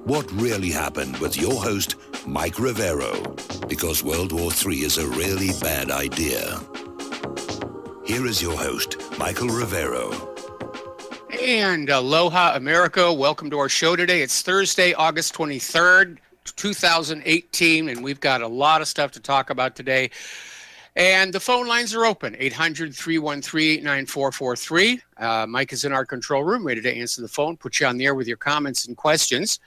What really happened with your host, Mike Rivero, because World War III is a really bad idea. Here is your host, Michael Rivero. And aloha, America. Welcome to our show today. It's Thursday, August 23rd, 2018, and we've got a lot of stuff to talk about today. And the phone lines are open, 800-313-9443. Mike is in our control room, ready to answer the phone, put you on the air with your comments and questions.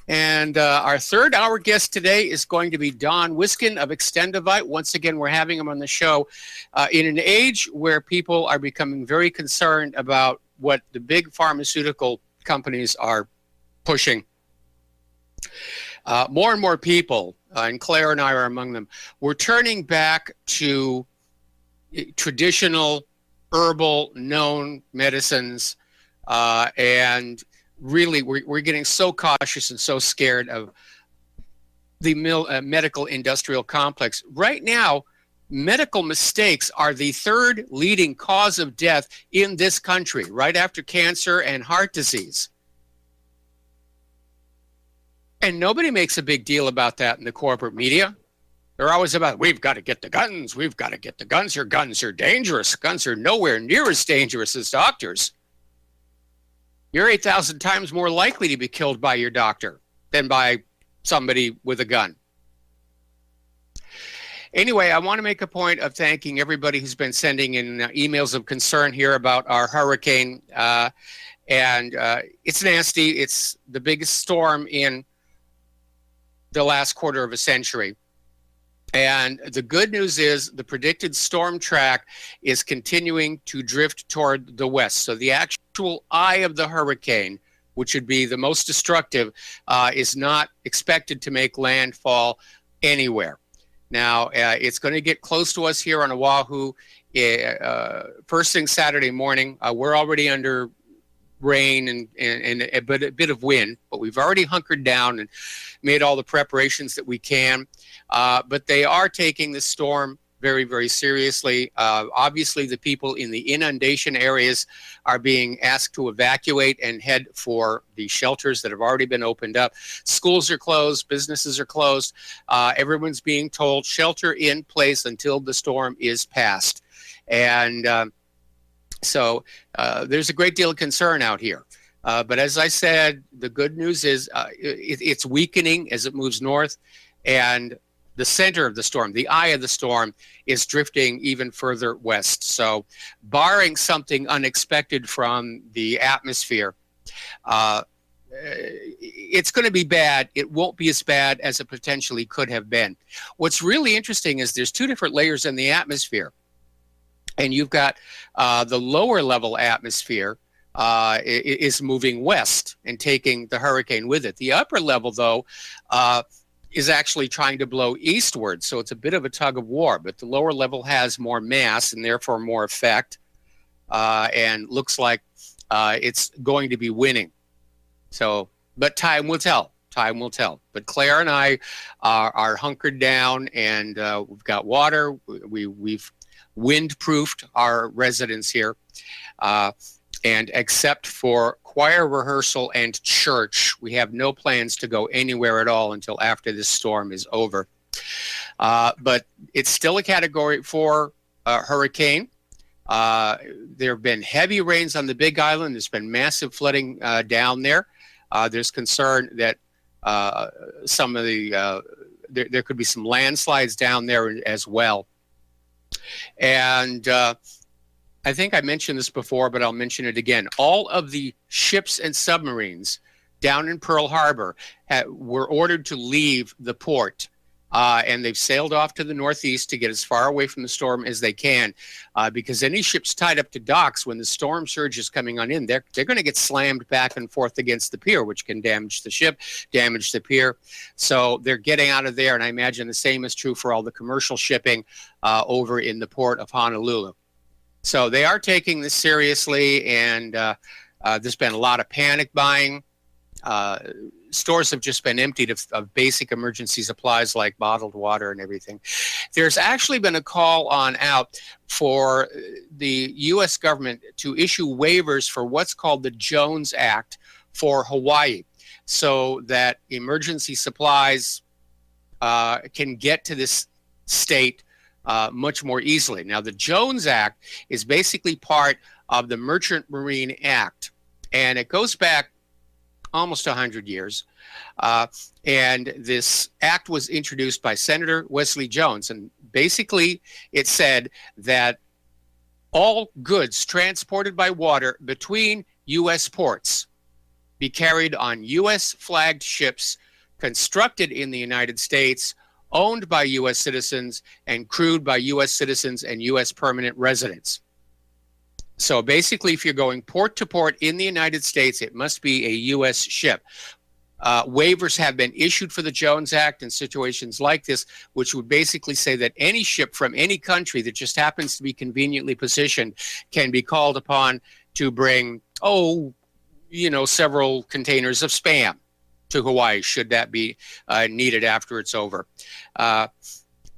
And our third hour guest today is going to be Don Wiskin of Extendivite. Once again, we're having him on the show in an age where people are becoming very concerned about what the big pharmaceutical companies are pushing. More and more people, and Claire and I are among them, we're turning back to traditional herbal known medicines, and really we're getting so cautious and so scared of the medical industrial complex. Right now, medical mistakes are the third leading cause of death in this country, right after cancer and heart disease. And nobody makes a big deal about that in the corporate media. They're always about, we've got to get the guns. We've got to get the guns. Your guns are dangerous. Guns are nowhere near as dangerous as doctors. You're 8,000 times more likely to be killed by your doctor than by somebody with a gun. Anyway, I want to make a point of thanking everybody who's been sending in emails of concern here about our hurricane. And it's nasty. It's the biggest storm in the last quarter of a century. And the good news is the predicted storm track is continuing to drift toward the west. So the actual eye of the hurricane, which would be the most destructive, is not expected to make landfall anywhere. Now, it's going to get close to us here on Oahu. First thing Saturday morning, we're already under rain and a bit of wind, but we've already hunkered down and made all the preparations that we can. But they are taking the storm very, very seriously. Obviously, the people in the inundation areas are being asked to evacuate and head for the shelters that have already been opened up. Schools are closed, businesses are closed. Everyone's being told shelter in place until the storm is past. And so there's a great deal of concern out here. But as I said, the good news is it's weakening as it moves north, and the center of the storm, the eye of the storm, is drifting even further west. So barring something unexpected from the atmosphere, it's going to be bad. It won't be as bad as it potentially could have been. What's really interesting is there's two different layers in the atmosphere. And you've got the lower level atmosphere is moving west and taking the hurricane with it. The upper level, though, is actually trying to blow eastward. So it's a bit of a tug of war. But the lower level has more mass and therefore more effect, and looks like it's going to be winning. So, but time will tell. Time will tell. But Claire and I are hunkered down, and we've got water. We've wind-proofed our residence here, and except for choir rehearsal and church, we have no plans to go anywhere at all until after this storm is over. But it's still a Category 4 hurricane. There have been heavy rains on the Big Island. There's been massive flooding down there. There's concern that some of the there could be some landslides down there as well. And I think I mentioned this before, but I'll mention it again. All of the ships and submarines down in Pearl Harbor were ordered to leave the port, and they've sailed off to the northeast to get as far away from the storm as they can, because any ships tied up to docks when the storm surge is coming on in, they're going to get slammed back and forth against the pier, which can damage the ship, damage the pier. So they're getting out of there, and I imagine the same is true for all the commercial shipping over in the port of Honolulu. So they are taking this seriously, and there's been a lot of panic buying. Stores have just been emptied of basic emergency supplies like bottled water and everything. There's actually been a call on out for the U.S. government to issue waivers for what's called the Jones Act for Hawaii. so that emergency supplies can get to this state much more easily. Now, the Jones Act is basically part of the Merchant Marine Act, and it goes back almost 100 years. And this act was introduced by Senator Wesley Jones. And basically, it said that all goods transported by water between U.S. ports be carried on U.S. flagged ships constructed in the United States, owned by U.S. citizens, and crewed by U.S. citizens and U.S. permanent residents. So basically, if you're going port to port in the United States, it must be a U.S. ship. Waivers have been issued for the Jones Act in situations like this, which would basically say that any ship from any country that just happens to be conveniently positioned can be called upon to bring, several containers of Spam to Hawaii, should that be needed after it's over.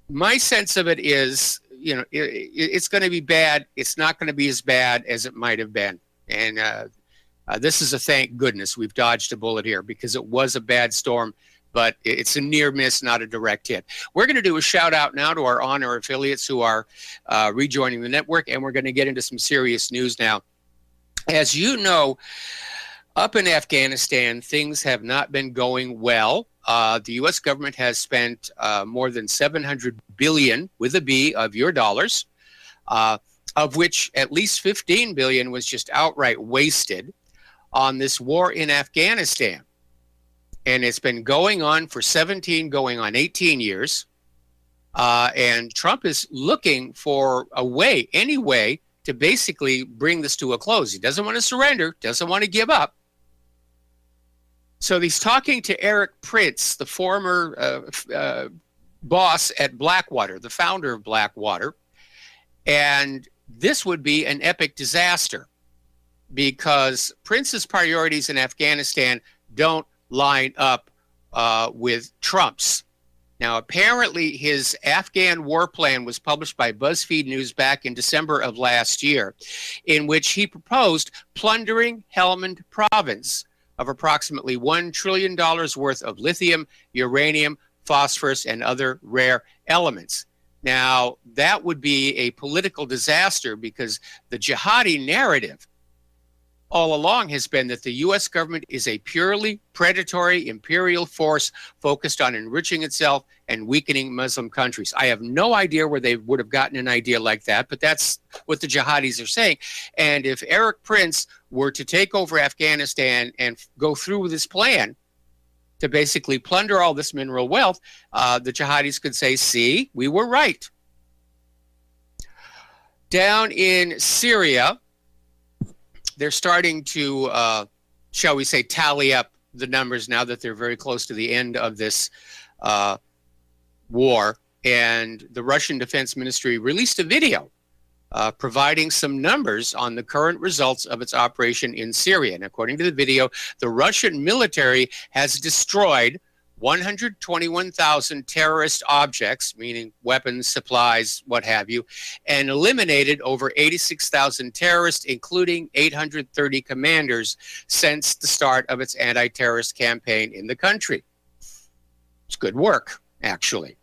My sense of it is, it's going to be bad. It's not going to be as bad as it might have been. And this is a thank goodness we've dodged a bullet here, because it was a bad storm, but it's a near miss, not a direct hit. We're going to do a shout out now to our on-air affiliates who are rejoining the network, and we're going to get into some serious news now. As you know, up in Afghanistan, things have not been going well. The U.S. government has spent more than $700 billion, with a B, of your dollars, of which at least $15 billion was just outright wasted on this war in Afghanistan. And it's been going on for 17, going on 18 years. And Trump is looking for any way to basically bring this to a close. He doesn't want to surrender, doesn't want to give up. So he's talking to Eric Prince, the former boss at Blackwater, the founder of Blackwater. And this would be an epic disaster, because Prince's priorities in Afghanistan don't line up with Trump's. Now, apparently, his Afghan war plan was published by BuzzFeed News back in December of last year, in which he proposed plundering Helmand Province of approximately $1 trillion worth of lithium, uranium, phosphorus, and other rare elements. Now, that would be a political disaster, because the jihadi narrative all along has been that the U.S. government is a purely predatory imperial force focused on enriching itself and weakening Muslim countries. I have no idea where they would have gotten an idea like that, but that's what the jihadis are saying. And if Eric Prince were to take over Afghanistan and go through with his plan to basically plunder all this mineral wealth, the jihadis could say, see, we were right. Down in Syria, they're starting to, shall we say, tally up the numbers now that they're very close to the end of this war. And the Russian Defense Ministry released a video providing some numbers on the current results of its operation in Syria. And according to the video, the Russian military has destroyed 121,000 terrorist objects, meaning weapons, supplies, what have you, and eliminated over 86,000 terrorists, including 830 commanders, since the start of its anti-terrorist campaign in the country. It's good work, actually.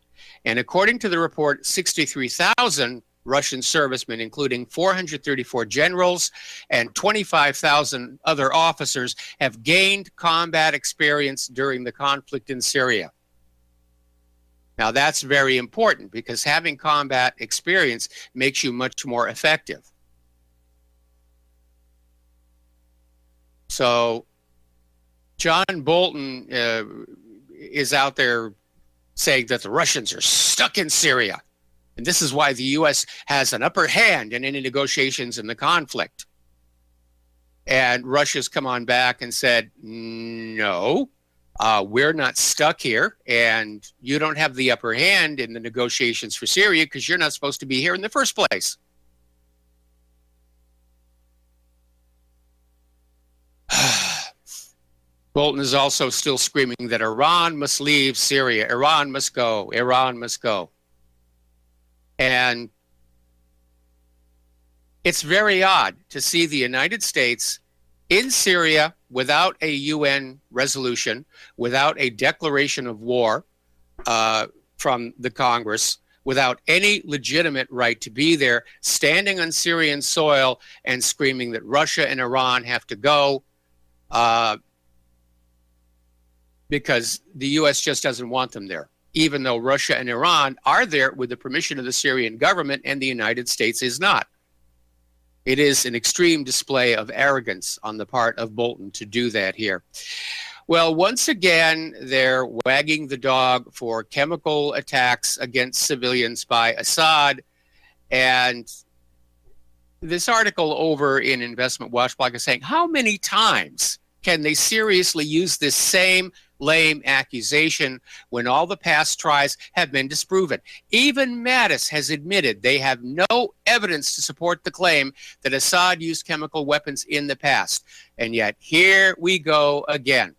And according to the report, 63,000 Russian servicemen, including 434 generals and 25,000 other officers, have gained combat experience during the conflict in Syria. Now, that's very important, because having combat experience makes you much more effective. So, John Bolton is out there saying that the Russians are stuck in Syria. And this is why the U.S. has an upper hand in any negotiations in the conflict. And Russia's come on back and said, no, we're not stuck here, and you don't have the upper hand in the negotiations for Syria because you're not supposed to be here in the first place. Bolton is also still screaming that Iran must leave Syria. Iran must go. Iran must go. And it's very odd to see the United States in Syria without a UN resolution, without a declaration of war from the Congress, without any legitimate right to be there, standing on Syrian soil and screaming that Russia and Iran have to go because the U.S. just doesn't want them there, even though Russia and Iran are there with the permission of the Syrian government and the United States is not. It is an extreme display of arrogance on the part of Bolton to do that here. Well, once again, they're wagging the dog for chemical attacks against civilians by Assad. And this article over in Investment Watchblog is saying, how many times can they seriously use this same lame accusation when all the past tries have been disproven? Even Mattis has admitted they have no evidence to support the claim that Assad used chemical weapons in the past. And yet here we go again.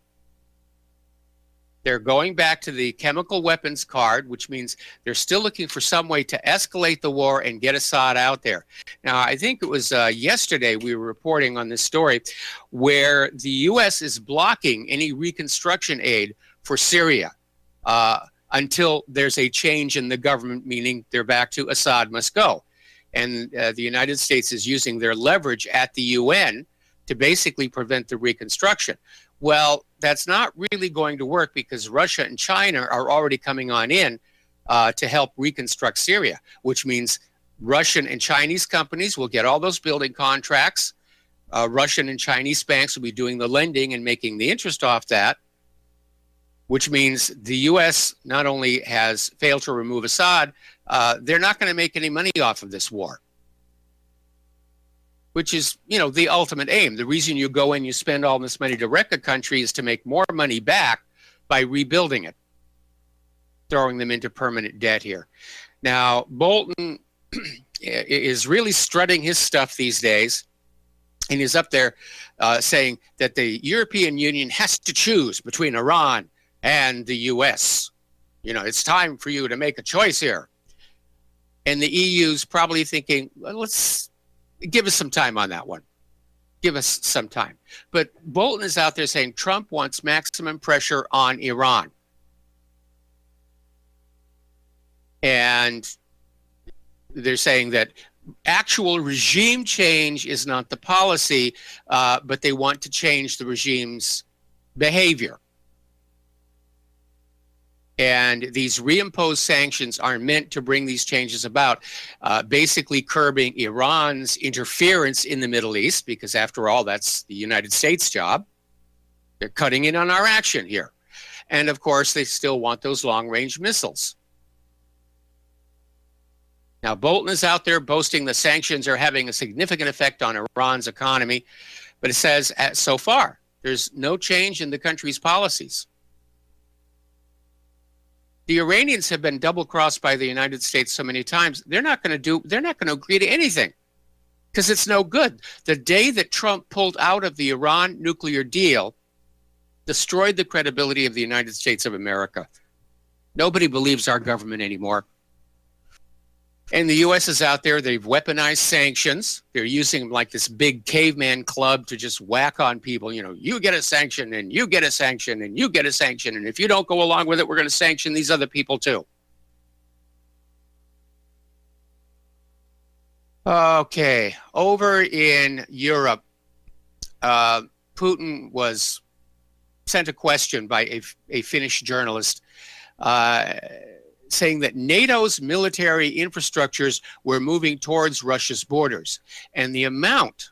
They're going back to the chemical weapons card, which means they're still looking for some way to escalate the war and get Assad out there. Now, I think it was yesterday we were reporting on this story where the U.S. is blocking any reconstruction aid for Syria until there's a change in the government, meaning they're back to Assad must go. And the United States is using their leverage at the UN to basically prevent the reconstruction. Well, that's not really going to work because Russia and China are already coming on in to help reconstruct Syria, which means Russian and Chinese companies will get all those building contracts. Russian and Chinese banks will be doing the lending and making the interest off that, which means the U.S. not only has failed to remove Assad, they're not going to make any money off of this war, which is, the ultimate aim. The reason you go in, you spend all this money to wreck a country is to make more money back by rebuilding it, throwing them into permanent debt here. Now, Bolton is really strutting his stuff these days, and he's up there saying that the European Union has to choose between Iran and the U.S. It's time for you to make a choice here. And the EU's probably thinking, well, let's give us some time on that one. Give us some time. But Bolton is out there saying Trump wants maximum pressure on Iran. And they're saying that actual regime change is not the policy, but they want to change the regime's behavior. And these reimposed sanctions are meant to bring these changes about, basically curbing Iran's interference in the Middle East, because after all, that's the United States' job. They're cutting in on our action here. And of course, they still want those long-range missiles. Now, Bolton is out there boasting the sanctions are having a significant effect on Iran's economy, but it says, so far, there's no change in the country's policies. The Iranians have been double-crossed by the United States so many times. They're not going to agree to anything because it's no good. The day that Trump pulled out of the Iran nuclear deal destroyed the credibility of the United States of America. Nobody believes our government anymore. And the U.S. is out there. They've weaponized sanctions. They're using them like this big caveman club to just whack on people. You get a sanction, and you get a sanction, and you get a sanction. And if you don't go along with it, we're going to sanction these other people too. Okay. Over in Europe, Putin was sent a question by a Finnish journalist saying that NATO's military infrastructures were moving towards Russia's borders, and the amount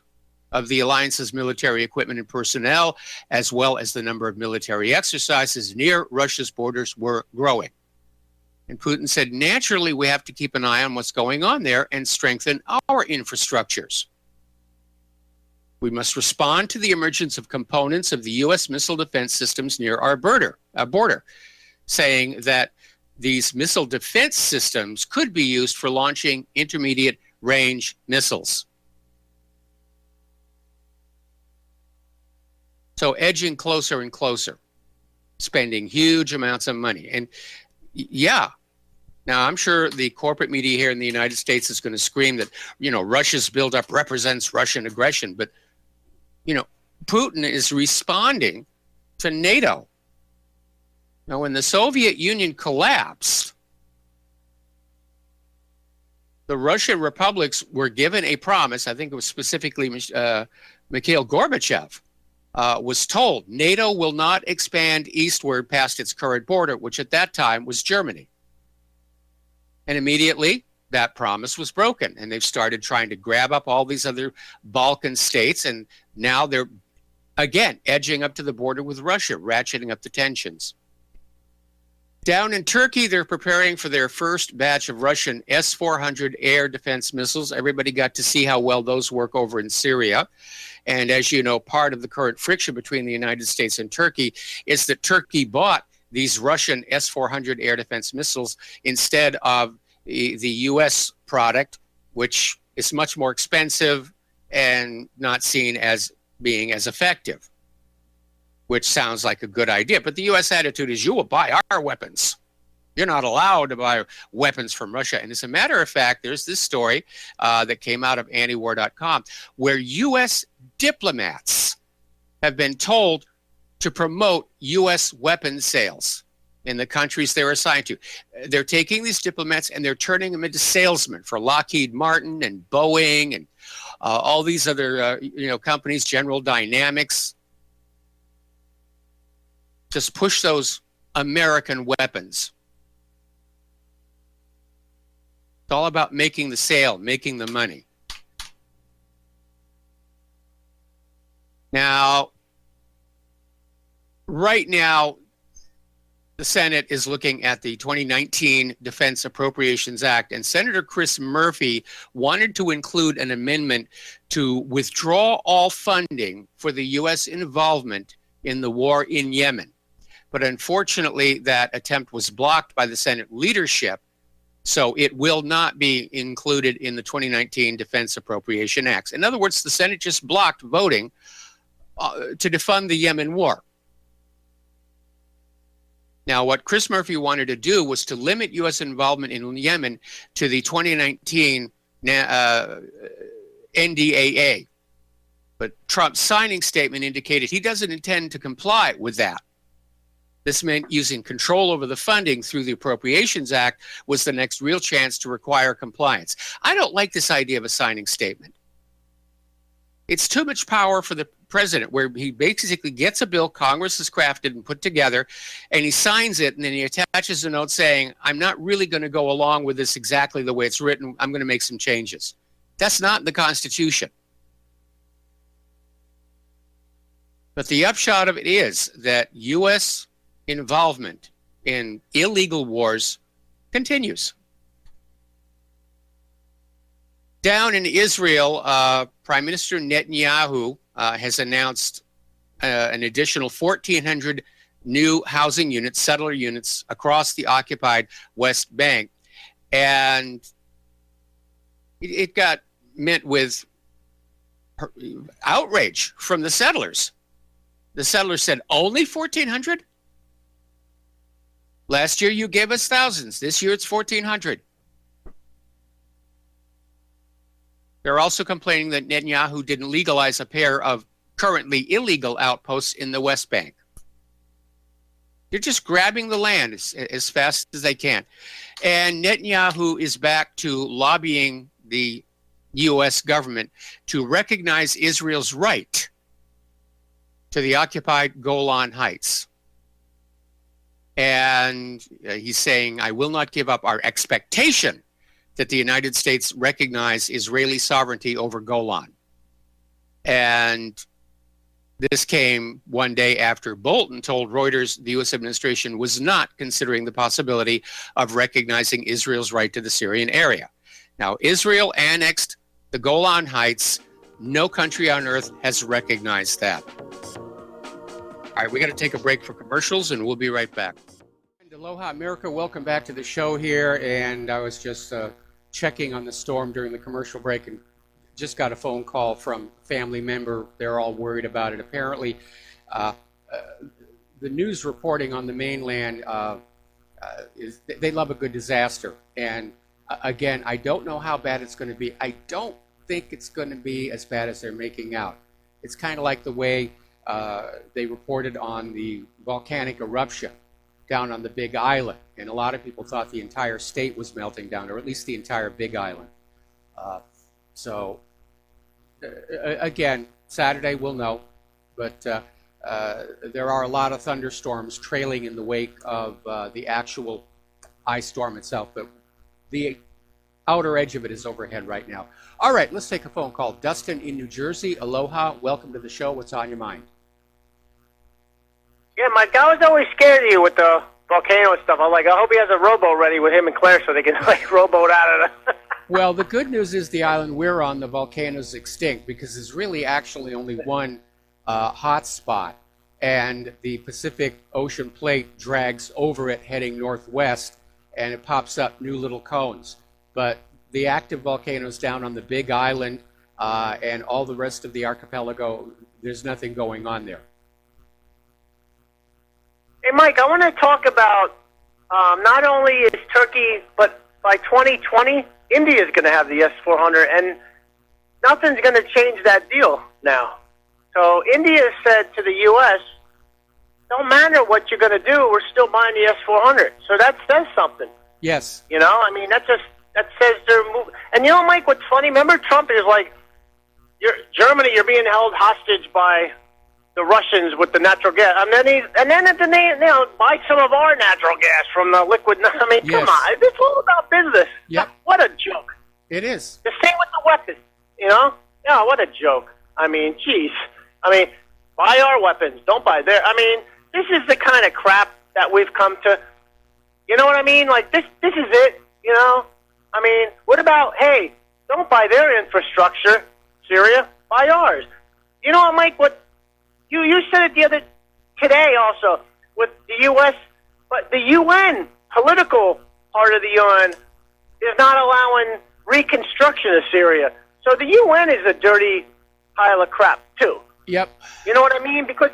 of the alliance's military equipment and personnel, as well as the number of military exercises near Russia's borders, were growing. And Putin said, naturally, we have to keep an eye on what's going on there and strengthen our infrastructures. We must respond to the emergence of components of the U.S. missile defense systems near our border, saying that these missile defense systems could be used for launching intermediate range missiles. So edging closer and closer, spending huge amounts of money. And yeah, now I'm sure the corporate media here in the United States is going to scream that, Russia's buildup represents Russian aggression. But, Putin is responding to NATO. Now, when the Soviet Union collapsed, the Russian republics were given a promise. I think it was specifically Mikhail Gorbachev was told NATO will not expand eastward past its current border, which at that time was Germany. And immediately that promise was broken, and they've started trying to grab up all these other Balkan states, and now they're again edging up to the border with Russia, ratcheting up the tensions. Down in Turkey, they're preparing for their first batch of Russian S-400 air defense missiles. Everybody got to see how well those work over in Syria. And as you know, part of the current friction between the United States and Turkey is that Turkey bought these Russian S-400 air defense missiles instead of the U.S. product, which is much more expensive and not seen as being as effective, which sounds like a good idea. But the U.S. attitude is, you will buy our weapons. You're not allowed to buy weapons from Russia. And as a matter of fact, there's this story that came out of antiwar.com where U.S. diplomats have been told to promote U.S. weapons sales in the countries they're assigned to. They're taking these diplomats and they're turning them into salesmen for Lockheed Martin and Boeing and all these other companies, General Dynamics. Just push those American weapons. It's all about making the sale, making the money. Now, right now, the Senate is looking at the 2019 Defense Appropriations Act, and Senator Chris Murphy wanted to include an amendment to withdraw all funding for the U.S. involvement in the war in Yemen. But unfortunately, that attempt was blocked by the Senate leadership, so it will not be included in the 2019 Defense Appropriation Acts. In other words, the Senate just blocked voting to defund the Yemen war. Now, what Chris Murphy wanted to do was to limit U.S. involvement in Yemen to the 2019 NDAA. But Trump's signing statement indicated he doesn't intend to comply with that. This meant using control over the funding through the Appropriations Act was the next real chance to require compliance. I don't like this idea of a signing statement. It's too much power for the president, where he basically gets a bill Congress has crafted and put together, and he signs it, and then he attaches a note saying, I'm not really going to go along with this exactly the way it's written. I'm going to make some changes. That's not in the Constitution. But the upshot of it is that U.S. involvement in illegal wars continues. Down in Israel, Prime Minister Netanyahu has announced an additional 1,400 new housing units, settler units, across the occupied West Bank. And it got met with outrage from the settlers. The settlers said, only 1,400? Last year you gave us thousands. This year it's 1,400. They're also complaining that Netanyahu didn't legalize a pair of currently illegal outposts in the West Bank. They're just grabbing the land as fast as they can. And Netanyahu is back to lobbying the U.S. government to recognize Israel's right to the occupied Golan Heights. And he's saying, I will not give up our expectation that the United States recognize Israeli sovereignty over Golan. And this came one day after Bolton told Reuters the U.S. administration was not considering the possibility of recognizing Israel's right to the Syrian area. Now, Israel annexed the Golan Heights. No country on earth has recognized that. All right, we got to take a break for commercials, and we'll be right back. Aloha, America. Welcome back to the show here. And I was just checking on the storm during the commercial break and just got a phone call from a family member. They're all worried about it. Apparently, the news reporting on the mainland is they love a good disaster. And again, I don't know how bad it's going to be. I don't think it's going to be as bad as they're making out. It's kind of like the way they reported on the volcanic eruption down on the Big Island. And a lot of people thought the entire state was melting down, or at least the entire Big Island. Again, Saturday we'll know. But there are a lot of thunderstorms trailing in the wake of the actual ice storm itself. But the outer edge of it is overhead right now. All right, let's take a phone call. Dustin in New Jersey. Aloha. Welcome to the show. What's on your mind? Yeah, Mike, I was always scared of you with the volcano and stuff. I'm like, I hope he has a rowboat ready with him and Claire so they can like rowboat out of it. Well, the good news is the island we're on, the volcano is extinct because there's really actually only one hot spot, and the Pacific Ocean plate drags over it heading northwest, and it pops up new little cones. But the active volcanoes down on the Big Island and all the rest of the archipelago, there's nothing going on there. Hey, Mike, I want to talk about not only is Turkey, but by 2020, India is going to have the S-400, and nothing's going to change that deal now. So India said to the U.S., don't matter what you're going to do, we're still buying the S-400. So that says something. Yes. You know, I mean, that says they're moving. And you know, Mike, what's funny? Remember Trump is like, Germany, you're being held hostage by the Russians with the natural gas. And then buy some of our natural gas from the liquid. I mean, yes. Come on. It's all about business. Yep. What a joke. It is. The same with the weapons, you know? Yeah, what a joke. I mean, geez. I mean, buy our weapons. Don't buy their. I mean, this is the kind of crap that we've come to. You know what I mean? Like, this is it, you know? I mean, what about, hey, don't buy their infrastructure, Syria. Buy ours. You know what, Mike? What you said it today also with the U.S., but the UN, political part of the UN, is not allowing reconstruction of Syria. So the UN is a dirty pile of crap, too. Yep. You know what I mean? Because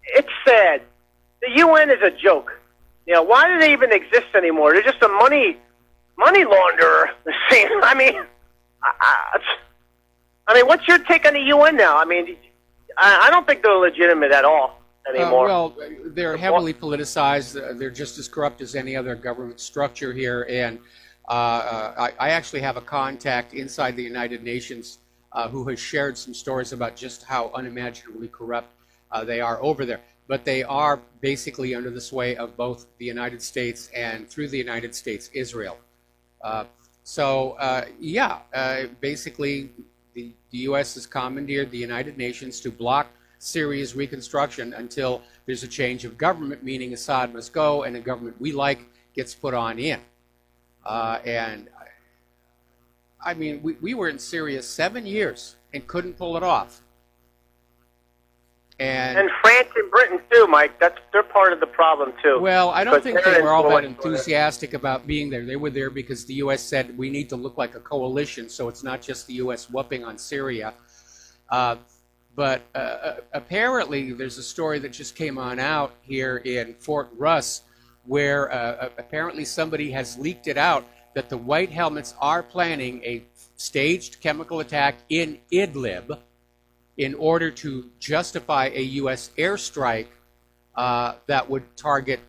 it's sad. The UN is a joke. You know, why do they even exist anymore? They're just a money launderer. I mean, what's your take on the UN now? I mean, I don't think they're legitimate at all anymore. Well, they're heavily politicized. They're just as corrupt as any other government structure here. And I actually have a contact inside the United Nations who has shared some stories about just how unimaginably corrupt they are over there. But they are basically under the sway of both the United States and, through the United States, Israel. Basically, the U.S. has commandeered the United Nations to block Syria's reconstruction until there's a change of government, meaning Assad must go and a government we like gets put on in. And I mean, we were in Syria 7 years and couldn't pull it off. And France and Britain too, Mike. They're part of the problem too. Well, I don't think they were all that enthusiastic about being there. They were there because the U.S. said we need to look like a coalition, so it's not just the U.S. whooping on Syria. But apparently, there's a story that just came on out here in Fort Russ, where apparently somebody has leaked it out that the White Helmets are planning a staged chemical attack in Idlib in order to justify a U.S. airstrike that would target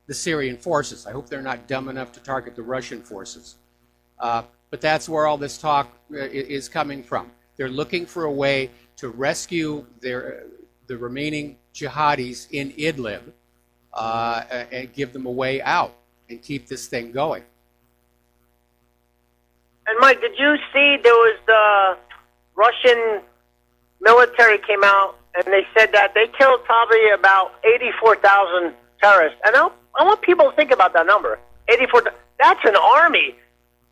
the Syrian forces. I hope they're not dumb enough to target the Russian forces. But that's where all this talk is coming from. They're looking for a way to rescue the remaining jihadis in Idlib and give them a way out and keep this thing going. And Mike, did you see there was the Russian military came out and they said that they killed probably about 84,000 terrorists. And I want people to think about that number. 84,000. That's an army.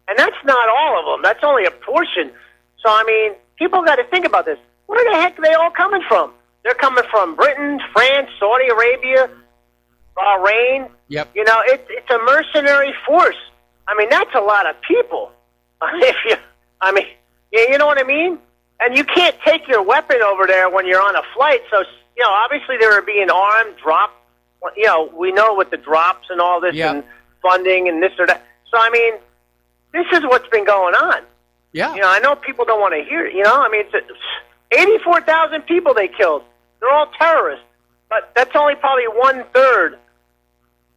And that's not all of them. That's only a portion. So, I mean, people got to think about this. Where the heck are they all coming from? They're coming from Britain, France, Saudi Arabia, Bahrain. Yep. You know, it's a mercenary force. I mean, that's a lot of people. You know what I mean? And you can't take your weapon over there when you're on a flight. So, you know, obviously they were being armed, dropped. You know, we know with the drops and all this and funding and this or that. So, I mean, this is what's been going on. Yeah. You know, I know people don't want to hear it. You know, I mean, 84,000 people they killed. They're all terrorists. But that's only probably 1/3,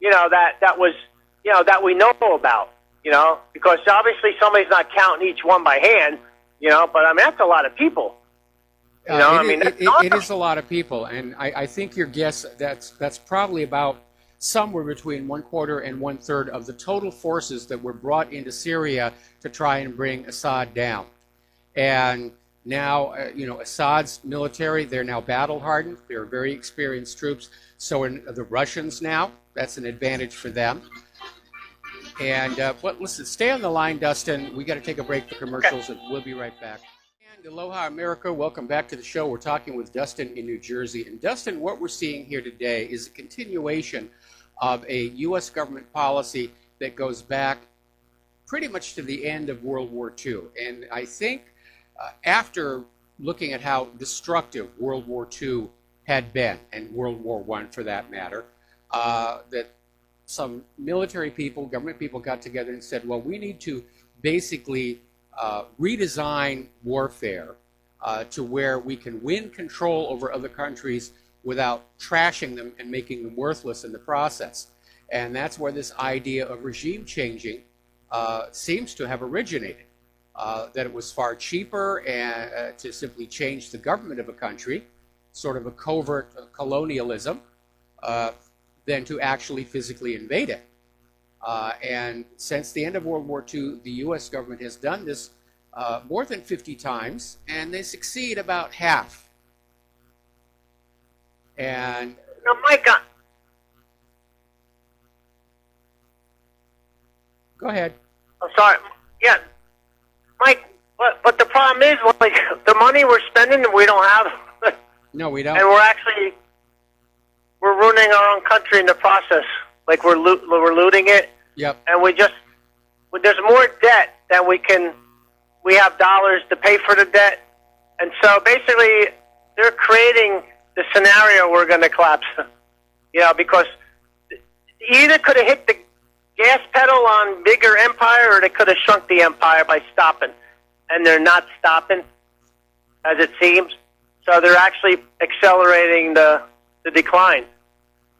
that was, that we know about, because obviously somebody's not counting each one by hand, but I mean, that's a lot of people. It is a lot of people, and I think your guess that's probably about somewhere between 1/4 and 1/3 of the total forces that were brought into Syria to try and bring Assad down. And now, Assad's military, they're now battle hardened. They're very experienced troops. So are the Russians now. That's an advantage for them. And but listen, stay on the line, Dustin. We got to take a break for commercials, and we'll be right back. And aloha, America. Welcome back to the show. We're talking with Dustin in New Jersey. And Dustin, what we're seeing here today is a continuation of a U.S. government policy that goes back pretty much to the end of World War II. And I think after looking at how destructive World War II had been, and World War I for that matter, that some military people, government people got together and said, well, we need to basically redesign warfare to where we can win control over other countries without trashing them and making them worthless in the process. And that's where this idea of regime changing seems to have originated. That it was far cheaper to simply change the government of a country, sort of a covert colonialism, than to actually physically invade it. And since the end of World War II, the U.S. government has done this more than 50 times, and they succeed about half. And now, Mike, go ahead. I'm sorry. Yeah, Mike. But the problem is, like, the money we're spending, we don't have. No, we don't. And we're ruining our own country in the process. Like we're looting it. Yep. And there's more debt than we have dollars to pay for the debt. And so basically they're creating the scenario we're going to collapse. Because they either could have hit the gas pedal on bigger empire, or they could have shrunk the empire by stopping. And they're not stopping, as it seems. So they're actually accelerating the decline,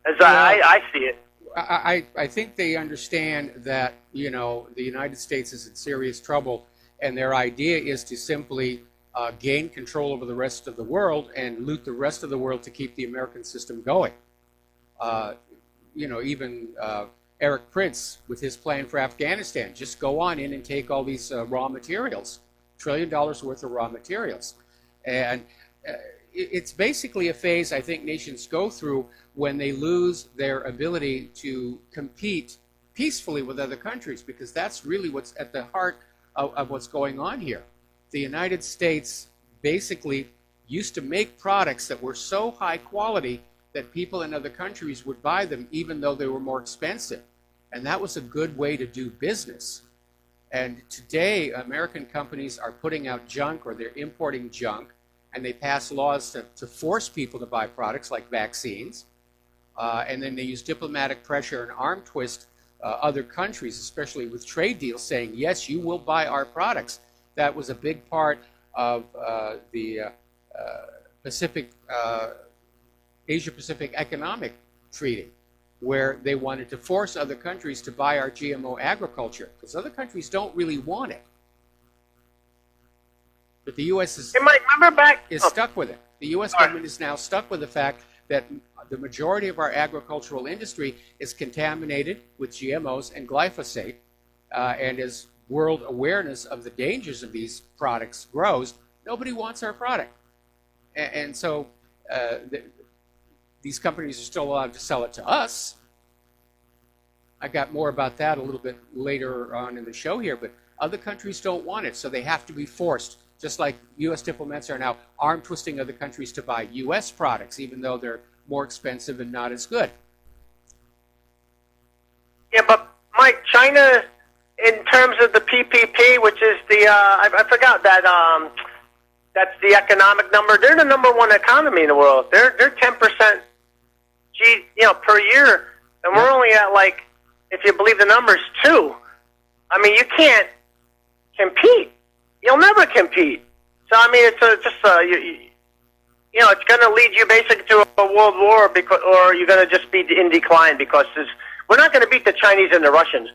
as I see it. I think they understand that, the United States is in serious trouble, and their idea is to simply gain control over the rest of the world and loot the rest of the world to keep the American system going. Even Eric Prince, with his plan for Afghanistan, just go on in and take all these raw materials, $1 trillion worth of raw materials. And it's basically a phase I think nations go through when they lose their ability to compete peacefully with other countries, because that's really what's at the heart of what's going on here. The United States basically used to make products that were so high quality that people in other countries would buy them even though they were more expensive. And that was a good way to do business. And today, American companies are putting out junk, or they're importing junk, and they pass laws to force people to buy products like vaccines. And then they use diplomatic pressure and arm twist other countries, especially with trade deals, saying, yes, you will buy our products. That was a big part of the Asia-Pacific Economic Treaty, where they wanted to force other countries to buy our GMO agriculture, because other countries don't really want it. But the U.S. is stuck with it. The U.S. government is now stuck with the fact that the majority of our agricultural industry is contaminated with GMOs and glyphosate, and as world awareness of the dangers of these products grows, nobody wants our product. And so these companies are still allowed to sell it to us. I got more about that a little bit later on in the show here, but other countries don't want it, so they have to be forced, just like U.S. diplomats are now arm twisting other countries to buy U.S. products, even though they're more expensive and not as good. Yeah, but Mike, China, in terms of the PPP, which is the, I forgot that, that's the economic number. They're the number one economy in the world. They're 10% per year, and we're only at, like, if you believe the numbers, 2. I mean, you can't compete. You'll never compete. So I mean, it's going to lead you basically to a world war, or you're going to just be in decline because we're not going to beat the Chinese and the Russians.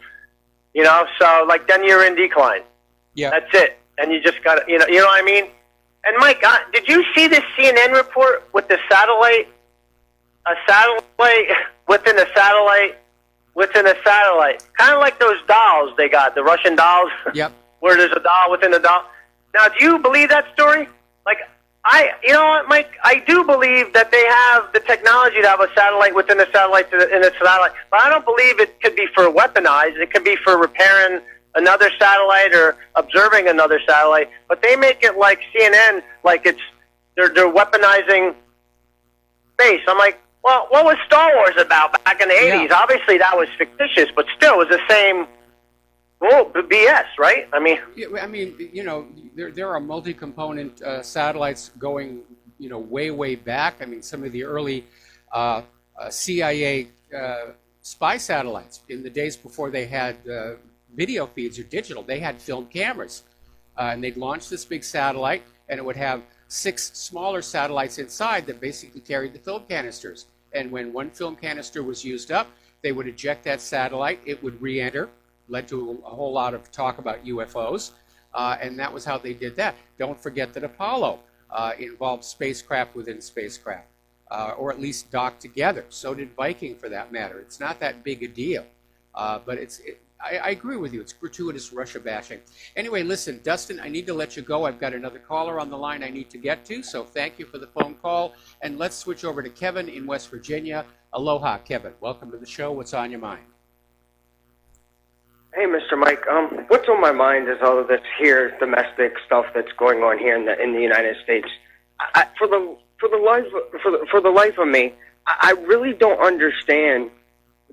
So like then you're in decline. Yeah, that's it. And you just got to, you know what I mean. And Mike, did you see this CNN report with the satellite? A satellite within a satellite within a satellite, kind of like those dolls they got, the Russian dolls. Yep. Where there's a doll within a doll. Now, do you believe that story? Like, you know what, Mike? I do believe that they have the technology to have a satellite within a satellite in a satellite, but I don't believe it could be for weaponized. It could be for repairing another satellite or observing another satellite. But they make it like CNN, like they're weaponizing space. I'm like, well, what was Star Wars about back in the 80s? Obviously, that was fictitious, but still, it was the same. Well, BS, right? I mean, there are multi-component satellites going, way back. I mean, some of the early CIA spy satellites in the days before they had video feeds or digital, they had film cameras, and they'd launch this big satellite, and it would have 6 smaller satellites inside that basically carried the film canisters. And when one film canister was used up, they would eject that satellite. It would re-enter. Led to a whole lot of talk about UFOs, and that was how they did that. Don't forget that Apollo involved spacecraft within spacecraft, or at least docked together. So did Viking, for that matter. It's not that big a deal, but I agree with you. It's gratuitous Russia bashing. Anyway, listen, Dustin, I need to let you go. I've got another caller on the line I need to get to, so thank you for the phone call. And let's switch over to Kevin in West Virginia. Aloha, Kevin. Welcome to the show. What's on your mind? Hey, Mr. Mike. What's on my mind is all of this domestic stuff that's going on here in the United States. For the life of me, I really don't understand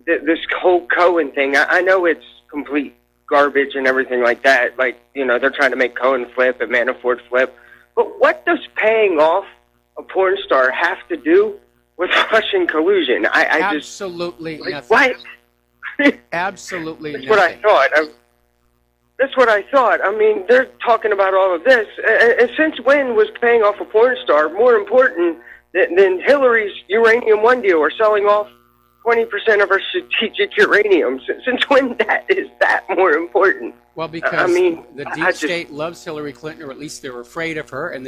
this whole Cohen thing. I know it's complete garbage and everything like that. Like, they're trying to make Cohen flip and Manafort flip. But what does paying off a porn star have to do with Russian collusion? Absolutely nothing. What? Absolutely That's nothing. what I thought. That's what I thought. I mean, they're talking about all of this. And since when was paying off a porn star more important than Hillary's Uranium One deal or selling off 20% of our strategic uranium? Since when is that more important? Well, because the deep state loves Hillary Clinton, or at least they're afraid of her, and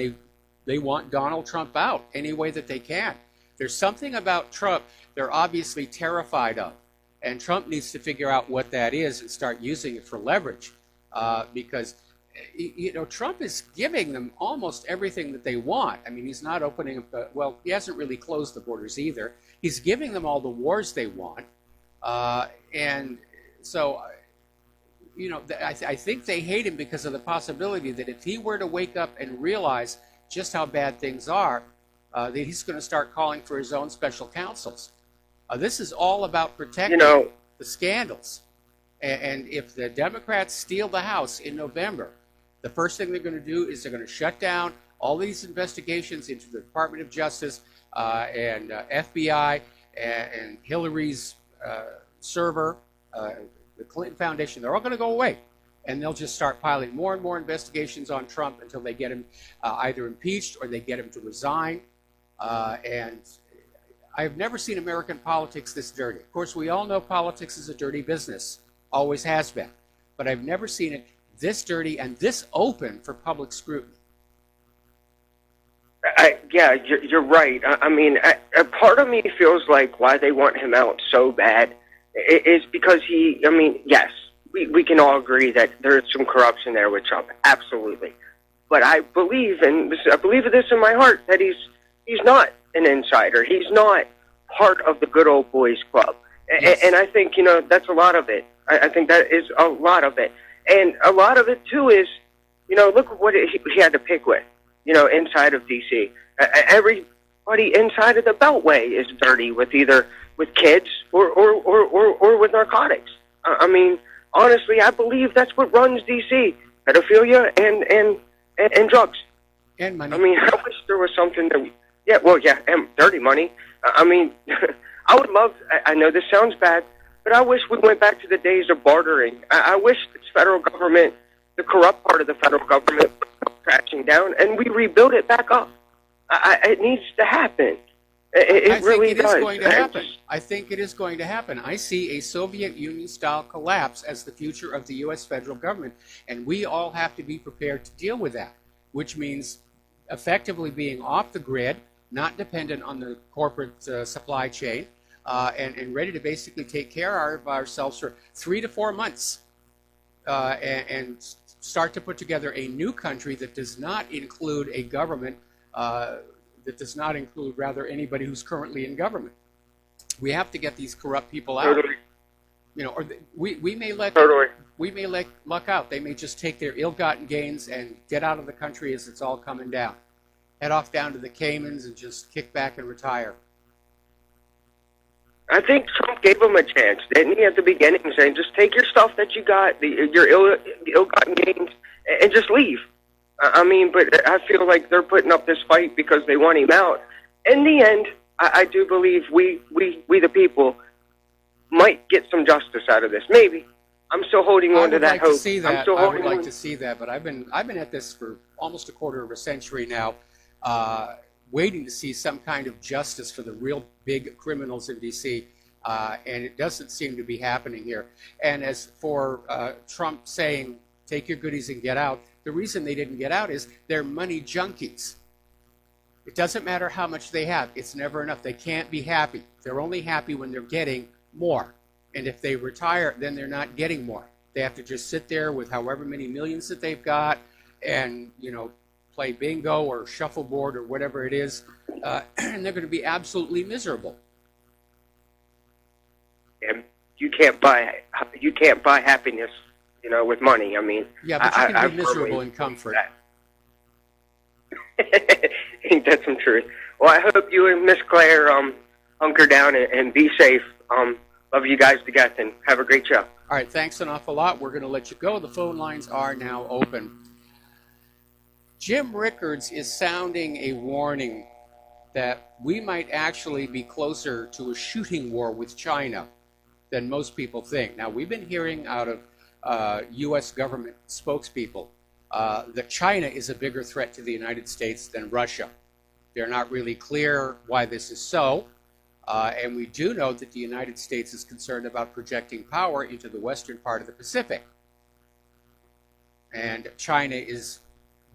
they want Donald Trump out any way that they can. There's something about Trump they're obviously terrified of. And Trump needs to figure out what that is and start using it for leverage, because Trump is giving them almost everything that they want. I mean, he's not opening up. He hasn't really closed the borders either. He's giving them all the wars they want, and so I think they hate him because of the possibility that if he were to wake up and realize just how bad things are, that he's going to start calling for his own special counsels. This is all about protecting the scandals. And if the Democrats steal the House in November, the first thing they're going to do is they're going to shut down all these investigations into the Department of Justice and FBI and Hillary's server, the Clinton Foundation. They're all going to go away. And they'll just start piling more and more investigations on Trump until they get him either impeached or they get him to resign. And I've never seen American politics this dirty. Of course, we all know politics is a dirty business, always has been. But I've never seen it this dirty and this open for public scrutiny. You're right. I mean, a part of me feels like why they want him out so bad is because yes, we can all agree that there's some corruption there with Trump, absolutely. But I believe this in my heart, that he's not an insider. He's not part of the good old boys club. Yes. And I think, that's a lot of it. I think that is a lot of it. And a lot of it, too, is, look at what he had to pick with, inside of D.C. Everybody inside of the Beltway is dirty with either with kids or with narcotics. I mean, honestly, I believe that's what runs D.C., pedophilia and drugs. And money. I mean, I wish there was something that... and dirty money. I mean, I would love, I know this sounds bad, but I wish we went back to the days of bartering. I wish this federal government, the corrupt part of the federal government, crashing down, and we rebuild it back up. It needs to happen. It really does. I think it is going to happen. I think it is going to happen. I see a Soviet Union-style collapse as the future of the U.S. federal government, and we all have to be prepared to deal with that, which means effectively being off the grid, not dependent on the corporate supply chain, and ready to basically take care of ourselves for 3 to 4 months and start to put together a new country that does not include a government that does not include, rather, anybody who's currently in government. We have to get these corrupt people out. Totally. You know, or we may let luck out. They may just take their ill-gotten gains and get out of the country as it's all coming down. Head off down to the Caymans and just kick back and retire. I think Trump gave them a chance, didn't he, at the beginning, saying, just take your stuff that you got, your ill-gotten gains, and just leave. I mean, but I feel like they're putting up this fight because they want him out. In the end, I do believe we the people might get some justice out of this. Maybe. I'm still holding on to that hope. I would like to see that, but I've been at this for almost a quarter of a century now, waiting to see some kind of justice for the real big criminals in D.C., and it doesn't seem to be happening here. And as for Trump saying, take your goodies and get out, the reason they didn't get out is they're money junkies. It doesn't matter how much they have. It's never enough. They can't be happy. They're only happy when they're getting more. And if they retire, then they're not getting more. They have to just sit there with however many millions that they've got and, you know, play bingo or shuffleboard or whatever it is, and they're going to be absolutely miserable. And you can't buy happiness, you know, with money. I mean, yeah, but you can be miserable in comfort. Ain't that some truth? Well, I hope you and Miss Claire hunker down and be safe. Love you guys to death, and have a great show. All right, thanks an awful lot. We're going to let you go. The phone lines are now open. Jim Rickards is sounding a warning that we might actually be closer to a shooting war with China than most people think. Now, we've been hearing out of U.S. government spokespeople that China is a bigger threat to the United States than Russia. They're not really clear why this is so, and we do know that the United States is concerned about projecting power into the western part of the Pacific. And China is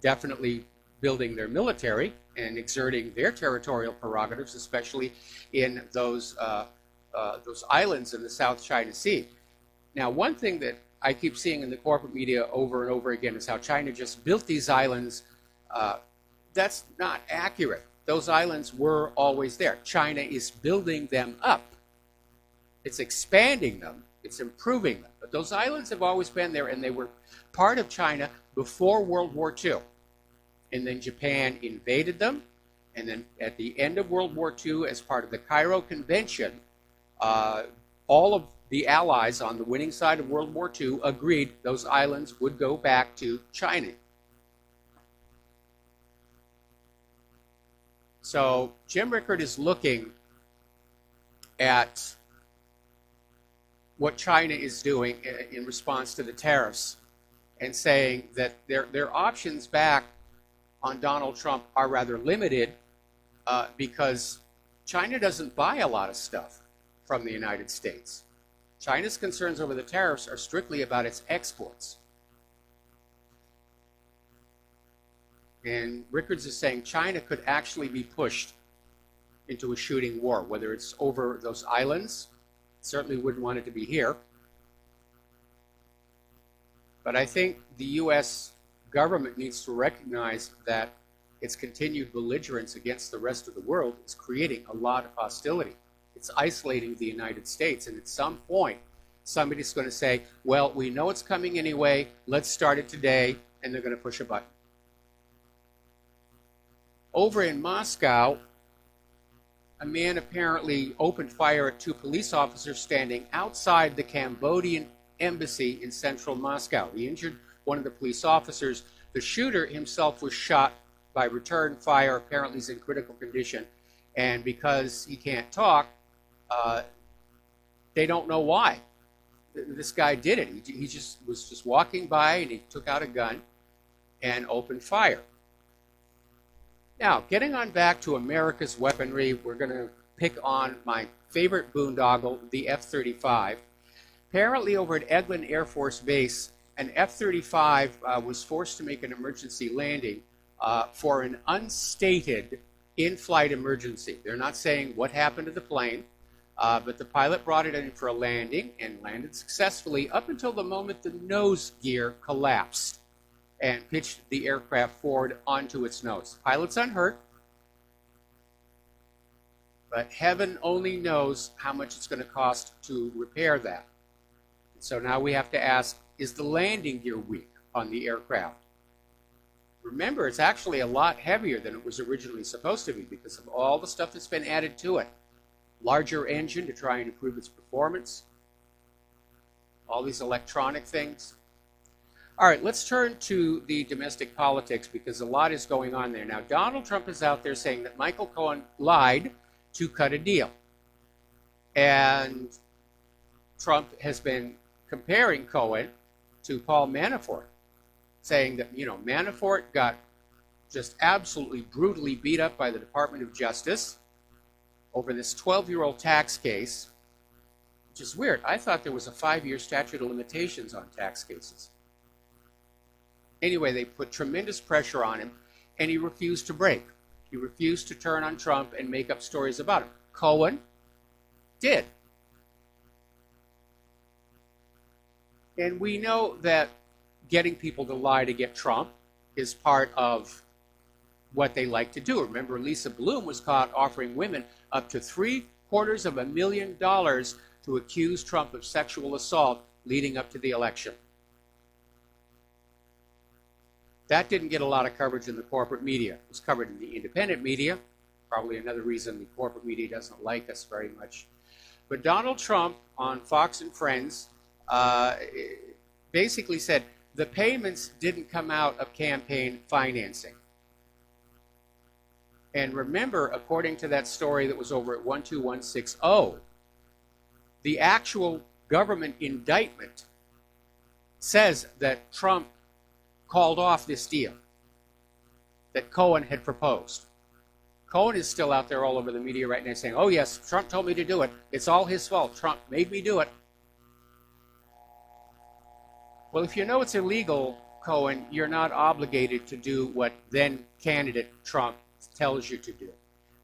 definitely building their military and exerting their territorial prerogatives, especially in those islands in the South China Sea. Now, one thing that I keep seeing in the corporate media over and over again is how China just built these islands. That's not accurate. Those islands were always there. China is building them up. It's expanding them. It's improving them. But those islands have always been there, and they were part of China before World War II. And then Japan invaded them. And then at the end of World War II, as part of the Cairo Convention, all of the allies on the winning side of World War II agreed those islands would go back to China. So Jim Rickard is looking at what China is doing in response to the tariffs and saying that their options back on Donald Trump are rather limited because China doesn't buy a lot of stuff from the United States. China's concerns over the tariffs are strictly about its exports. And Rickards is saying China could actually be pushed into a shooting war, whether it's over those islands. Certainly wouldn't want it to be here. But I think the U.S. government needs to recognize that its continued belligerence against the rest of the world is creating a lot of hostility. It's isolating the United States, and at some point, somebody's going to say, well, we know it's coming anyway, let's start it today, and they're going to push a button. Over in Moscow, a man apparently opened fire at 2 police officers standing outside the Cambodian embassy in central Moscow. He injured one of the police officers. The shooter himself was shot by return fire. Apparently he's in critical condition. And because he can't talk, they don't know why. This guy did it. He just was walking by and he took out a gun. and opened fire. Now, getting on back to America's weaponry, we're going to pick on my favorite boondoggle, the F-35. Apparently, over at Eglin Air Force Base, an F-35 was forced to make an emergency landing for an unstated in-flight emergency. They're not saying what happened to the plane, but the pilot brought it in for a landing and landed successfully up until the moment the nose gear collapsed and pitched the aircraft forward onto its nose. Pilot's unhurt, but heaven only knows how much it's going to cost to repair that. So now we have to ask, is the landing gear weak on the aircraft? Remember, it's actually a lot heavier than it was originally supposed to be because of all the stuff that's been added to it. Larger engine to try and improve its performance. All these electronic things. All right, let's turn to the domestic politics because a lot is going on there. Now, Donald Trump is out there saying that Michael Cohen lied to cut a deal. And Trump has been comparing Cohen to Paul Manafort, saying that, Manafort got just absolutely brutally beat up by the Department of Justice over this 12-year-old tax case, which is weird. I thought there was a 5-year statute of limitations on tax cases. Anyway, they put tremendous pressure on him, and he refused to break. He refused to turn on Trump and make up stories about him. Cohen did. And we know that getting people to lie to get Trump is part of what they like to do. Remember, Lisa Bloom was caught offering women up to $750,000 to accuse Trump of sexual assault leading up to the election. That didn't get a lot of coverage in the corporate media. It was covered in the independent media, probably another reason the corporate media doesn't like us very much. But Donald Trump on Fox and Friends basically said the payments didn't come out of campaign financing. And remember, according to that story that was over at 12160, the actual government indictment says that Trump called off this deal that Cohen had proposed. Cohen is still out there all over the media right now saying, oh yes, Trump told me to do it. It's all his fault. Trump made me do it. Well, if you know it's illegal, Cohen, you're not obligated to do what then candidate Trump tells you to do.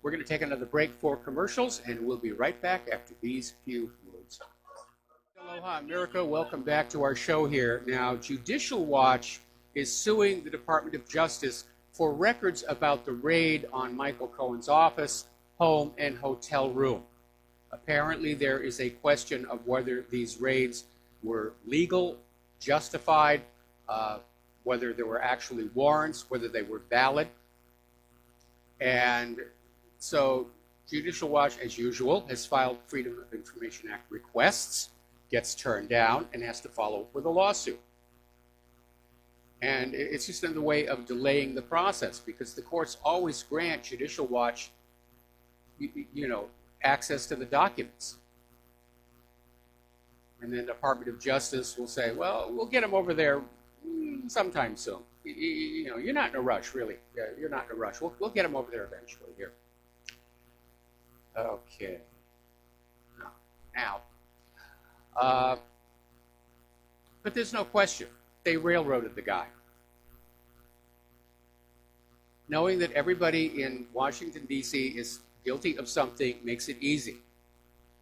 We're going to take another break for commercials, and we'll be right back after these few words. Aloha, America. Welcome back to our show here. Now, Judicial Watch is suing the Department of Justice for records about the raid on Michael Cohen's office, home, and hotel room. Apparently, there is a question of whether these raids were legal, justified, whether there were actually warrants, whether they were valid. And so Judicial Watch, as usual, has filed Freedom of Information Act requests, gets turned down, and has to follow up with a lawsuit. And it's just another way of delaying the process because the courts always grant Judicial Watch, access to the documents. And then the Department of Justice will say, well, we'll get them over there sometime soon. You're not in a rush, really. You're not in a rush. We'll get them over there eventually here. Okay. Now, but there's no question. They railroaded the guy. Knowing that everybody in Washington, D.C. is guilty of something makes it easy.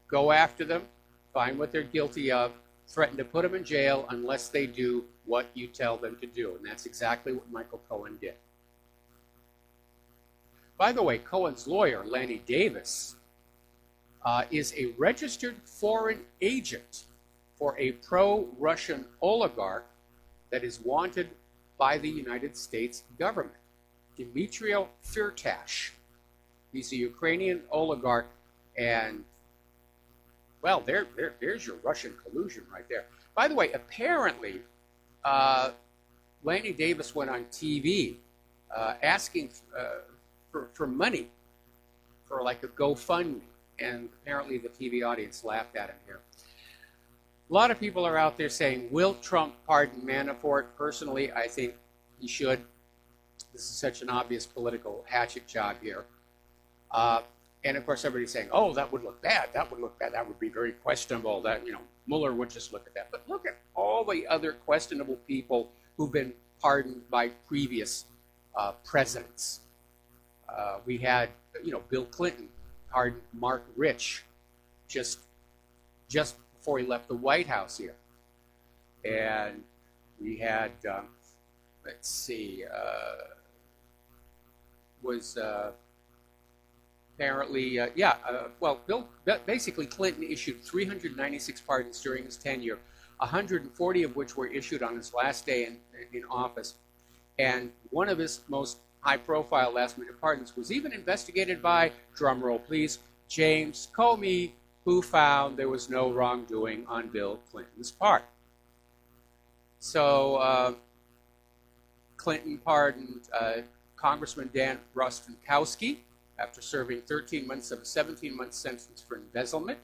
Go after them, find what they're guilty of, threaten to put them in jail unless they do what you tell them to do. And that's exactly what Michael Cohen did. By the way, Cohen's lawyer, Lanny Davis, is a registered foreign agent for a pro-Russian oligarch that is wanted by the United States government, Dmitry Firtash. He's a Ukrainian oligarch, and, well, there's your Russian collusion right there. By the way, apparently, Lanny Davis went on TV asking for money for like a GoFundMe, and apparently the TV audience laughed at him here. A lot of people are out there saying, will Trump pardon Manafort? Personally, I think He should. This is such an obvious political hatchet job here. And of course, everybody's saying, "Oh, that would look bad. That would look bad. That would be very questionable. That Mueller would just look at that." But look at all the other questionable people who've been pardoned by previous presidents. We had, Bill Clinton pardoned Mark Rich just before he left the White House here, and we had, let's see, was. Apparently, basically Clinton issued 396 pardons during his tenure, 140 of which were issued on his last day in office. And one of his most high-profile last-minute pardons was even investigated by, drumroll please, James Comey, who found there was no wrongdoing on Bill Clinton's part. So Clinton pardoned Congressman Dan Rostenkowski after serving 13 months of a 17-month sentence for embezzlement.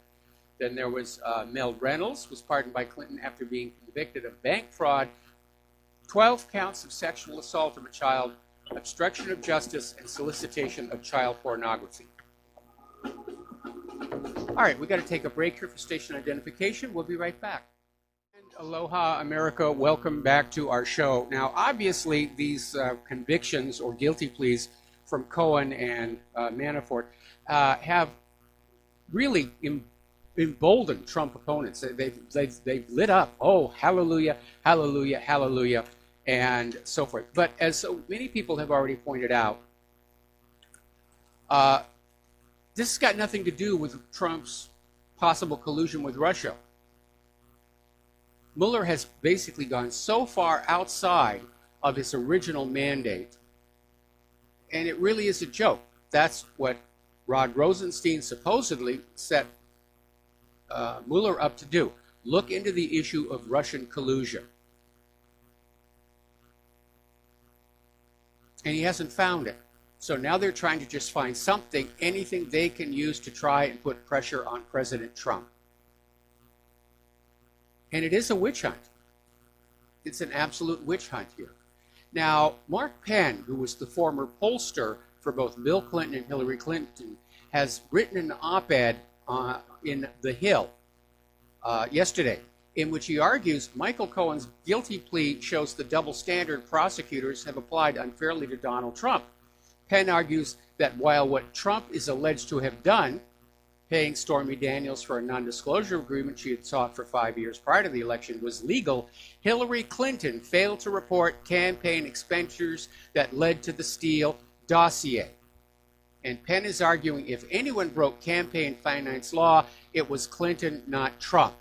Then there was Mel Reynolds, was pardoned by Clinton after being convicted of bank fraud, 12 counts of sexual assault of a child, obstruction of justice, and solicitation of child pornography. All right, we got to take a break here for station identification. We'll be right back. And aloha, America. Welcome back to our show. Now, obviously, these convictions or guilty pleas from Cohen and Manafort have really emboldened Trump opponents. They've lit up. Oh, hallelujah, hallelujah, hallelujah, and so forth. But as so many people have already pointed out, this has got nothing to do with Trump's possible collusion with Russia. Mueller has basically gone so far outside of his original mandate, and it really is a joke. That's what Rod Rosenstein supposedly set Mueller up to do. Look into the issue of Russian collusion. And he hasn't found it. So now they're trying to just find something, anything they can use to try and put pressure on President Trump. And it is a witch hunt. It's an absolute witch hunt here. Now, Mark Penn, who was the former pollster for both Bill Clinton and Hillary Clinton, has written an op-ed in The Hill yesterday, in which he argues Michael Cohen's guilty plea shows the double standard prosecutors have applied unfairly to Donald Trump. Penn argues that while what Trump is alleged to have done, paying Stormy Daniels for a non-disclosure agreement she had sought for 5 years prior to the election, was legal, Hillary Clinton failed to report campaign expenditures that led to the Steele dossier. And Penn is arguing if anyone broke campaign finance law, it was Clinton, not Trump.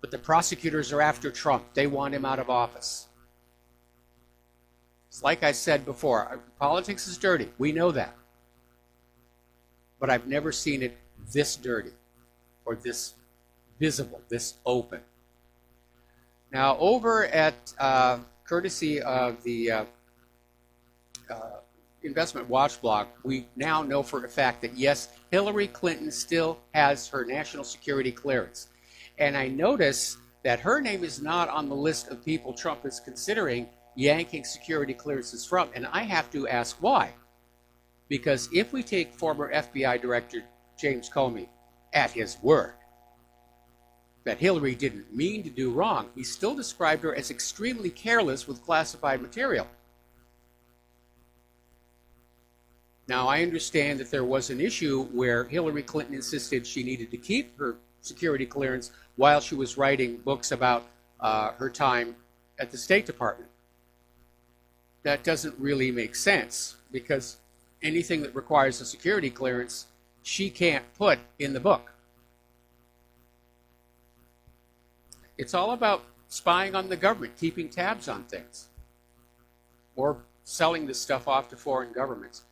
But the prosecutors are after Trump. They want him out of office. It's like I said before, politics is dirty. We know that. But I've never seen it this dirty or this visible, this open. Now, over at courtesy of the Investment Watch blog, we now know for a fact that, yes, Hillary Clinton still has her national security clearance. And I notice that her name is not on the list of people Trump is considering yanking security clearances from. And I have to ask why. Because if we take former FBI Director James Comey at his word, that Hillary didn't mean to do wrong, he still described her as extremely careless with classified material. Now, I understand that there was an issue where Hillary Clinton insisted she needed to keep her security clearance while she was writing books about her time at the State Department. That doesn't really make sense, because anything that requires a security clearance, she can't put in the book. It's all about spying on the government, keeping tabs on things, or selling this stuff off to foreign governments.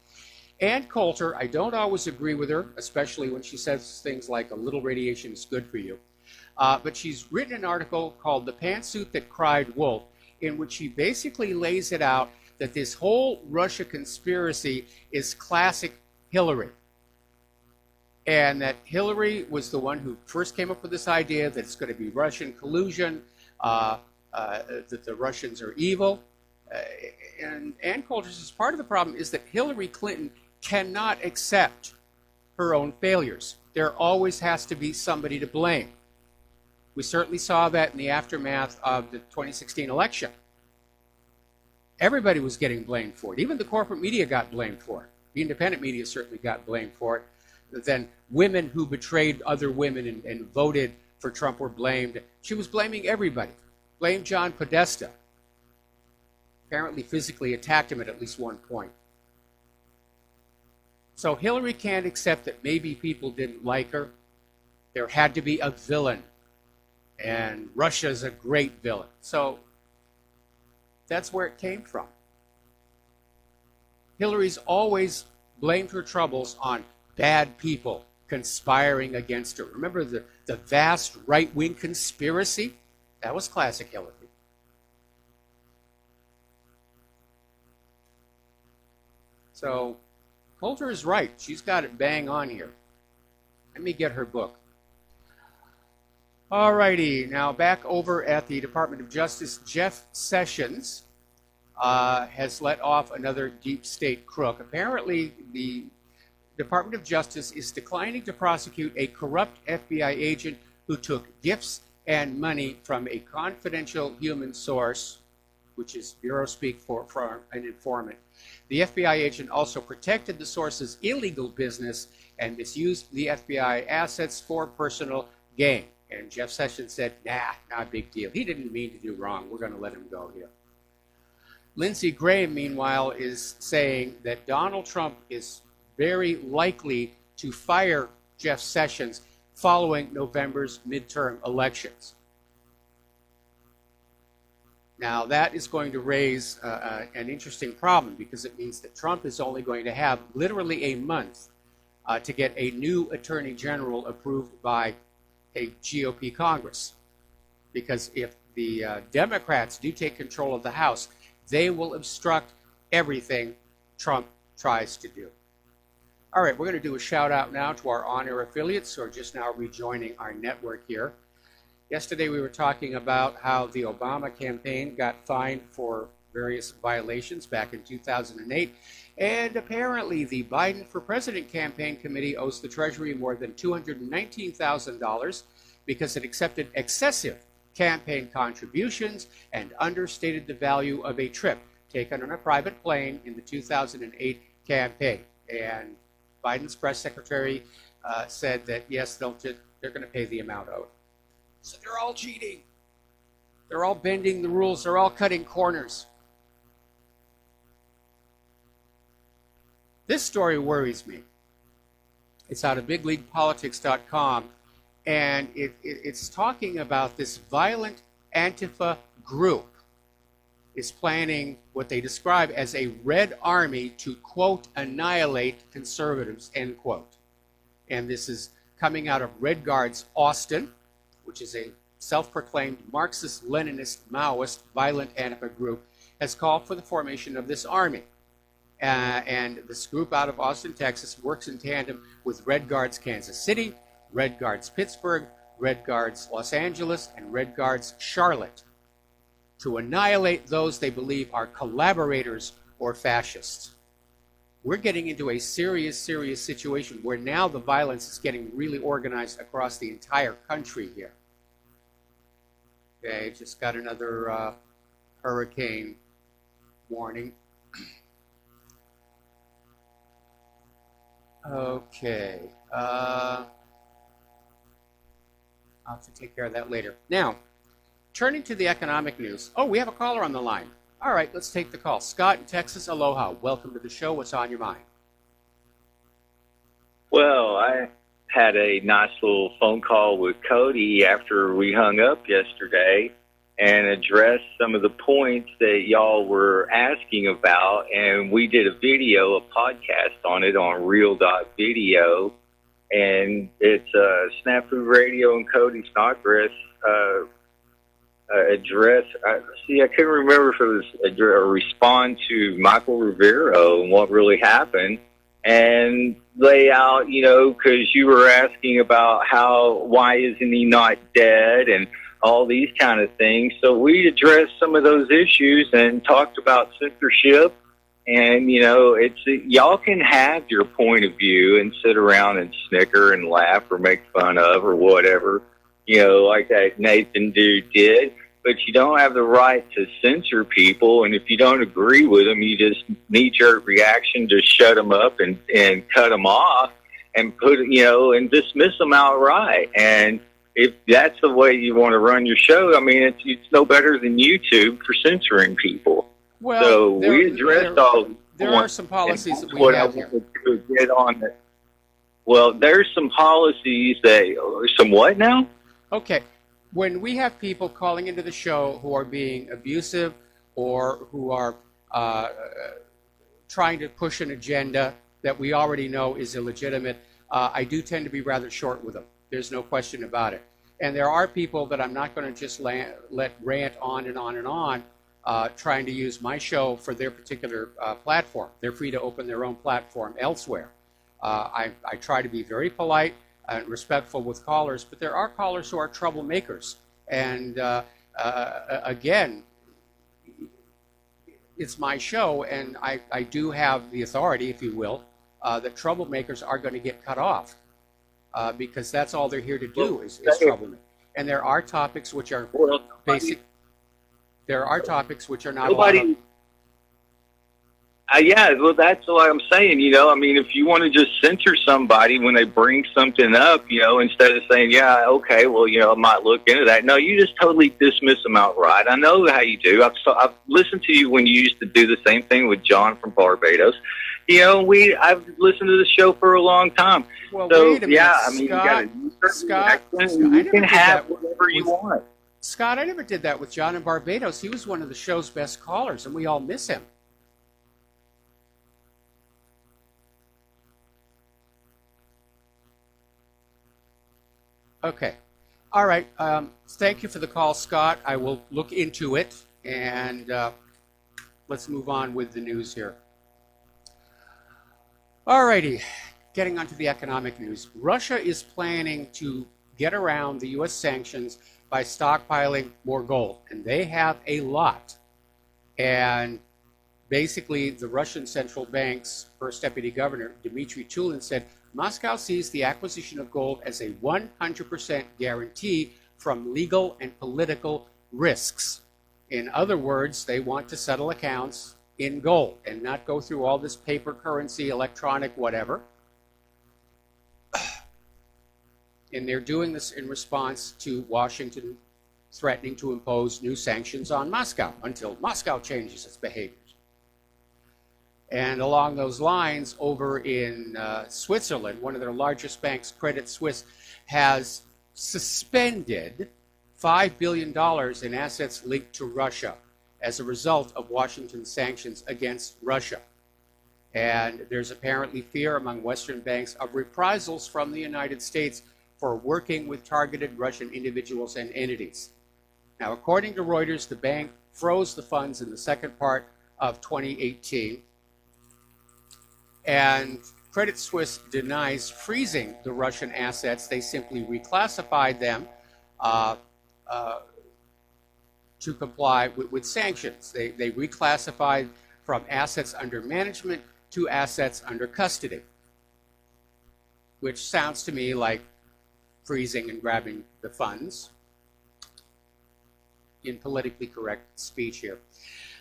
Ann Coulter, I don't always agree with her, especially when she says things like a little radiation is good for you. But she's written an article called The Pantsuit That Cried Wolf, in which she basically lays it out that this whole Russia conspiracy is classic Hillary. And that Hillary was the one who first came up with this idea that it's going to be Russian collusion, that the Russians are evil. And Ann Coulter says part of the problem is that Hillary Clinton cannot accept her own failures. There always has to be somebody to blame. We certainly saw that in the aftermath of the 2016 election. Everybody was getting blamed for it. Even the corporate media got blamed for it. The independent media certainly got blamed for it. Then women who betrayed other women and voted for Trump were blamed. She was blaming everybody. Blamed John Podesta. Apparently physically attacked him at least one point. So Hillary can't accept that maybe people didn't like her. There had to be a villain. And Russia's a great villain. So that's where it came from. Hillary's always blamed her troubles on bad people conspiring against her. Remember the vast right-wing conspiracy? That was classic Hillary. So Coulter is right. She's got it bang on here. Let me get her book. All righty. Now back over at the Department of Justice, Jeff Sessions has let off another deep state crook. Apparently, the Department of Justice is declining to prosecute a corrupt FBI agent who took gifts and money from a confidential human source, which is Bureau speak for an informant. The FBI agent also protected the source's illegal business and misused the FBI assets for personal gain. And Jeff Sessions said, nah, not a big deal. He didn't mean to do wrong. We're going to let him go here. Lindsey Graham, meanwhile, is saying that Donald Trump is very likely to fire Jeff Sessions following November's midterm elections. Now, that is going to raise an interesting problem because it means that Trump is only going to have literally a month to get a new attorney general approved by a GOP Congress. Because if the Democrats do take control of the House, they will obstruct everything Trump tries to do. All right, we're going to do a shout out now to our on-air affiliates who are just now rejoining our network here. Yesterday we were talking about how the Obama campaign got fined for various violations back in 2008. And apparently the Biden for President campaign committee owes the Treasury more than $219,000 because it accepted excessive campaign contributions and understated the value of a trip taken on a private plane in the 2008 campaign. And Biden's press secretary said that, yes, they're going to pay the amount owed. So they're all cheating. They're all bending the rules. They're all cutting corners. This story worries me. It's out of bigleaguepolitics.com, and it's talking about this violent Antifa group is planning what they describe as a red army to, quote, annihilate conservatives, end quote. And this is coming out of Red Guards Austin, which is a self-proclaimed Marxist-Leninist, Maoist, violent Antifa group, has called for the formation of this army. And this group out of Austin, Texas, works in tandem with Red Guards Kansas City, Red Guards Pittsburgh, Red Guards Los Angeles, and Red Guards Charlotte to annihilate those they believe are collaborators or fascists. We're getting into a serious, serious situation where now the violence is getting really organized across the entire country here. Okay, just got another hurricane warning. Okay. I'll have to take care of that later. Now, turning to the economic news. Oh, we have a caller on the line. All right, let's take the call. Scott in Texas, aloha. Welcome to the show. What's on your mind? Well, I had a nice little phone call with Cody after we hung up yesterday and addressed some of the points that y'all were asking about. And we did a video, a podcast on it on Real.video. And it's Snafu Radio and Cody Snodgrass address. I couldn't remember if it was a respond to Michael Rivero and what really happened, and lay out, because you were asking about why isn't he not dead, and all these kind of things. So we addressed some of those issues and talked about censorship. And, you know, y'all can have your point of view and sit around and snicker and laugh or make fun of or whatever, you know, like that Nathan dude did. But you don't have the right to censor people. And if you don't agree with them, you just knee-jerk reaction to shut them up and cut them off and and dismiss them outright. And if that's the way you want to run your show, I mean, it's no better than YouTube for censoring people. Well, so we addressed all. There are some policies that we have here. To get on it. Well, there's some policies that some what now? Okay, when we have people calling into the show who are being abusive or who are trying to push an agenda that we already know is illegitimate, I do tend to be rather short with them. There's no question about it. And there are people that I'm not going to just let rant on and on and on, trying to use my show for their particular platform. They're free to open their own platform elsewhere. I try to be very polite and respectful with callers, but there are callers who are troublemakers. And again, it's my show, and I do have the authority, if you will, that troublemakers are going to get cut off because that's all they're here to do is troublemaking. And there are topics which are basic. There are topics which are not allowed. Yeah, well, that's what I'm saying. You know, I mean, if you want to just censor somebody when they bring something up, you know, instead of saying, yeah, okay, well, you know, I might look into that. No, you just totally dismiss them outright. I know how you do. I've listened to you when you used to do the same thing with John from Barbados. You know, I've listened to the show for a long time. Well, so, wait a minute, yeah, I mean, Scott, you can have whatever you want. Scott, I never did that with John in Barbados. He was one of the show's best callers, and we all miss him. Okay. All right. Thank you for the call, Scott. I will look into it, and let's move on with the news here. All righty. Getting onto the economic news. Russia is planning to get around the U.S. sanctions by stockpiling more gold, and they have a lot. And basically, the Russian central bank's first deputy governor, Dmitry Tulin, said Moscow sees the acquisition of gold as a 100% guarantee from legal and political risks. In other words, they want to settle accounts in gold and not go through all this paper currency, electronic, whatever. And they're doing this in response to Washington threatening to impose new sanctions on Moscow until Moscow changes its behaviors. And along those lines, over in Switzerland, one of their largest banks, Credit Suisse, has suspended $5 billion in assets linked to Russia as a result of Washington's sanctions against Russia. And there's apparently fear among Western banks of reprisals from the United States for working with targeted Russian individuals and entities. Now, according to Reuters, the bank froze the funds in the second part of 2018. And Credit Suisse denies freezing the Russian assets. They simply reclassified them to comply with sanctions. They reclassified from assets under management to assets under custody, which sounds to me like freezing and grabbing the funds in politically correct speech here.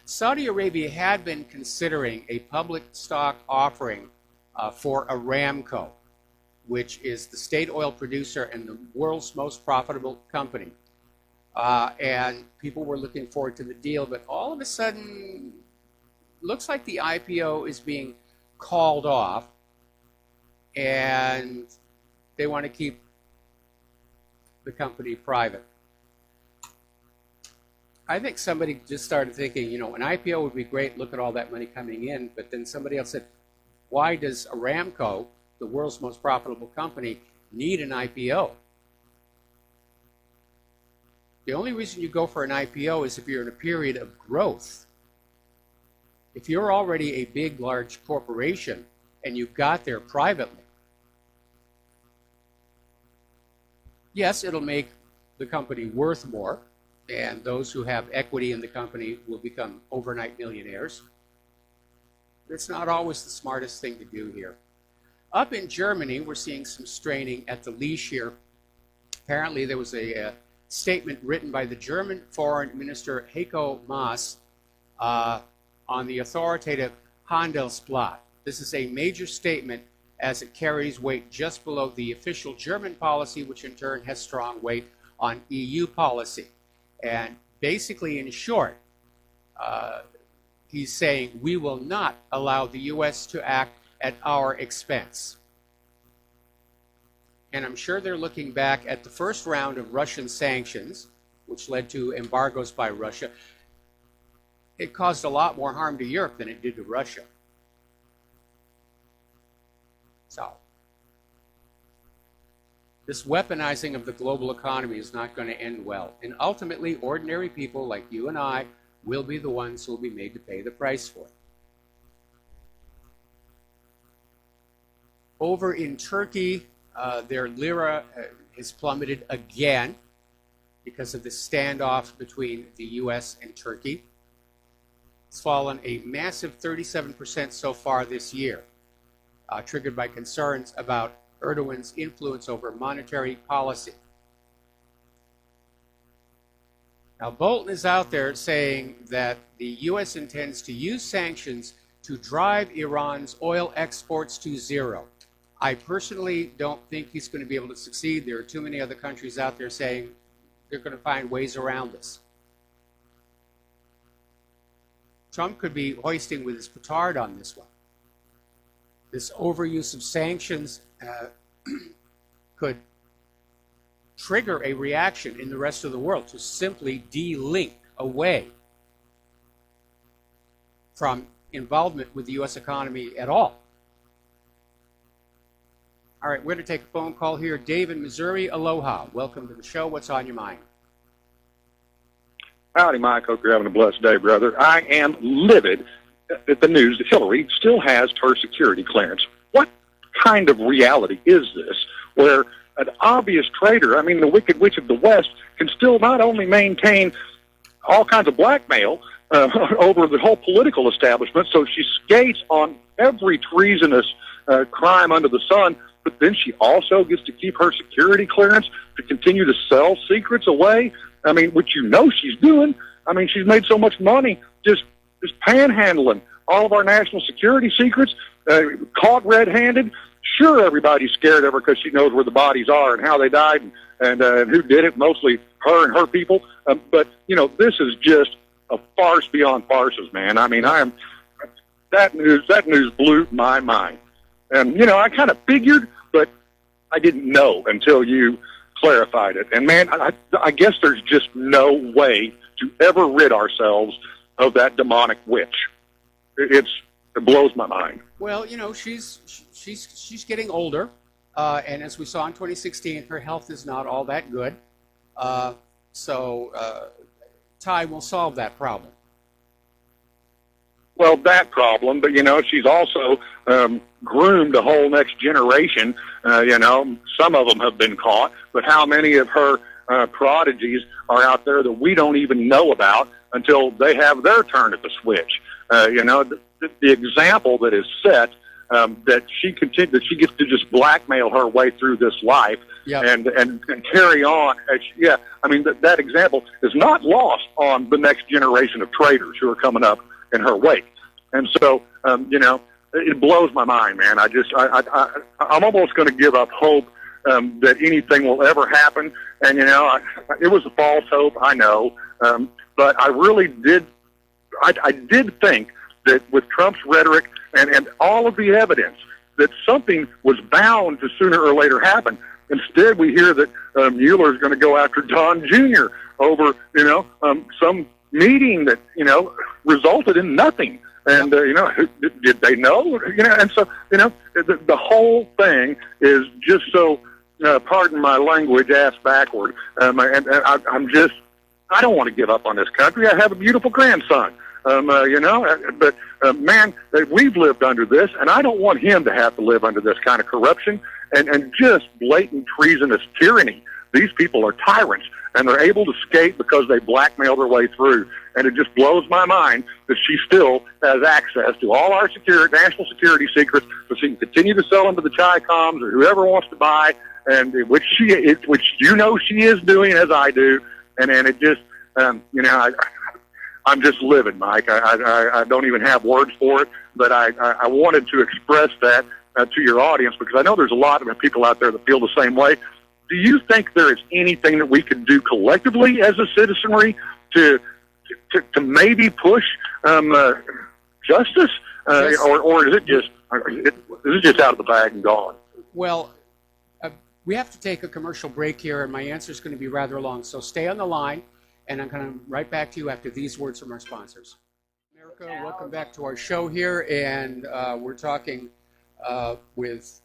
Saudi Arabia had been considering a public stock offering for Aramco, which is the state oil producer and the world's most profitable company. And people were looking forward to the deal, but all of a sudden, looks like the IPO is being called off, and they want to keep the company private. I think somebody just started thinking, you know, an IPO would be great, look at all that money coming in, but then somebody else said, why does Aramco, the world's most profitable company, need an IPO? The only reason you go for an IPO is if you're in a period of growth. If you're already a big, large corporation and you got there privately, yes, it'll make the company worth more, and those who have equity in the company will become overnight millionaires. It's not always the smartest thing to do here. Up in Germany, we're seeing some straining at the leash here. Apparently, there was a statement written by the German Foreign Minister Heiko Maas on the authoritative Handelsblatt. This is a major statement as it carries weight just below the official German policy, which in turn has strong weight on EU policy. And basically, in short, he's saying we will not allow the U.S. to act at our expense. And I'm sure they're looking back at the first round of Russian sanctions, which led to embargoes by Russia. It caused a lot more harm to Europe than it did to Russia. So, this weaponizing of the global economy is not going to end well. And ultimately, ordinary people like you and I will be the ones who will be made to pay the price for it. Over in Turkey, their lira has plummeted again because of the standoff between the U.S. and Turkey. It's fallen a massive 37% so far this year, triggered by concerns about Erdogan's influence over monetary policy. Now, Bolton is out there saying that the U.S. intends to use sanctions to drive Iran's oil exports to zero. I personally don't think he's going to be able to succeed. There are too many other countries out there saying they're going to find ways around this. Trump could be hoisting with his petard on this one. This overuse of sanctions could trigger a reaction in the rest of the world to simply de-link away from involvement with the U.S. economy at all. All right, we're going to take a phone call here. Dave in Missouri, aloha. Welcome to the show. What's on your mind? Howdy, Mike. Hope you're having a blessed day, brother. I am livid at the news that Hillary still has her security clearance. What kind of reality is this, where an obvious traitor, I mean, the Wicked Witch of the West, can still not only maintain all kinds of blackmail over the whole political establishment, so she skates on every treasonous crime under the sun, but then she also gets to keep her security clearance to continue to sell secrets away. I mean, which you know she's doing. I mean, she's made so much money just panhandling all of our national security secrets, caught red-handed. Sure, everybody's scared of her because she knows where the bodies are and how they died and who did it, mostly her and her people. But, you know, this is just a farce beyond farces, man. I mean, that news blew my mind. And, you know, I kind of figured, but I didn't know until you clarified it. And, man, I guess there's just no way to ever rid ourselves of that demonic witch. It blows my mind. Well, you know, she's getting older, and as we saw in 2016, her health is not all that good. So time will solve that problem. Well, that problem, but, you know, she's also groomed a whole next generation. You know, some of them have been caught, but how many of her prodigies are out there that we don't even know about until they have their turn at the switch? You know, the example that is set, that she gets to just blackmail her way through this life. Yep. and carry on. Yeah, I mean, that example is not lost on the next generation of traitors who are coming up in her wake. And so, you know, it blows my mind, man. I'm almost going to give up hope that anything will ever happen. And, you know, it was a false hope, I know. But I really did, I did think that with Trump's rhetoric and all of the evidence, that something was bound to sooner or later happen. Instead, we hear that Mueller is going to go after Don Jr. over, you know, some meeting that, you know, resulted in nothing. And, you know, did they know? You know, and so, you know, the whole thing is just so, pardon my language, ass backward. And I'm just, I don't want to give up on this country. I have a beautiful grandson. You know, but, man, we've lived under this, and I don't want him to have to live under this kind of corruption and just blatant treasonous tyranny. These people are tyrants, and they're able to skate because they blackmail their way through. And it just blows my mind that she still has access to all our national security secrets, so she can continue to sell them to the Chi-Coms or whoever wants to buy, and which she is doing, as I do. And it just, I'm just livid, Mike. I don't even have words for it, but I wanted to express that to your audience, because I know there's a lot of people out there that feel the same way. Do you think there is anything that we can do collectively as a citizenry to maybe push justice, or is it just out of the bag and gone? Well, we have to take a commercial break here, and my answer is going to be rather long. So stay on the line, and I'm going to right back to you after these words from our sponsors. America, welcome back to our show here, and we're talking with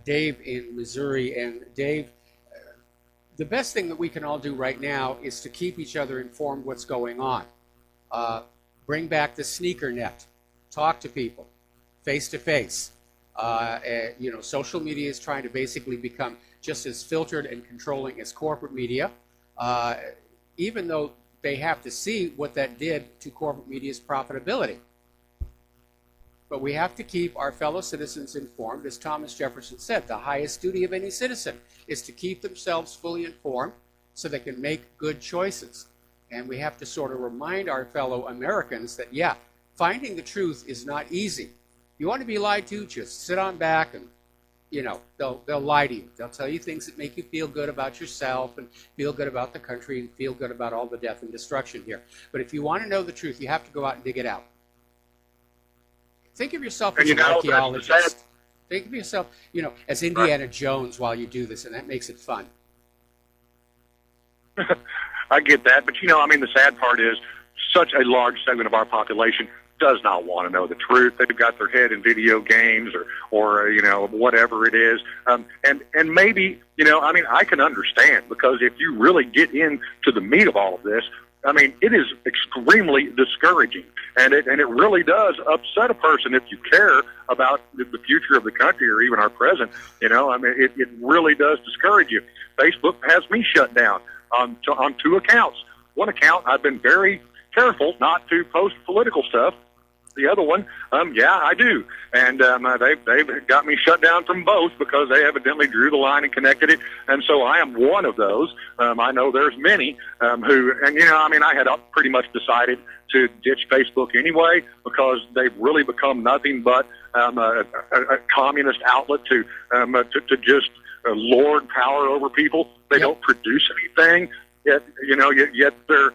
Dave in Missouri. And Dave, the best thing that we can all do right now is to keep each other informed what's going on. Bring back the sneaker net. Talk to people face to face. Social media is trying to basically become just as filtered and controlling as corporate media, even though they have to see what that did to corporate media's profitability. But we have to keep our fellow citizens informed. As Thomas Jefferson said, the highest duty of any citizen is to keep themselves fully informed so they can make good choices. And we have to sort of remind our fellow Americans that, yeah, finding the truth is not easy. You want to be lied to, just sit on back and, they'll lie to you. They'll tell you things that make you feel good about yourself and feel good about the country and feel good about all the death and destruction here. But if you want to know the truth, you have to go out and dig it out. Think of yourself as an archaeologist. Think of yourself, as Indiana Jones while you do this, and that makes it fun. I get that, but the sad part is such a large segment of our population does not want to know the truth. They've got their head in video games or whatever it is. And maybe, I can understand, because if you really get into the meat of all of this, it is extremely discouraging, and it really does upset a person if you care about the future of the country or even our present. It really does discourage you. Facebook has me shut down on 2 accounts. One account, I've been very careful not to post political stuff. The other one, I do. And they've got me shut down from both because they evidently drew the line and connected it. And so I am one of those. I know there's many who, I had pretty much decided to ditch Facebook anyway, because they've really become nothing but a communist outlet to just lord power over people. They don't produce anything. Yet their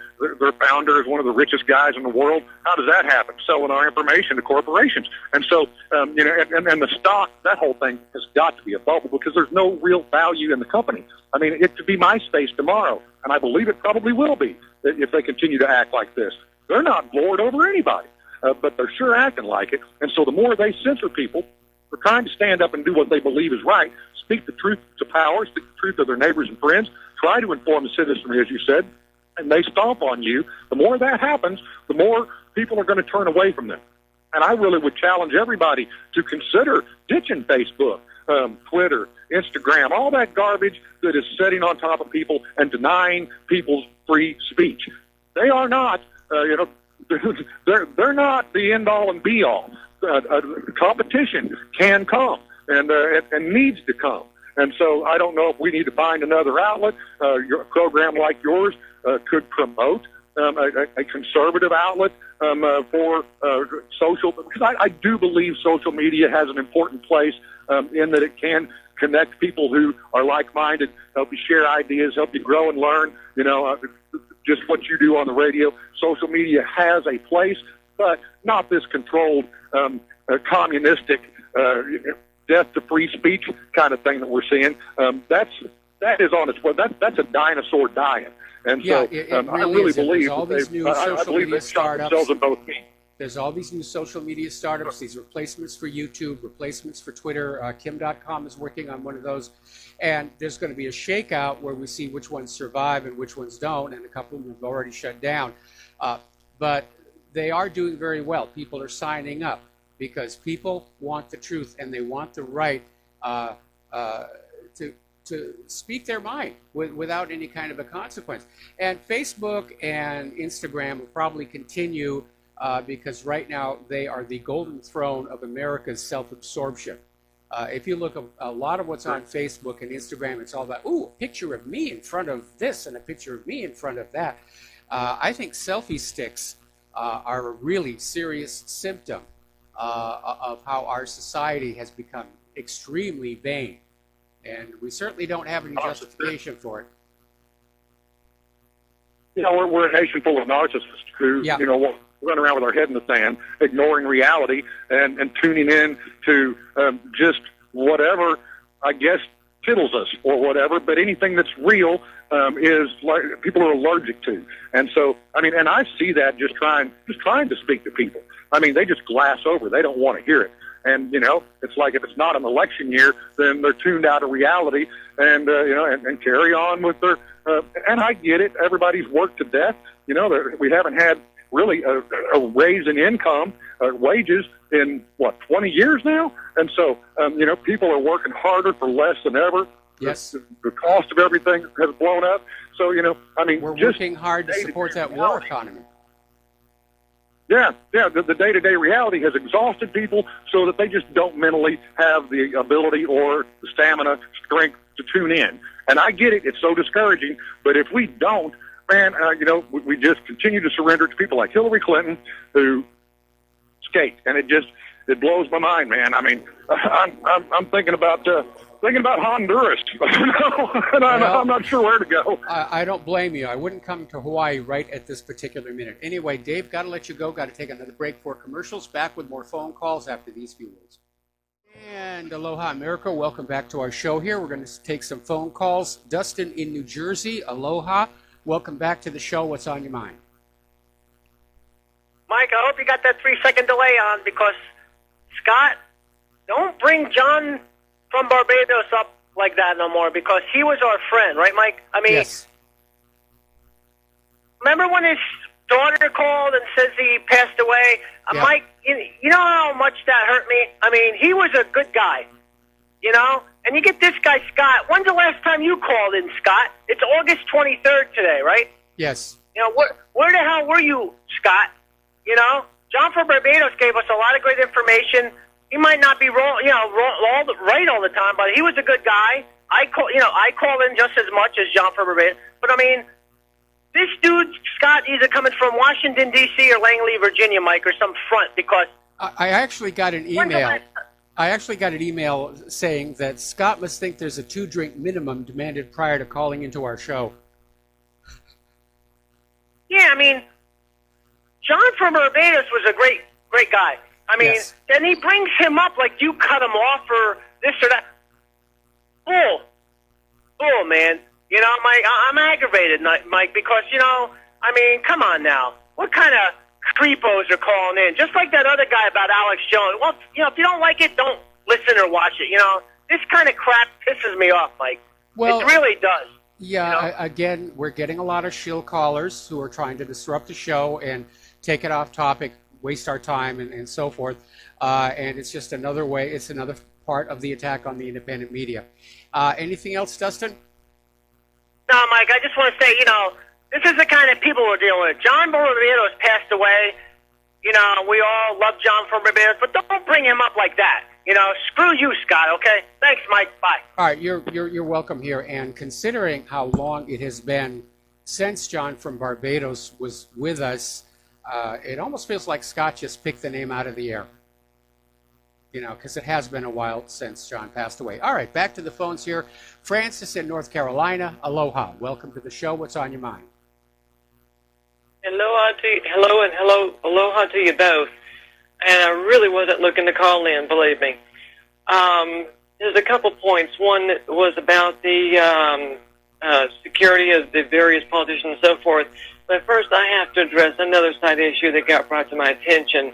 founder is one of the richest guys in the world. How does that happen? Selling our information to corporations. And so, and the stock, that whole thing has got to be a bubble, because there's no real value in the company. It could be MySpace tomorrow, and I believe it probably will be if they continue to act like this. They're not lord over anybody, but they're sure acting like it. And so the more they censor people for trying to stand up and do what they believe is right, speak the truth to power, speak the truth to their neighbors and friends, try to inform the citizenry, as you said, and they stomp on you, the more that happens, the more people are going to turn away from them. And I really would challenge everybody to consider ditching Facebook, Twitter, Instagram, all that garbage that is sitting on top of people and denying people's free speech. They are not, they're not the end-all and be-all. Competition can come and needs to come. And so I don't know if we need to find another outlet. A program like yours could promote a conservative outlet for social, because I do believe social media has an important place in that it can connect people who are like-minded, help you share ideas, help you grow and learn. Just what you do on the radio. Social media has a place, but not this controlled communistic death to free speech kind of thing that we're seeing. That is on its way. That's a dinosaur dying. And so I really believe they've shot themselves in both feet. There's all these new social media startups, these replacements for YouTube, replacements for Twitter. Kim.com is working on one of those. And there's going to be a shakeout where we see which ones survive and which ones don't, and a couple of them have already shut down. But they are doing very well. People are signing up because people want the truth, and they want the right to speak their mind without any kind of a consequence. And Facebook and Instagram will probably continue because right now they are the golden throne of America's self-absorption. If you look at a lot of what's on Facebook and Instagram, it's all about, ooh, a picture of me in front of this and a picture of me in front of that. I think selfie sticks are a really serious symptom of how our society has become extremely vain. And we certainly don't have any justification for it. You know, we're a nation full of narcissists who, you know, run around with our head in the sand, ignoring reality and tuning in to just whatever, I guess, tickles us or whatever. But anything that's real is like people are allergic to. And so, I mean, and I see that just trying to speak to people. I mean, they just glass over. They don't want to hear it. And, you know, it's like if it's not an election year, then they're tuned out of reality and, you know, and carry on with their, and I get it. Everybody's worked to death. You know, we haven't had really a raise in income, wages in, 20 years now? And so, you know, people are working harder for less than ever. Yes. The cost of everything has blown up. So, you know, I mean, we're working hard to support that war economy. Yeah, the day-to-day reality has exhausted people so that they just don't mentally have the ability or the stamina, strength to tune in. And I get it. It's so discouraging. But if we don't, man, you know, we just continue to surrender to people like Hillary Clinton who skate. And it blows my mind, man. I mean, I'm thinking about Honduras, and I'm not sure where to go. I don't blame you. I wouldn't come to Hawaii right at this particular minute. Anyway, Dave, got to let you go. Got to take another break for commercials. Back with more phone calls after these few words. And aloha, America. Welcome back to our show here. We're going to take some phone calls. Dustin in New Jersey. Aloha. Welcome back to the show. What's on your mind? Mike, I hope you got that 3-second delay on because, Scott, don't bring John from Barbados up like that no more because he was our friend, right, Mike? I mean, yes. Remember when his daughter called and says he passed away? Yeah. Mike, you know how much that hurt me? I mean, he was a good guy, you know? And you get this guy, Scott. When's the last time you called in, Scott? It's August 23rd today, right? Yes. You know, where the hell were you, Scott? You know? John from Barbados gave us a lot of great information. He might not be wrong, you know, right all the time, but he was a good guy. I call in just as much as John from Barbados. But I mean, this dude, Scott, either coming from Washington, D.C. or Langley, Virginia, Mike, or some front because... I actually got an email. I actually got an email saying that Scott must think there's a 2-drink minimum demanded prior to calling into our show. Yeah, I mean, John from Barbados was a great guy. I mean, yes. Then he brings him up like you cut him off or this or that. Bull, man. You know, Mike, I'm aggravated, Mike, because, you know, I mean, come on now. What kind of creepos are calling in? Just like that other guy about Alex Jones. Well, you know, if you don't like it, don't listen or watch it. You know, this kind of crap pisses me off, Mike. Well, it really does. Yeah, you know? Again, we're getting a lot of shill callers who are trying to disrupt the show and take it off topic, waste our time, and so forth. And it's just another way, it's another part of the attack on the independent media. Anything else, Dustin? No, Mike, I just want to say, you know, this is the kind of people we're dealing with. John Barbados passed away. You know, we all love John from Barbados, but don't bring him up like that. You know, screw you, Scott, okay? Thanks, Mike. Bye. All right, you're welcome here. And considering how long it has been since John from Barbados was with us, it almost feels like Scott just picked the name out of the air. You know, because it has been a while since John passed away. All right, back to the phones here. Francis in North Carolina. Aloha. Welcome to the show. What's on your mind? Aloha to you both. And I really wasn't looking to call in, believe me. There's a couple points. One was about the security of the various politicians and so forth. But first, I have to address another side issue that got brought to my attention.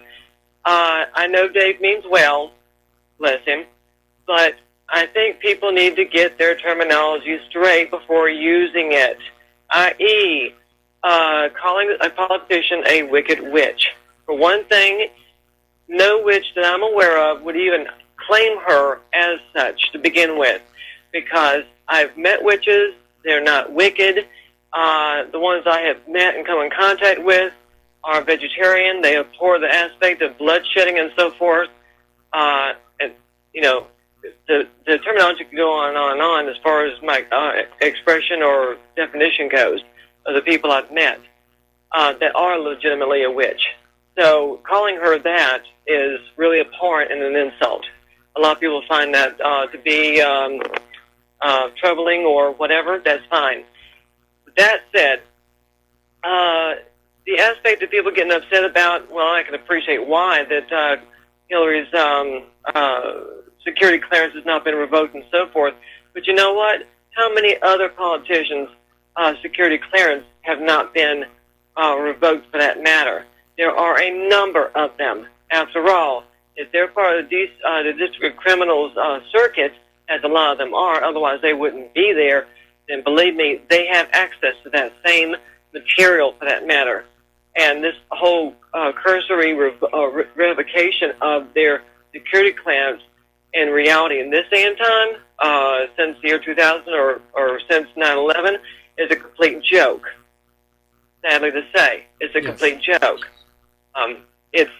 I know Dave means well, bless him, but I think people need to get their terminology straight before using it, i.e., calling a politician a wicked witch. For one thing, no witch that I'm aware of would even claim her as such to begin with, because I've met witches. They're not wicked. The ones I have met and come in contact with are vegetarian. They abhor the aspect of bloodshedding and so forth. And, you know, the terminology can go on and on and on as far as my expression or definition goes of the people I've met that are legitimately a witch. So calling her that is really abhorrent and an insult. A lot of people find that to be troubling or whatever. That's fine. That said, the aspect of people getting upset about, well, I can appreciate why, that Hillary's security clearance has not been revoked and so forth. But you know what? How many other politicians' security clearance have not been revoked for that matter? There are a number of them. After all, if they're part of the District of Criminals circuit, as a lot of them are, otherwise they wouldn't be there, then believe me, they have access to that same material for that matter. And this whole cursory revocation of their security clearance in reality in this day and time, since the year 2000 or since 9/11, is a complete joke. Sadly to say, it's a complete joke. It's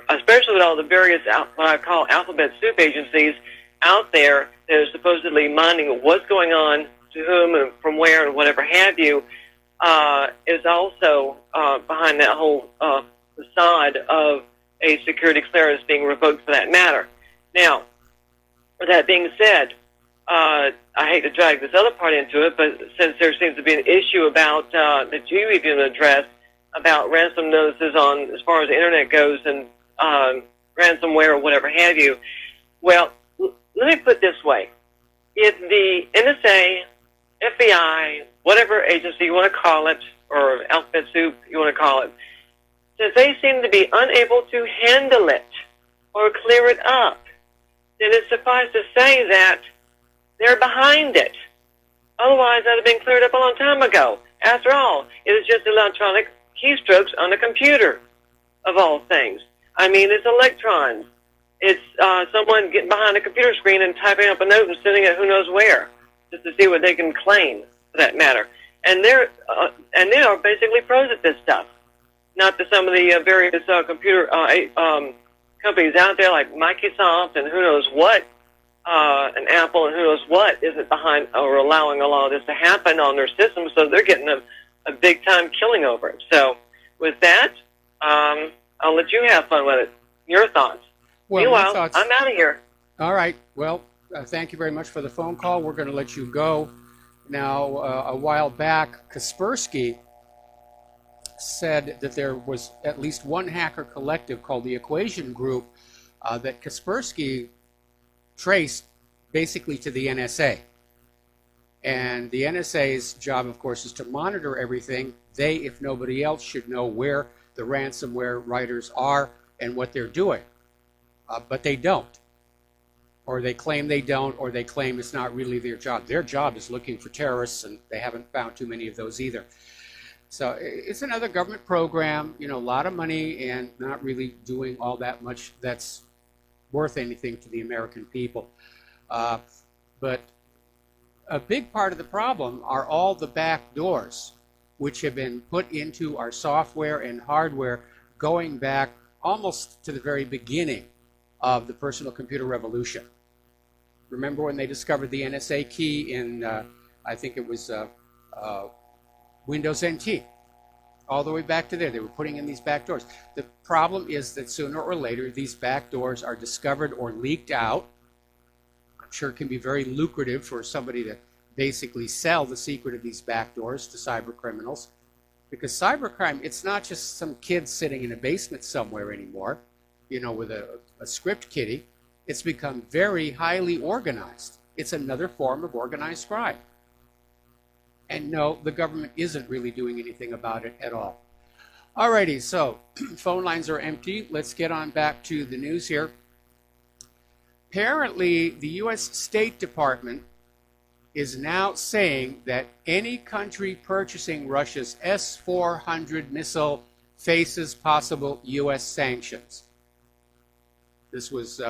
especially with all the various what I call alphabet soup agencies out there that are supposedly minding what's going on to whom and from where and whatever have you, is also behind that whole facade of a security clearance being revoked for that matter. Now, with that being said, I hate to drag this other part into it, but since there seems to be an issue about that you even addressed about ransom notices on as far as the internet goes and ransomware or whatever have you, well, let me put it this way. If the NSA, FBI, whatever agency you want to call it, or alphabet soup you want to call it, since they seem to be unable to handle it or clear it up, then it's suffice to say that they're behind it. Otherwise, that would have been cleared up a long time ago. After all, it is just electronic keystrokes on a computer, of all things. I mean, it's electrons. It's someone getting behind a computer screen and typing up a note and sending it who knows where, just to see what they can claim, for that matter. And they are basically pros at this stuff. Not that some of the various computer companies out there like Microsoft and who knows what, and Apple and who knows what isn't behind or allowing a lot of this to happen on their systems, so they're getting a big-time killing over it. So with that, I'll let you have fun with it. Your thoughts? Well, meanwhile, I'm out of here. All right. Well, thank you very much for the phone call. We're going to let you go. Now, a while back, Kaspersky said that there was at least one hacker collective called the Equation Group that Kaspersky traced basically to the NSA. And the NSA's job, of course, is to monitor everything. They, if nobody else, should know where the ransomware writers are and what they're doing. But they don't. Or they claim they don't, or they claim it's not really their job. Their job is looking for terrorists, and they haven't found too many of those either. So it's another government program, you know, a lot of money and not really doing all that much that's worth anything to the American people. But a big part of the problem are all the back doors which have been put into our software and hardware going back almost to the very beginning of the personal computer revolution. Remember when they discovered the NSA key in, I think it was Windows NT? All the way back to there, they were putting in these back doors. The problem is that sooner or later, these back doors are discovered or leaked out. I'm sure it can be very lucrative for somebody to basically sell the secret of these back doors to cyber criminals. Because cybercrime, it's not just some kid sitting in a basement somewhere anymore, you know, with a script kiddie. It's become very highly organized. It's another form of organized crime. And no, the government isn't really doing anything about it at all. Alrighty, so phone lines are empty. Let's get on back to the news here. Apparently, the U.S. State Department is now saying that any country purchasing Russia's S-400 missile faces possible U.S. sanctions. This was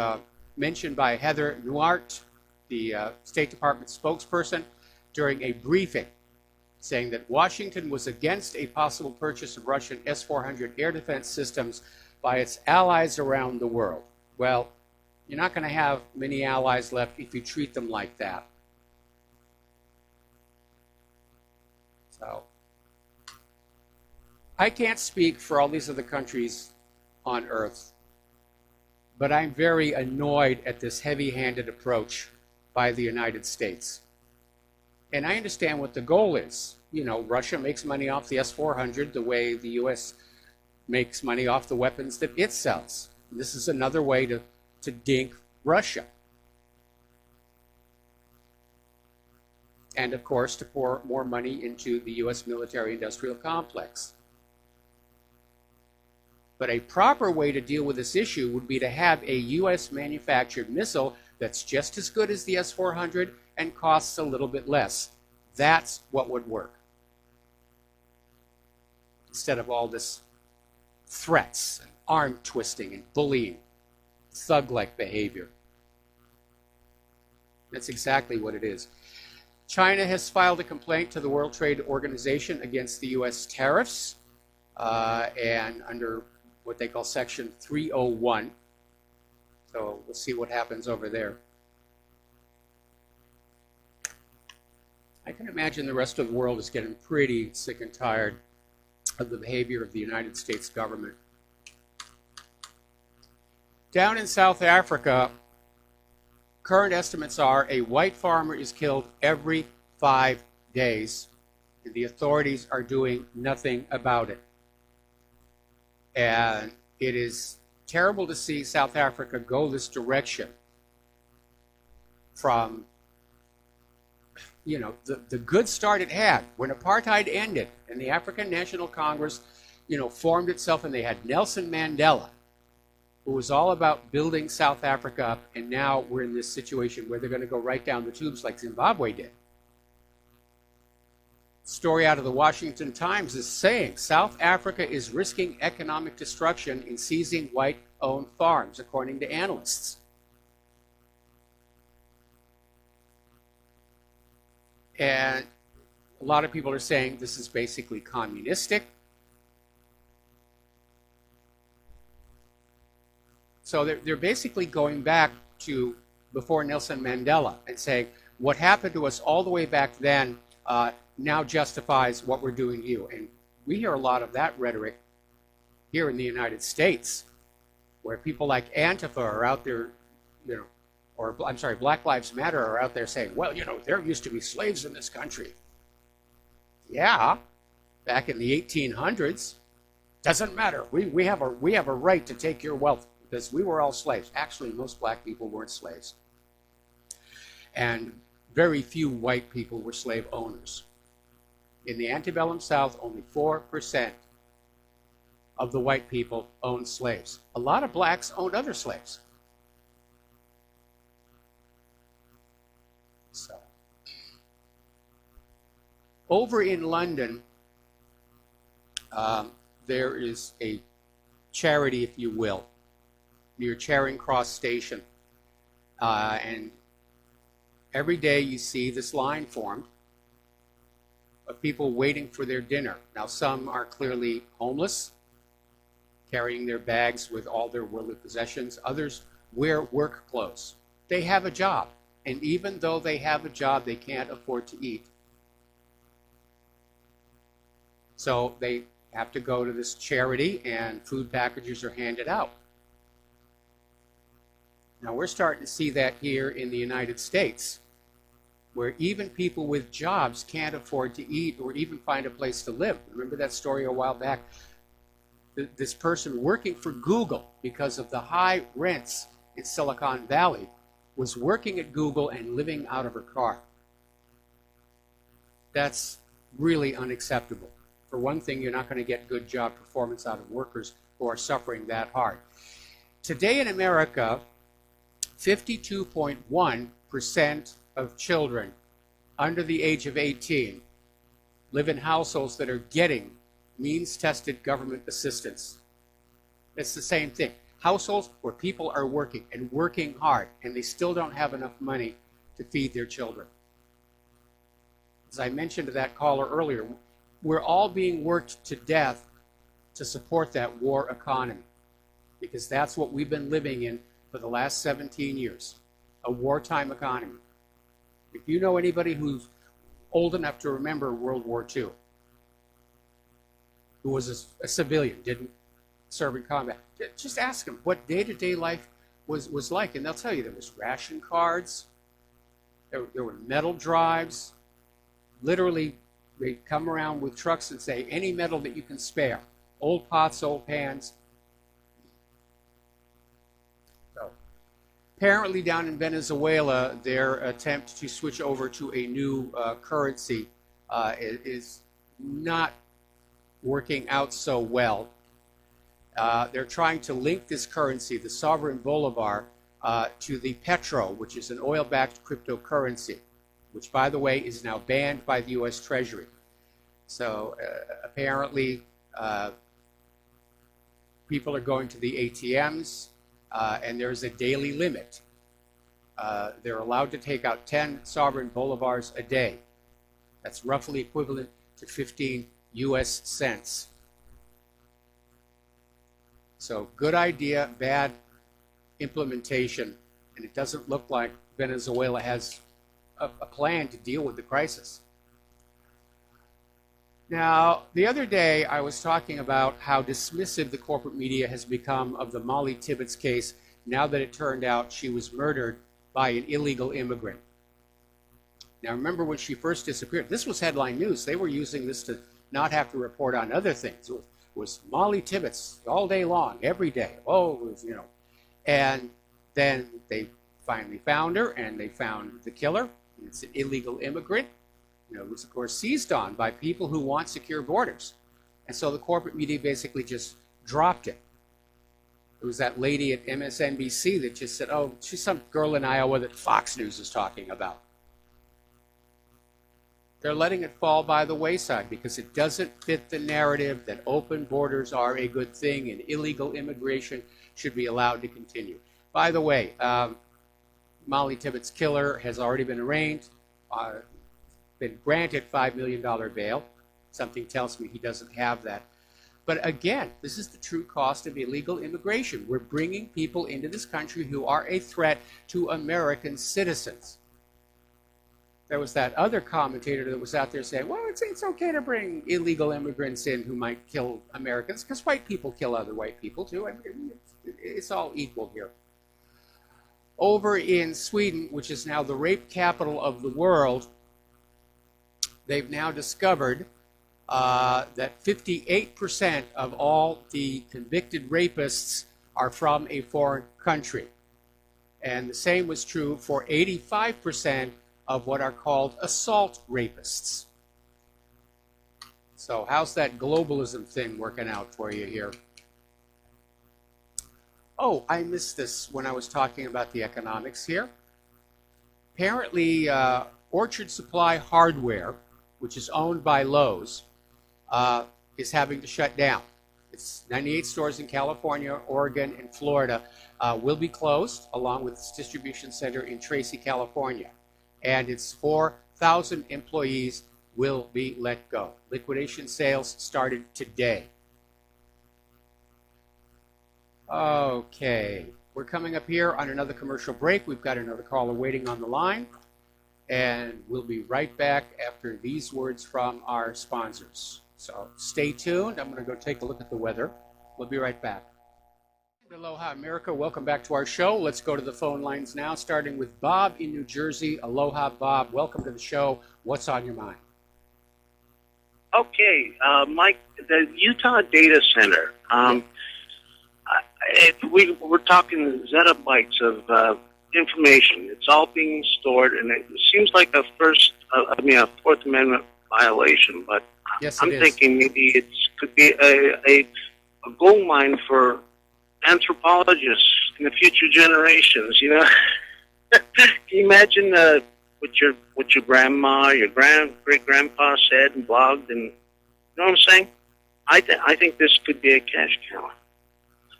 mentioned by Heather Nauert, the State Department spokesperson. during a briefing, saying that Washington was against a possible purchase of Russian S-400 air defense systems by its allies around the world. Well, you're not going to have many allies left if you treat them like that. So, I can't speak for all these other countries on Earth, but I'm very annoyed at this heavy-handed approach by the United States. And I understand what the goal is. You know, Russia makes money off the S-400 the way the U.S. makes money off the weapons that it sells. This is another way to dink Russia. And, of course, to pour more money into the U.S. military-industrial complex. But a proper way to deal with this issue would be to have a U.S.-manufactured missile that's just as good as the S-400 and costs a little bit less. That's what would work. Instead of all this threats, and arm twisting, and bullying, thug-like behavior. That's exactly what it is. China has filed a complaint to the World Trade Organization against the U.S. tariffs, and under what they call Section 301. So we'll see what happens over there. I can imagine the rest of the world is getting pretty sick and tired of the behavior of the United States government. Down in South Africa, current estimates are a white farmer is killed every 5 days, and the authorities are doing nothing about it. And it is terrible to see South Africa go this direction from, you know, the good start it had when apartheid ended and the African National Congress, you know, formed itself, and they had Nelson Mandela, who was all about building South Africa up, and now we're in this situation where they're going to go right down the tubes like Zimbabwe did. Story out of the Washington Times is saying South Africa is risking economic destruction in seizing white-owned farms, according to analysts. And a lot of people are saying this is basically communistic. So they're basically going back to before Nelson Mandela and saying what happened to us all the way back then now justifies what we're doing to you. And we hear a lot of that rhetoric here in the United States, where people like Antifa are out there, you know, or I'm sorry, Black Lives Matter are out there saying, well, you know, there used to be slaves in this country. Yeah, back in the 1800s. Doesn't matter. We have a right to take your wealth because we were all slaves. Actually, most black people weren't slaves. And very few white people were slave owners. In the antebellum South, only 4% of the white people owned slaves. A lot of blacks owned other slaves. So, over in London, there is a charity, if you will, near Charing Cross Station. And every day you see this line formed of people waiting for their dinner. Now, some are clearly homeless, carrying their bags with all their worldly possessions. Others wear work clothes. They have a job. And even though they have a job, they can't afford to eat. So they have to go to this charity, and food packages are handed out. Now, we're starting to see that here in the United States, where even people with jobs can't afford to eat or even find a place to live. Remember that story a while back? This person working for Google, because of the high rents in Silicon Valley, was working at Google and living out of her car. That's really unacceptable. For one thing, you're not going to get good job performance out of workers who are suffering that hard. Today in America, 52.1% of children under the age of 18 live in households that are getting means-tested government assistance. It's the same thing. Households where people are working and working hard, and they still don't have enough money to feed their children. as I mentioned to that caller earlier, we're all being worked to death to support that war economy, because that's what we've been living in for the last 17 years, a wartime economy. If you know anybody who's old enough to remember World War II, who was a civilian, didn't serve in combat, just ask them what day-to-day life was like, and they'll tell you there was ration cards, there were metal drives. Literally, they'd come around with trucks and say, any metal that you can spare, old pots, old pans. So, apparently down in Venezuela, their attempt to switch over to a new currency is not working out so well. They're trying to link this currency, the sovereign bolivar, to the petro, which is an oil-backed cryptocurrency, which, by the way, is now banned by the U.S. Treasury. So apparently, people are going to the ATMs, and there's a daily limit. They're allowed to take out 10 sovereign bolivars a day. That's roughly equivalent to 15 U.S. cents. So good idea, bad implementation, and it doesn't look like Venezuela has a plan to deal with the crisis. Now, the other day I was talking about how dismissive the corporate media has become of the Molly Tibbetts case now that it turned out she was murdered by an illegal immigrant. Now, remember when she first disappeared, this was headline news. They were using this to not have to report on other things. It was Molly Tibbetts all day long, every day. Oh, it was, you know. And then they finally found her, and they found the killer. It's an illegal immigrant. You know, it was, of course, seized on by people who want secure borders. And so the corporate media basically just dropped it. It was that lady at MSNBC that just said, oh, she's some girl in Iowa that Fox News is talking about. They're letting it fall by the wayside because it doesn't fit the narrative that open borders are a good thing and illegal immigration should be allowed to continue. By the way, Molly Tibbetts' killer has already been arraigned, been granted $5 million bail. Something tells me he doesn't have that. But again, this is the true cost of illegal immigration. We're bringing people into this country who are a threat to American citizens. There was that other commentator that was out there saying, well, it's okay to bring illegal immigrants in who might kill Americans because white people kill other white people too. I mean, it's all equal here. Over in Sweden, which is now the rape capital of the world, they've now discovered that 58% of all the convicted rapists are from a foreign country. And the same was true for 85% of what are called assault rapists. So how's that globalism thing working out for you here? Oh, I missed this when I was talking about the economics here. Apparently, Orchard Supply Hardware, which is owned by Lowe's, is having to shut down. Its 98 stores in California, Oregon, and Florida will be closed, along with its distribution center in Tracy, California. And its 4,000 employees will be let go. Liquidation sales started today. Okay, we're coming up here on another commercial break. We've got another caller waiting on the line. And we'll be right back after these words from our sponsors. So stay tuned. I'm going to go take a look at the weather. We'll be right back. Aloha, America. Welcome back to our show. Let's go to the phone lines now, starting with Bob in New Jersey. Aloha, Bob. Welcome to the show. What's on your mind? Okay, Mike, the Utah data center. We're talking zettabytes of information. It's all being stored, and it seems like a Fourth Amendment violation. But yes, I'm thinking maybe it could be a gold mine for anthropologists in the future generations. You know, can you imagine what your grandma, your great grandpa said and blogged, and you know what I'm saying? I think this could be a cash cow,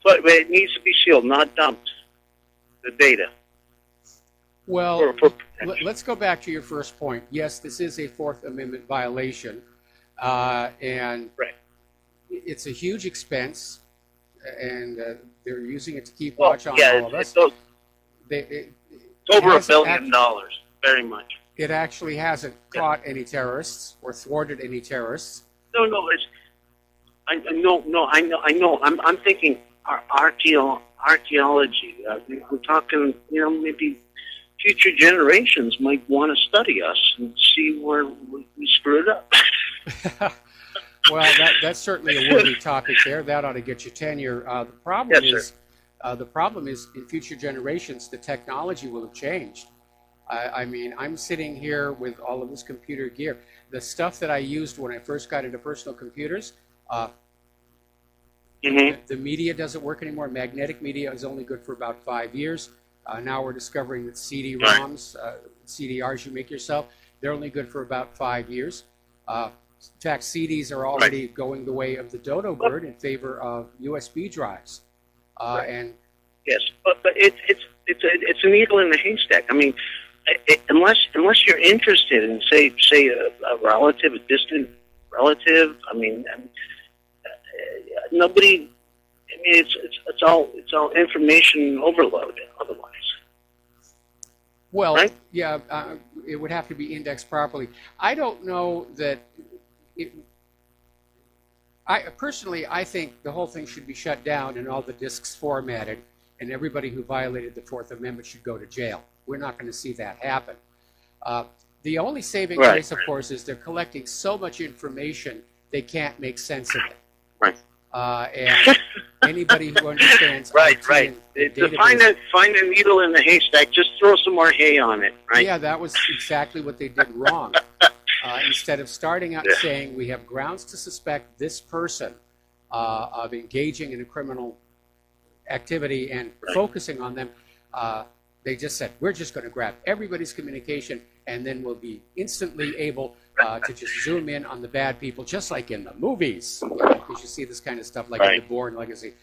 but it needs to be sealed, not dumped. The data. Well, for protection. let's go back to your first point. Yes, this is a Fourth Amendment violation, and Right. it's a huge expense, and they're using it to keep Well, watch on yeah, all of us. It's over $1 hasn't billion, very much. It actually hasn't caught any terrorists or thwarted any terrorists. No, I know. I'm thinking archaeology. I'm talking, maybe future generations might want to study us and see where we screwed up. Well, that's certainly a worthy topic there. That ought to get you tenure. The problem is in future generations, the technology will have changed. I mean, I'm sitting here with all of this computer gear. The stuff that I used when I first got into personal computers, the media doesn't work anymore. Magnetic media is only good for about 5 years. Now we're discovering that CD-ROMs, CDRs you make yourself, they're only good for about 5 years. In fact, CDs are already going the way of the dodo bird in favor of USB drives. And yes, but it's a needle in the haystack. I mean, unless you're interested in say a relative, a distant relative. I mean, nobody. I mean, it's all information overload. Otherwise, well, right? Yeah, it would have to be indexed properly. I don't know that. I think the whole thing should be shut down and all the disks formatted, and everybody who violated the Fourth Amendment should go to jail. We're not going to see that happen. The only saving grace, of course, is they're collecting so much information they can't make sense of it. Right. And anybody who understands right. to find a needle in the haystack, just throw some more hay on it. Right. Yeah, that was exactly what they did wrong. Instead of starting out saying we have grounds to suspect this person of engaging in a criminal activity and focusing on them, they just said, we're just going to grab everybody's communication and then we'll be instantly able to just zoom in on the bad people, just like in the movies. Because you see this kind of stuff like in the Bourne Legacy.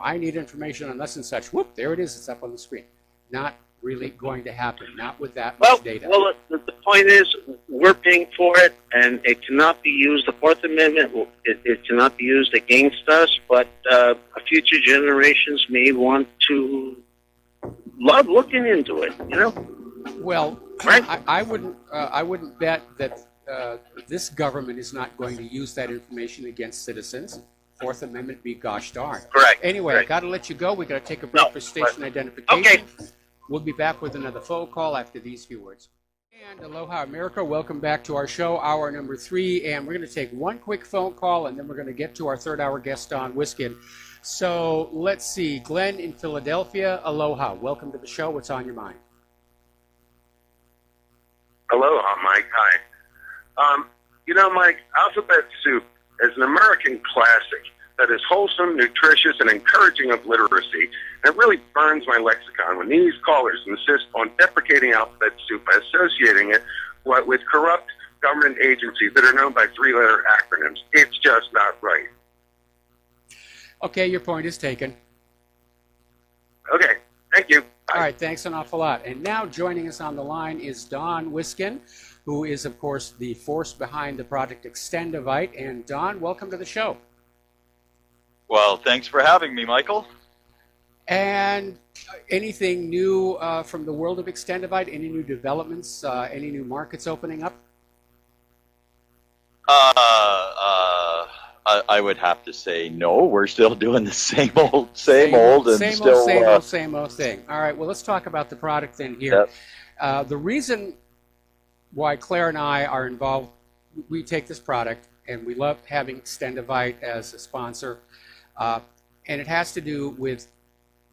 I need information on this and such. Whoop, there it is. It's up on the screen. Not really going to happen, not with that much data. Well, the point is, we're paying for it, and it cannot be used. The Fourth Amendment, it cannot be used against us, but future generations may want to love looking into it, Well, right? I wouldn't bet that this government is not going to use that information against citizens. Fourth Amendment be gosh darn. Correct. Anyway, Correct. I got to let you go. We got to take a break for station identification. Okay. We'll be back with another phone call after these few words. And aloha, America. Welcome back to our show, hour number 3. And we're going to take one quick phone call, and then we're going to get to our third hour guest, Don Wiskin. So let's see. Glenn in Philadelphia, aloha. Welcome to the show. What's on your mind? Aloha, Mike. Hi. Mike, alphabet soup is an American classic that is wholesome, nutritious, and encouraging of literacy. And it really burns my lexicon when these callers insist on deprecating alphabet soup by associating it with corrupt government agencies that are known by 3-letter acronyms. It's just not right. Okay, your point is taken. Okay, thank you. Bye. All right, thanks an awful lot. And now joining us on the line is Don Wiskin, who is, of course, the force behind the project Extendivite. And Don, welcome to the show. Well, thanks for having me, Michael. And anything new from the world of Extendivite? Any new developments? Any new markets opening up? I would have to say no. We're still doing the same old, same old thing. All right. Well, let's talk about the product then here. Yep. The reason why Claire and I are involved, we take this product and we love having Extendivite as a sponsor, and it has to do with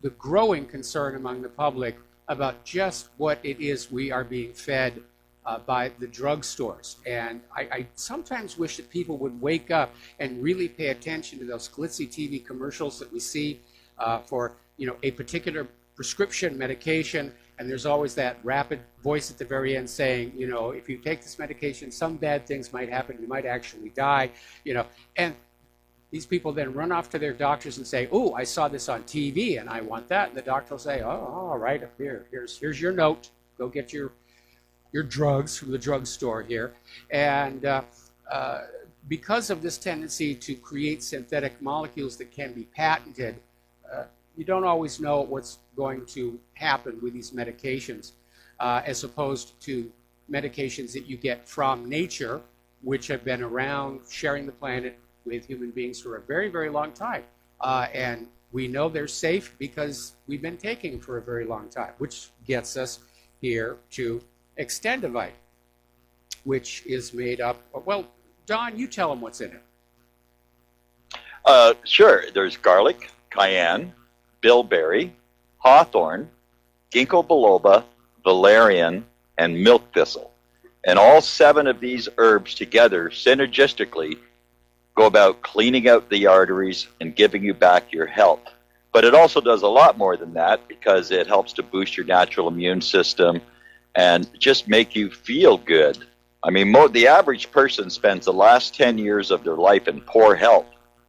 the growing concern among the public about just what it is we are being fed by the drugstores. And I sometimes wish that people would wake up and really pay attention to those glitzy TV commercials that we see for a particular prescription medication, and there's always that rapid voice at the very end saying, if you take this medication, some bad things might happen, you might actually die, and these people then run off to their doctors and say, oh, I saw this on TV and I want that. And the doctor will say, oh, all right, here's your note. go get your drugs from the drugstore here. And because of this tendency to create synthetic molecules that can be patented, you don't always know what's going to happen with these medications, as opposed to medications that you get from nature, which have been around sharing the planet with human beings for a very, very long time. And we know they're safe because we've been taking them for a very long time, which gets us here to extendivite, which is made up, well, Don, you tell them what's in it. Sure. There's garlic, cayenne, bilberry, hawthorn, ginkgo biloba, valerian, and milk thistle. And all 7 of these herbs together synergistically go about cleaning out the arteries and giving you back your health. But it also does a lot more than that, because it helps to boost your natural immune system and just make you feel good. I mean, the average person spends the last 10 years of their life in poor health,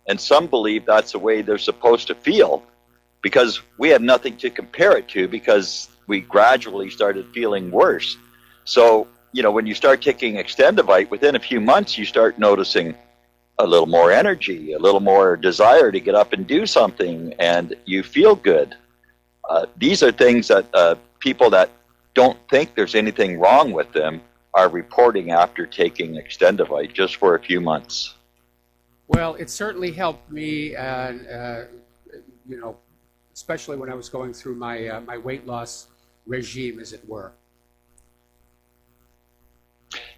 and some believe that's the way they're supposed to feel, because we have nothing to compare it to, because we gradually started feeling worse. So, when you start taking extendivite, within a few months, you start noticing a little more energy, a little more desire to get up and do something, and you feel good. These are things that people that don't think there's anything wrong with them are reporting after taking extendivite just for a few months. Well, it certainly helped me, especially when I was going through my my weight loss regime, as it were.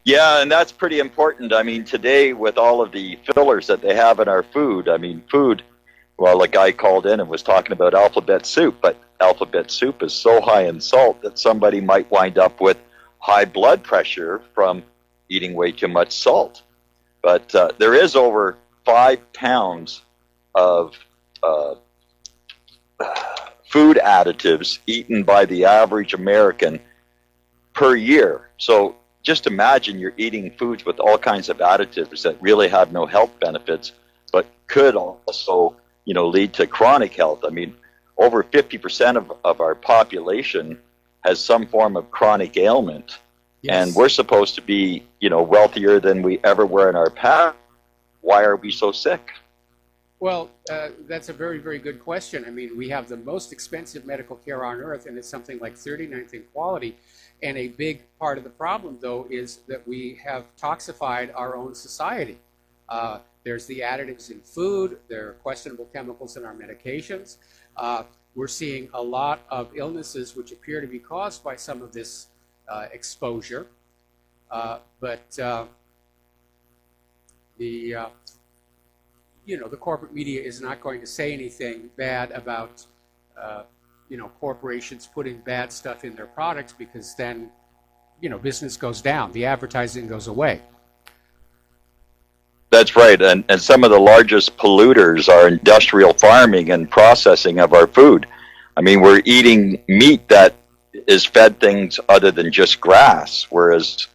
Yeah, and that's pretty important. I mean, today with all of the fillers that they have in our food, well, a guy called in and was talking about alphabet soup, but alphabet soup is so high in salt that somebody might wind up with high blood pressure from eating way too much salt. But there is over 5 pounds of food additives eaten by the average American per year. So just imagine you're eating foods with all kinds of additives that really have no health benefits, but could also, lead to chronic health. I mean, over 50% of our population has some form of chronic ailment. Yes. And we're supposed to be, wealthier than we ever were in our past. Why are we so sick? Well, that's a very, very good question. I mean, we have the most expensive medical care on earth, and it's something like 39th in quality. And a big part of the problem, though, is that we have toxified our own society. There's the additives in food. There are questionable chemicals in our medications. We're seeing a lot of illnesses which appear to be caused by some of this exposure. But the corporate media is not going to say anything bad about corporations putting bad stuff in their products, because then business goes down, the advertising goes away. That's right, and some of the largest polluters are industrial farming and processing of our food. I mean, we're eating meat that is fed things other than just grass, whereas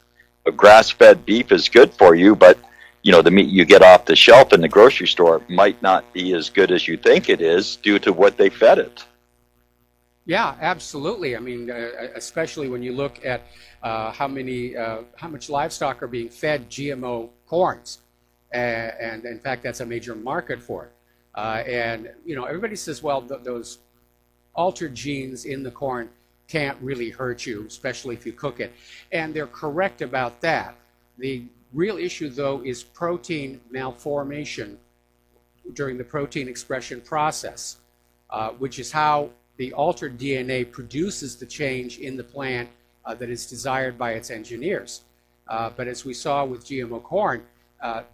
a grass-fed beef is good for you, but the meat you get off the shelf in the grocery store might not be as good as you think it is due to what they fed it. Yeah, absolutely. I mean, especially when you look at how much livestock are being fed GMO corns, and in fact, that's a major market for it. And everybody says, well, those altered genes in the corn can't really hurt you, especially if you cook it, and they're correct about that. The real issue, though, is protein malformation during the protein expression process, which is how the altered DNA produces the change in the plant that is desired by its engineers. But as we saw with GMO corn,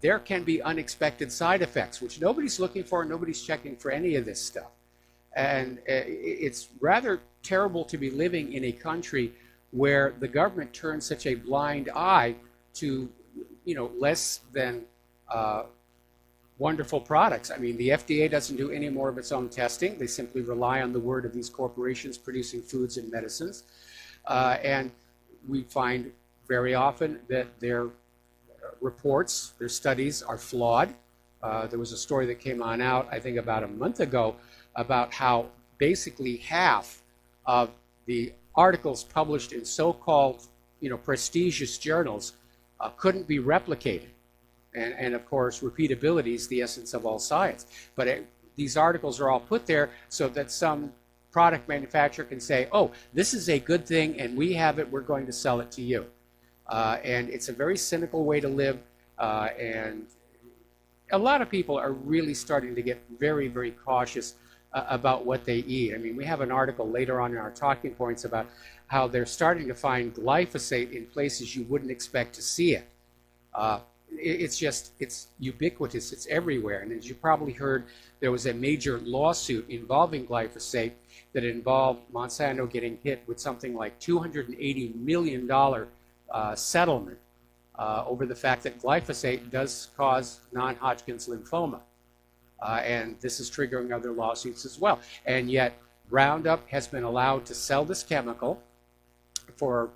there can be unexpected side effects, which nobody's looking for, nobody's checking for any of this stuff. And it's rather terrible to be living in a country where the government turns such a blind eye to less than wonderful products. I mean, the FDA doesn't do any more of its own testing. They simply rely on the word of these corporations producing foods and medicines. And we find very often that their reports, their studies are flawed. There was a story that came out, I think about a month ago, about how basically half of the articles published in so-called, prestigious journals couldn't be replicated. And of course, repeatability is the essence of all science. But these articles are all put there so that some product manufacturer can say, oh, this is a good thing and we have it, we're going to sell it to you. And it's a very cynical way to live. And a lot of people are really starting to get very, very cautious about what they eat. I mean, we have an article later on in our talking points about how they're starting to find glyphosate in places you wouldn't expect to see it. It's ubiquitous, it's everywhere. And as you probably heard, there was a major lawsuit involving glyphosate that involved Monsanto getting hit with something like $280 million settlement over the fact that glyphosate does cause non-Hodgkin's lymphoma. And this is triggering other lawsuits as well. And yet Roundup has been allowed to sell this chemical for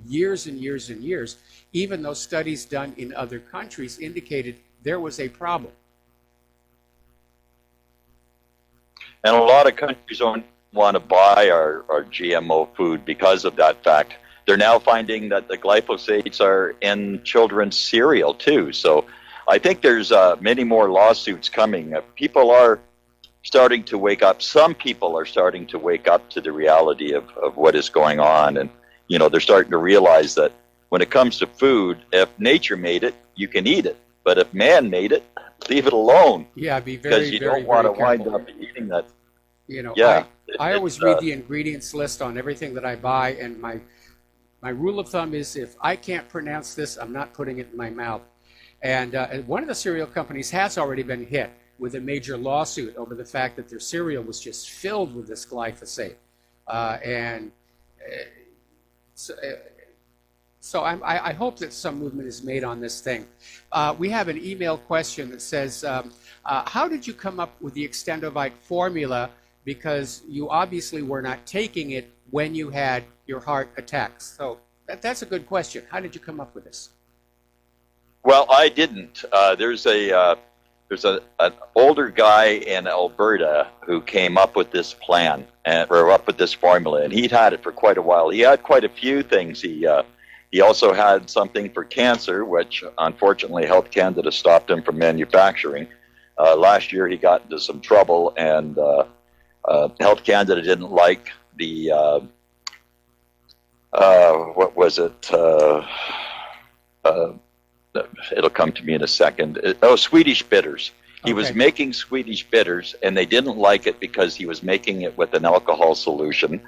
years and years and years, even though studies done in other countries indicated there was a problem. And a lot of countries don't want to buy our GMO food because of that fact. They're now finding that the glyphosates are in children's cereal too. So I think there's many more lawsuits coming. People are starting to wake up. Some people are starting to wake up to the reality of what is going on. And, they're starting to realize that when it comes to food, if nature made it, you can eat it. But if man made it, leave it alone. Yeah, be very, because you don't want to wind up eating that. I always read the ingredients list on everything that I buy, and my rule of thumb is if I can't pronounce this, I'm not putting it in my mouth. And one of the cereal companies has already been hit with a major lawsuit over the fact that their cereal was just filled with this glyphosate. So I hope that some movement is made on this thing. We have an email question that says, how did you come up with the extendovite formula? Because you obviously were not taking it when you had your heart attacks. So that's a good question. How did you come up with this? Well, I didn't. There's an older guy in Alberta who came up with this plan or up with this formula, and he'd had it for quite a while. He had quite a few things. He also had something for cancer, which unfortunately Health Canada stopped him from manufacturing. Last year he got into some trouble, and Health Canada didn't like the what was it? It'll come to me in a second. Swedish bitters. He was making Swedish bitters, and they didn't like it because he was making it with an alcohol solution,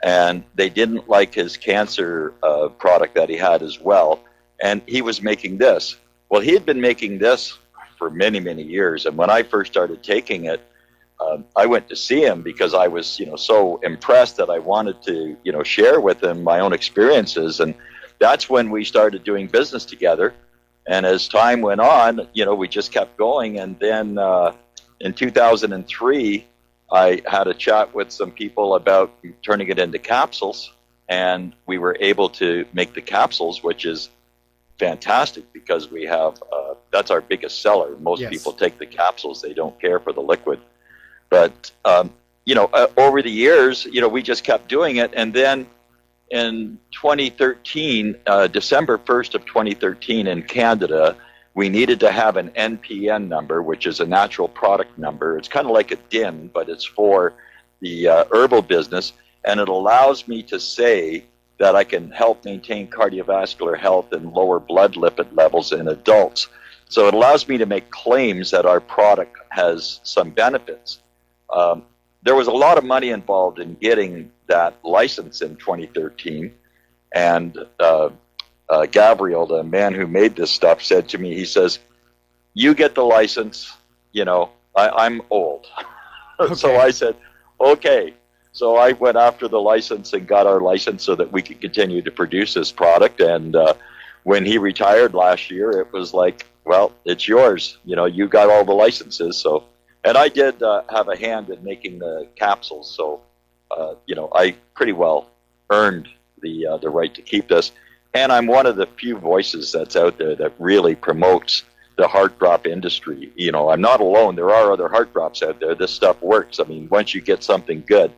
and they didn't like his cancer product that he had as well, and he was making this. Well, he had been making this for many, many years, and when I first started taking it, I went to see him because I was, so impressed that I wanted to, share with him my own experiences, and that's when we started doing business together. And as time went on, we just kept going. And then in 2003, I had a chat with some people about turning it into capsules. And we were able to make the capsules, which is fantastic because we have, that's our biggest seller. Most people take the capsules. They don't care for the liquid. But, over the years, we just kept doing it. And then in 2013, December 1st of 2013 in Canada, we needed to have an NPN number, which is a natural product number. It's kind of like a DIN, but it's for the herbal business. And it allows me to say that I can help maintain cardiovascular health and lower blood lipid levels in adults. So it allows me to make claims that our product has some benefits. There was a lot of money involved in getting that license in 2013, and Gabriel, the man who made this stuff, said to me, he says, you get the license, I'm old. So I said, okay. So I went after the license and got our license so that we could continue to produce this product. And when he retired last year, it was like, well, it's yours. You got all the licenses. So, and I did have a hand in making the capsules. So, I pretty well earned the right to keep this. And I'm one of the few voices that's out there that really promotes the heart drop industry. I'm not alone. There are other heart drops out there. This stuff works. I mean, once you get something good,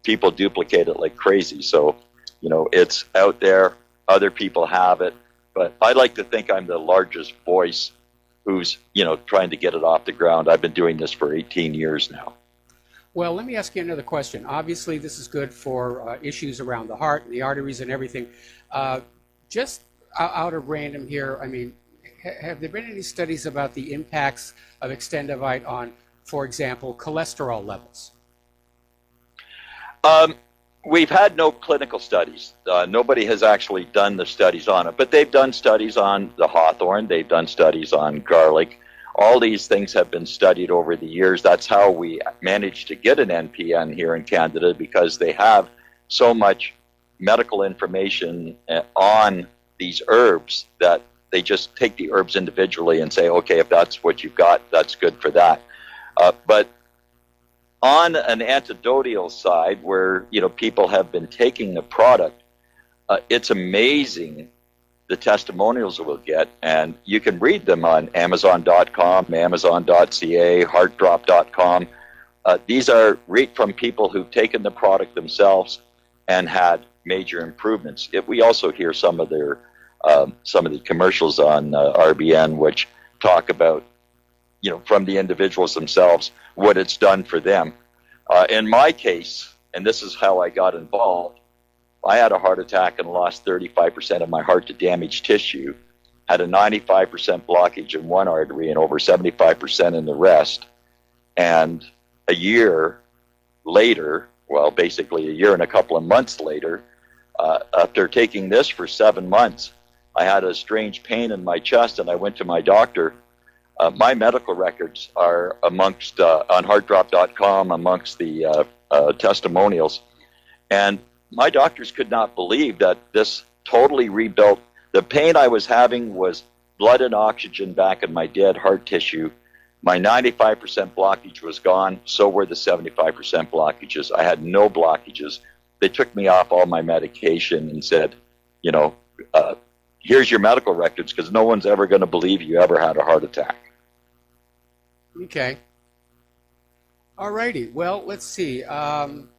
people duplicate it like crazy. So It's out there. Other people have it. But I like to think I'm the largest voice who's, trying to get it off the ground. I've been doing this for 18 years now. Well, let me ask you another question. Obviously, this is good for issues around the heart and the arteries and everything. Just out of random here, I mean, have there been any studies about the impacts of Extendivite on, for example, cholesterol levels? We've had no clinical studies. Nobody has actually done the studies on it, but they've done studies on the hawthorn. They've done studies on garlic. All these things have been studied over the years. That's how we managed to get an NPN here in Canada, because they have so much medical information on these herbs that they just take the herbs individually and say, okay, if that's what you've got, that's good for that. But on an antidotal side, where people have been taking the product, it's amazing the testimonials we'll get, and you can read them on Amazon.com, Amazon.ca, HeartDrop.com. These are from people who've taken the product themselves and had major improvements. We also hear some of the commercials on RBN, which talk about, from the individuals themselves, what it's done for them. In my case, and this is how I got involved, I had a heart attack and lost 35% of my heart to damaged tissue, had a 95% blockage in one artery and over 75% in the rest. And a year later, well, basically a year and a couple of months later, after taking this for 7 months, I had a strange pain in my chest, and I went to my doctor. My medical records are amongst, on heartdrop.com, amongst the testimonials. And my doctors could not believe that this totally rebuilt. The pain I was having was blood and oxygen back in my dead heart tissue. My 95% blockage was gone. So were the 75% blockages. I had no blockages. They took me off all my medication and said, here's your medical records, because no one's ever going to believe you ever had a heart attack. Okay. All righty. Well, let's see. I'm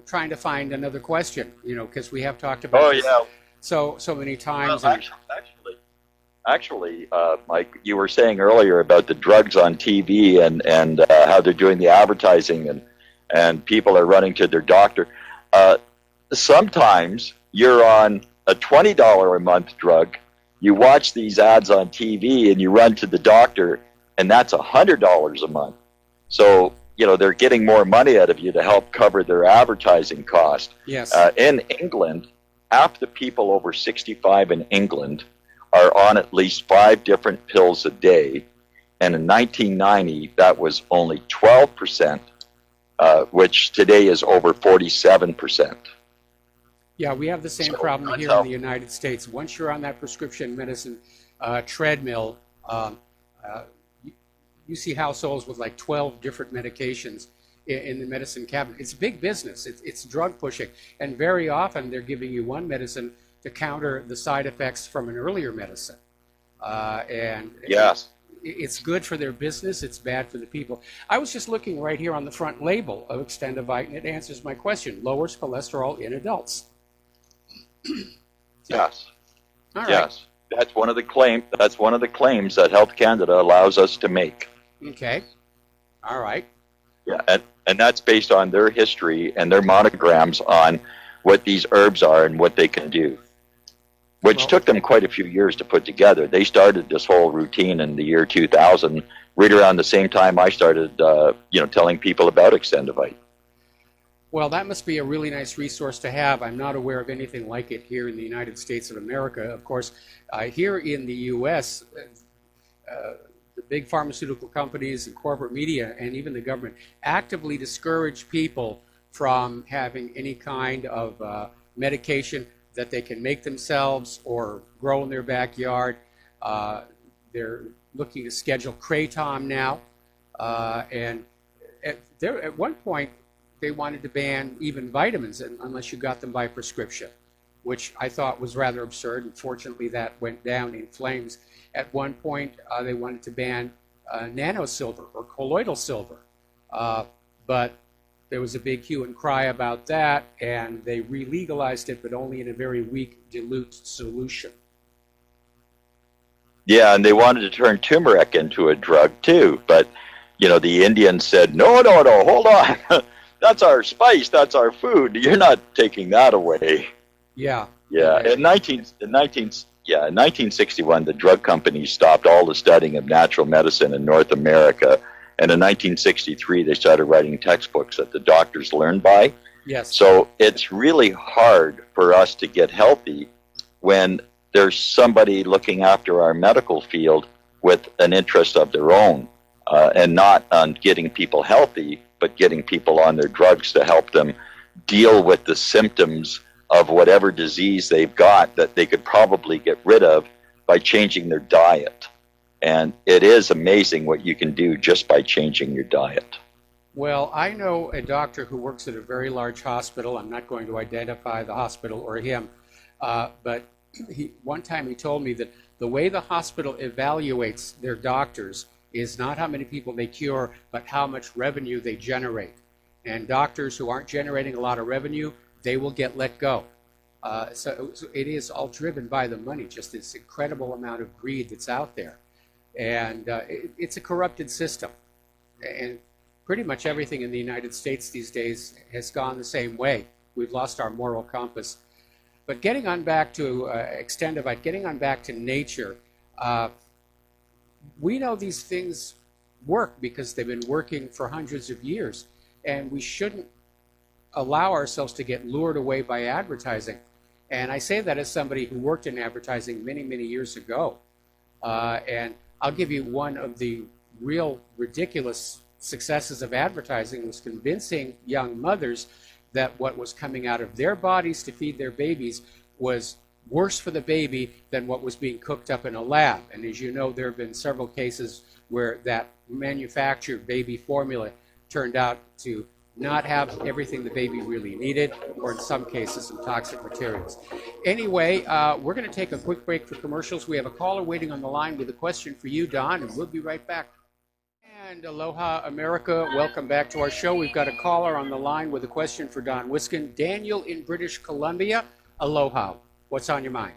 trying to find another question, because we have talked about this so many times. Well, actually, Mike, you were saying earlier about the drugs on TV and how they're doing the advertising and people are running to their doctor. Sometimes you're on a $20 a month drug, you watch these ads on TV and you run to the doctor, and that's $100 a month. So, they're getting more money out of you to help cover their advertising cost. Yes. In England, half the people over 65 in England are on at least 5 different pills a day. And in 1990, that was only 12%, which today is over 47%. Yeah, we have the same problem here in the United States. Once you're on that prescription medicine treadmill, you see households with like 12 different medications in the medicine cabinet. It's big business. It's drug pushing. And very often they're giving you one medicine to counter the side effects from an earlier medicine. Yes. It's good for their business. It's bad for the people. I was just looking right here on the front label of Extendivite, and it answers my question. Lowers cholesterol in adults. Yes. All right. Yes. That's one of the claims that Health Canada allows us to make. Okay. All right. Yeah, and that's based on their history and their monograms on what these herbs are and what they can do, which took them quite a few years to put together. They started this whole routine in the year 2000, right around the same time I started, telling people about Extendivite. Well, that must be a really nice resource to have. I'm not aware of anything like it here in the United States of America. Of course, here in the U.S., the big pharmaceutical companies and corporate media and even the government actively discourage people from having any kind of medication that they can make themselves or grow in their backyard. They're looking to schedule kratom now. And at one point, they wanted to ban even vitamins unless you got them by prescription, which I thought was rather absurd. Unfortunately, that went down in flames. At one point, they wanted to ban nanosilver or colloidal silver But there was a big hue and cry about that, and they re-legalized it, but only in a very weak, dilute solution. Yeah, and they wanted to turn turmeric into a drug too, but the Indians said, no, hold on. That's our spice, that's our food. You're not taking that away. Yeah. Yeah, in 1961, the drug companies stopped all the studying of natural medicine in North America, and in 1963, they started writing textbooks that the doctors learned by. Yes. So it's really hard for us to get healthy when there's somebody looking after our medical field with an interest of their own, and not on getting people healthy, but getting people on their drugs to help them deal with the symptoms of whatever disease they've got that they could probably get rid of by changing their diet. And it is amazing what you can do just by changing your diet. Well, I know a doctor who works at a very large hospital. I'm not going to identify the hospital or him, but one time he told me that the way the hospital evaluates their doctors is not how many people they cure, but how much revenue they generate. And doctors who aren't generating a lot of revenue, they will get let go. So it is all driven by the money, just this incredible amount of greed that's out there. And it's a corrupted system. And pretty much everything in the United States these days has gone the same way. We've lost our moral compass. But getting on back to getting on back to nature, we know these things work because they've been working for hundreds of years, and we shouldn't allow ourselves to get lured away by advertising. And I say that as somebody who worked in advertising many, many years ago. And I'll give you one of the real ridiculous successes of advertising was convincing young mothers that what was coming out of their bodies to feed their babies was worse for the baby than what was being cooked up in a lab. And as you know, there have been several cases where that manufactured baby formula turned out to not have everything the baby really needed, or in some cases, some toxic materials. Anyway, we're going to take a quick break for commercials. We have a caller waiting on the line with a question for you, Don, and we'll be right back. And aloha, America. Welcome back to our show. We've got a caller on the line with a question for Don Wiskin. Daniel in British Columbia. Aloha. What's on your mind?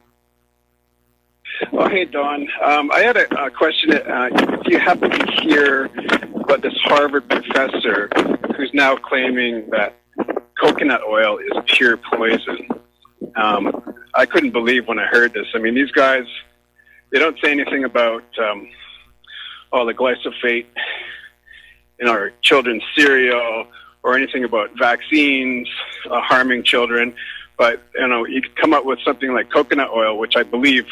Oh, hey, Don. I had a question. If you happen to hear about this Harvard professor who's now claiming that coconut oil is pure poison. I couldn't believe when I heard this. I mean, these guys, they don't say anything about all the glyphosate in our children's cereal or anything about vaccines harming children. But, you could come up with something like coconut oil, which I believe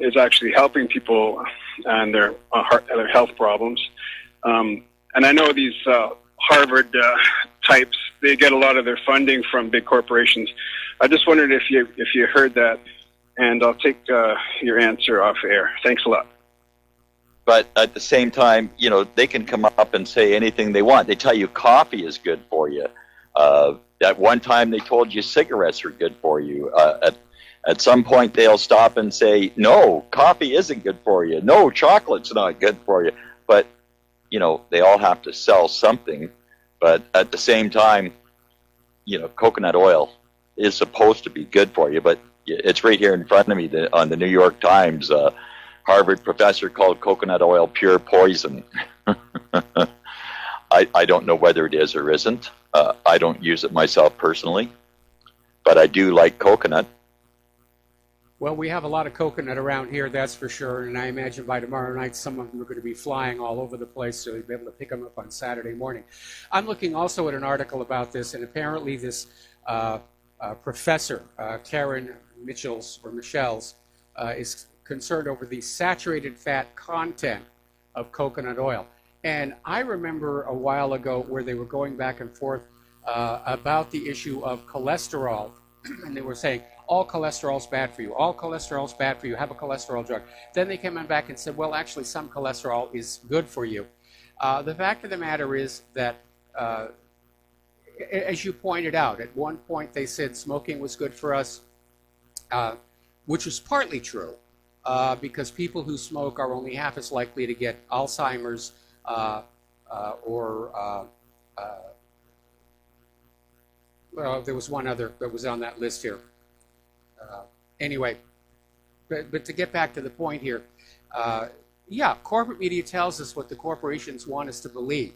is actually helping people and their health problems. And I know these Harvard types, they get a lot of their funding from big corporations. I just wondered if you heard that, and I'll take your answer off air. Thanks a lot. But at the same time, they can come up and say anything they want. They tell you coffee is good for you. At one time, they told you cigarettes are good for you. At some point, they'll stop and say, no, coffee isn't good for you. No, chocolate's not good for you. But, they all have to sell something. But at the same time, coconut oil is supposed to be good for you. But it's right here in front of me on the New York Times. Harvard professor called coconut oil pure poison. I don't know whether it is or isn't. I don't use it myself personally, but I do like coconut. Well, we have a lot of coconut around here, that's for sure, and I imagine by tomorrow night some of them are going to be flying all over the place, so you'll be able to pick them up on Saturday morning. I'm looking also at an article about this, and apparently this professor, Karen Michel's, is concerned over the saturated fat content of coconut oil. And I remember a while ago where they were going back and forth about the issue of cholesterol, and they were saying, all cholesterol is bad for you. All cholesterol is bad for you. Have a cholesterol drug. Then they came on back and said, well, actually, some cholesterol is good for you. The fact of the matter is that, as you pointed out, at one point they said smoking was good for us, which was partly true, because people who smoke are only half as likely to get Alzheimer's, well, there was one other that was on that list here. Anyway, but to get back to the point here, yeah, corporate media tells us what the corporations want us to believe,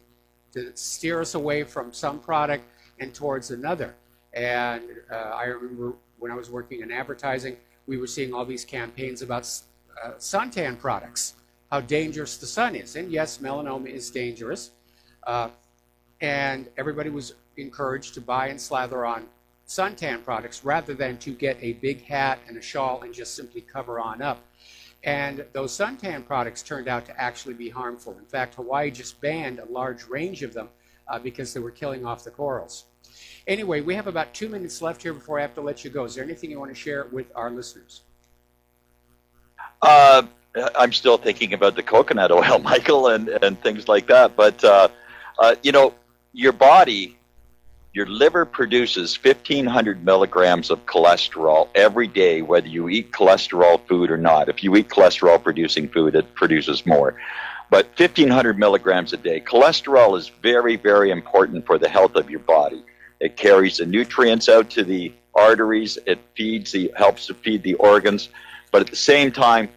to steer us away from some product and towards another. And I remember when I was working in advertising, we were seeing all these campaigns about suntan products, how dangerous the sun is. And yes, melanoma is dangerous. And everybody was encouraged to buy and slather on suntan products rather than to get a big hat and a shawl and just simply cover on up. And those suntan products turned out to actually be harmful. In fact, Hawaii just banned a large range of them because they were killing off the corals. Anyway, we have about 2 minutes left here before I have to let you go. Is there anything you want to share with our listeners? I'm still thinking about the coconut oil, Michael, and things like that. But, you know, your body, your liver produces 1,500 milligrams of cholesterol every day, whether you eat cholesterol food or not. If you eat cholesterol-producing food, it produces more. But 1,500 milligrams a day. Cholesterol is very, very important for the health of your body. It carries the nutrients out to the arteries. It helps to feed the organs. But at the same time,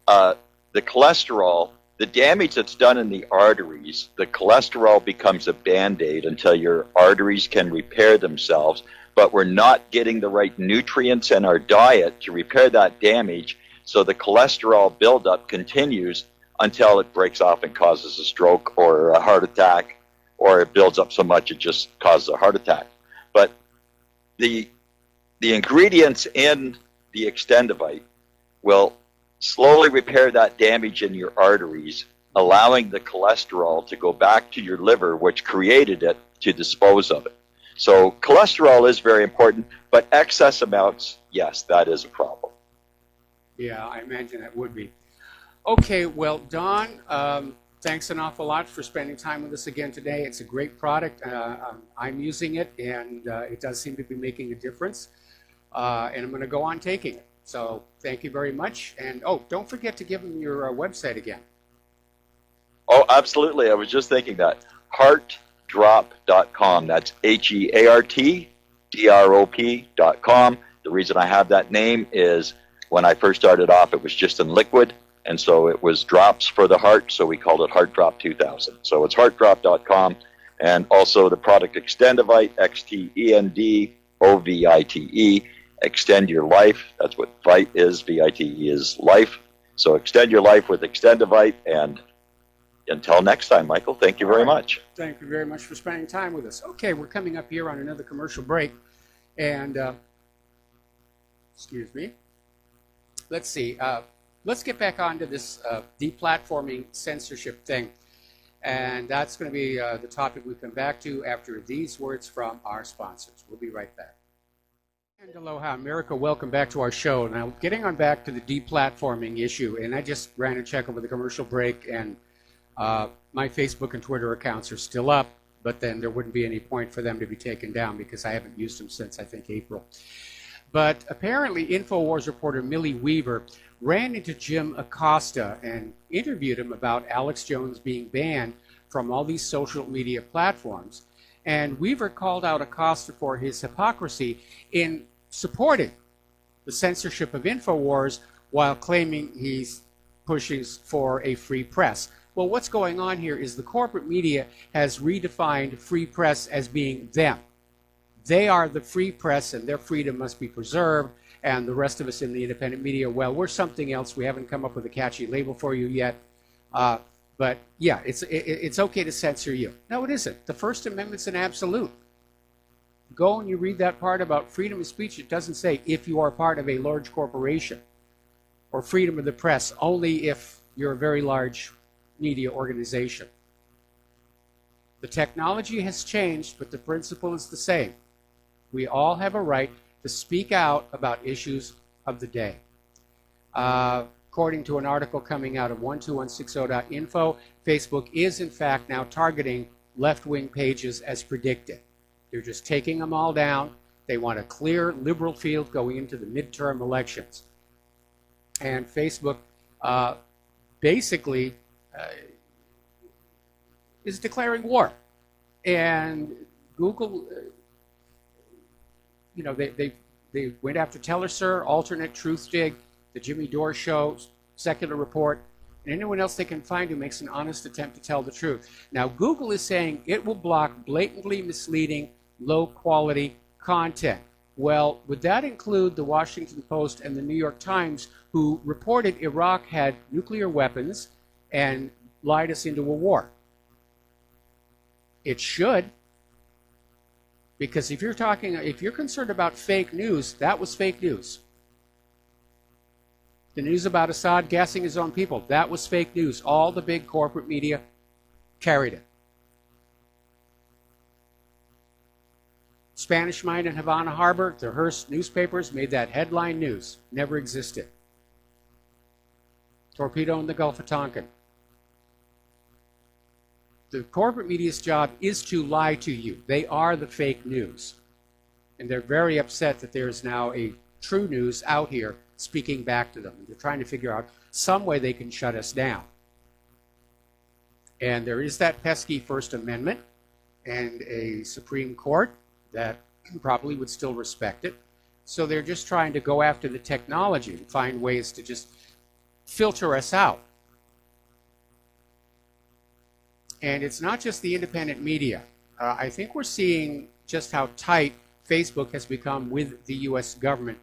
the cholesterol, the damage that's done in the arteries, the cholesterol becomes a Band-Aid until your arteries can repair themselves. But we're not getting the right nutrients in our diet to repair that damage. So the cholesterol buildup continues until it breaks off and causes a stroke or a heart attack, or it builds up so much it just causes a heart attack. But the ingredients in the extendivite will slowly repair that damage in your arteries, allowing the cholesterol to go back to your liver, which created it, to dispose of it. So cholesterol is very important, but excess amounts, yes, that is a problem. Yeah, I imagine that would be. Okay, well, Don, thanks an awful lot for spending time with us again today. It's a great product. I'm using it, and it does seem to be making a difference. And I'm going to go on taking it. So thank you very much. And, oh, don't forget to give them your website again. Oh, absolutely. I was just thinking that. Heartdrop.com. That's HEARTDROP.com. The reason I have that name is when I first started off, it was just in liquid. And so it was drops for the heart, so we called it Heart Drop 2000. So it's heartdrop.com. And also the product Extendivite, XTENDOVITE, Extend Your Life. That's what VITE is. VITE is life. So extend your life with Extendivite. And until next time, Michael, thank you very much. Thank you very much for spending time with us. Okay, we're coming up here on another commercial break. And, excuse me. Let's see. Let's get back onto this deplatforming censorship thing. And that's going to be the topic we come back to after these words from our sponsors. We'll be right back. And aloha, America. Welcome back to our show. Now, getting on back to the deplatforming issue, and I just ran a check over the commercial break, and my Facebook and Twitter accounts are still up, but then there wouldn't be any point for them to be taken down because I haven't used them since, I think, April. But apparently, InfoWars reporter Millie Weaver ran into Jim Acosta and interviewed him about Alex Jones being banned from all these social media platforms. And Weaver called out Acosta for his hypocrisy in supporting the censorship of InfoWars while claiming he's pushing for a free press. Well, what's going on here is the corporate media has redefined free press as being them. They are the free press, and their freedom must be preserved. And the rest of us in the independent media, well, we're something else. We haven't come up with a catchy label for you yet. But yeah, it's okay to censor you. No, it isn't. The First Amendment's an absolute. Go and you read that part about freedom of speech. It doesn't say if you are part of a large corporation, or freedom of the press, only if you're a very large media organization. The technology has changed, but the principle is the same. We all have a right to speak out about issues of the day. According to an article coming out of 12160.info, Facebook is in fact now targeting left-wing pages as predicted. They're just taking them all down. They want a clear liberal field going into the midterm elections. And Facebook basically is declaring war. And Google, they went after Telesur, Alternate, Truthdig, the Jimmy Dore Show, Secular Report, and anyone else they can find who makes an honest attempt to tell the truth. Now, Google is saying it will block blatantly misleading, low-quality content. Well, would that include the Washington Post and the New York Times, who reported Iraq had nuclear weapons and lied us into a war? It should. Because if you're concerned about fake news, that was fake news. The news about Assad gassing his own people, that was fake news. All the big corporate media carried it. Spanish Mine in Havana Harbor, the Hearst newspapers made that headline news. Never existed. Torpedo in the Gulf of Tonkin. The corporate media's job is to lie to you. They are the fake news. And they're very upset that there is now a true news out here speaking back to them. And they're trying to figure out some way they can shut us down. And there is that pesky First Amendment and a Supreme Court that probably would still respect it. So they're just trying to go after the technology and find ways to just filter us out. And it's not just the independent media. I think we're seeing just how tight Facebook has become with the U.S. government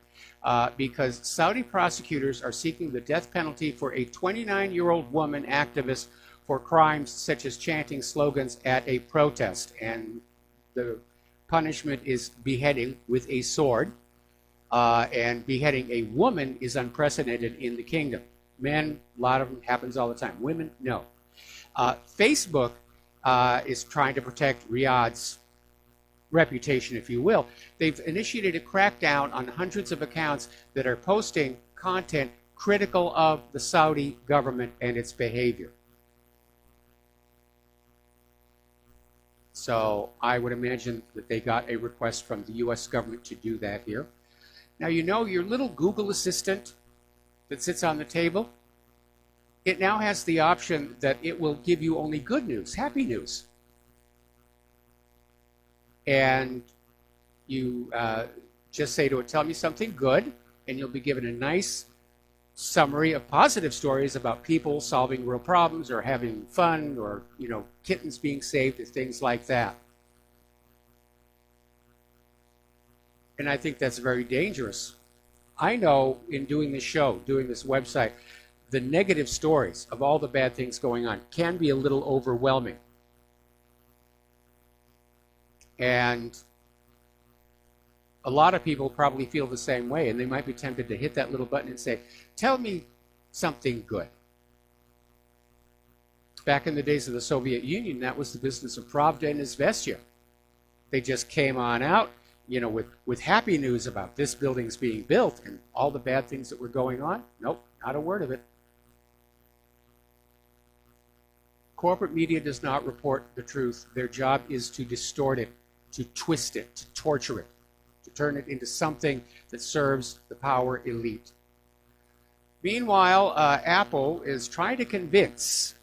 because Saudi prosecutors are seeking the death penalty for a 29-year-old woman activist for crimes such as chanting slogans at a protest. And the punishment is beheading with a sword. And beheading a woman is unprecedented in the kingdom. Men, a lot of them happens all the time. Women, no. Facebook is trying to protect Riyadh's reputation, if you will. They've initiated a crackdown on hundreds of accounts that are posting content critical of the Saudi government and its behavior. So I would imagine that they got a request from the U.S. government to do that here. Now, you know your little Google Assistant that sits on the table? It now has the option that it will give you only good news, happy news. And you just say to it, tell me something good, and you'll be given a nice summary of positive stories about people solving real problems or having fun or, kittens being saved and things like that. And I think that's very dangerous. I know in doing this show, doing this website, the negative stories of all the bad things going on can be a little overwhelming. And a lot of people probably feel the same way, and they might be tempted to hit that little button and say, tell me something good. Back in the days of the Soviet Union, that was the business of Pravda and Izvestia. They just came on out, with happy news about this building's being built and all the bad things that were going on. Nope, not a word of it. Corporate media does not report the truth. Their job is to distort it, to twist it, to torture it, to turn it into something that serves the power elite. Meanwhile, Apple is trying to convince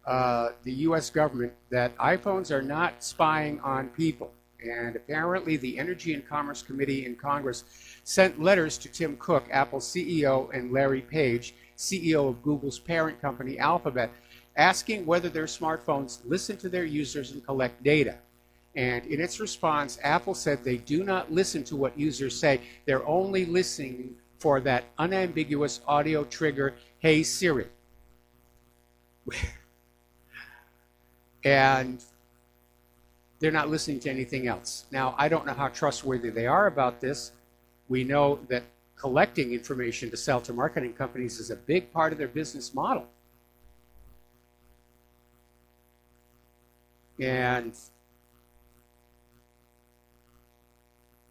the U.S. government that iPhones are not spying on people. And apparently the Energy and Commerce Committee in Congress sent letters to Tim Cook, Apple's CEO, and Larry Page, CEO of Google's parent company, Alphabet, asking whether their smartphones listen to their users and collect data. And in its response, Apple said they do not listen to what users say. They're only listening for that unambiguous audio trigger, "Hey Siri." And they're not listening to anything else. Now, I don't know how trustworthy they are about this. We know that collecting information to sell to marketing companies is a big part of their business model. And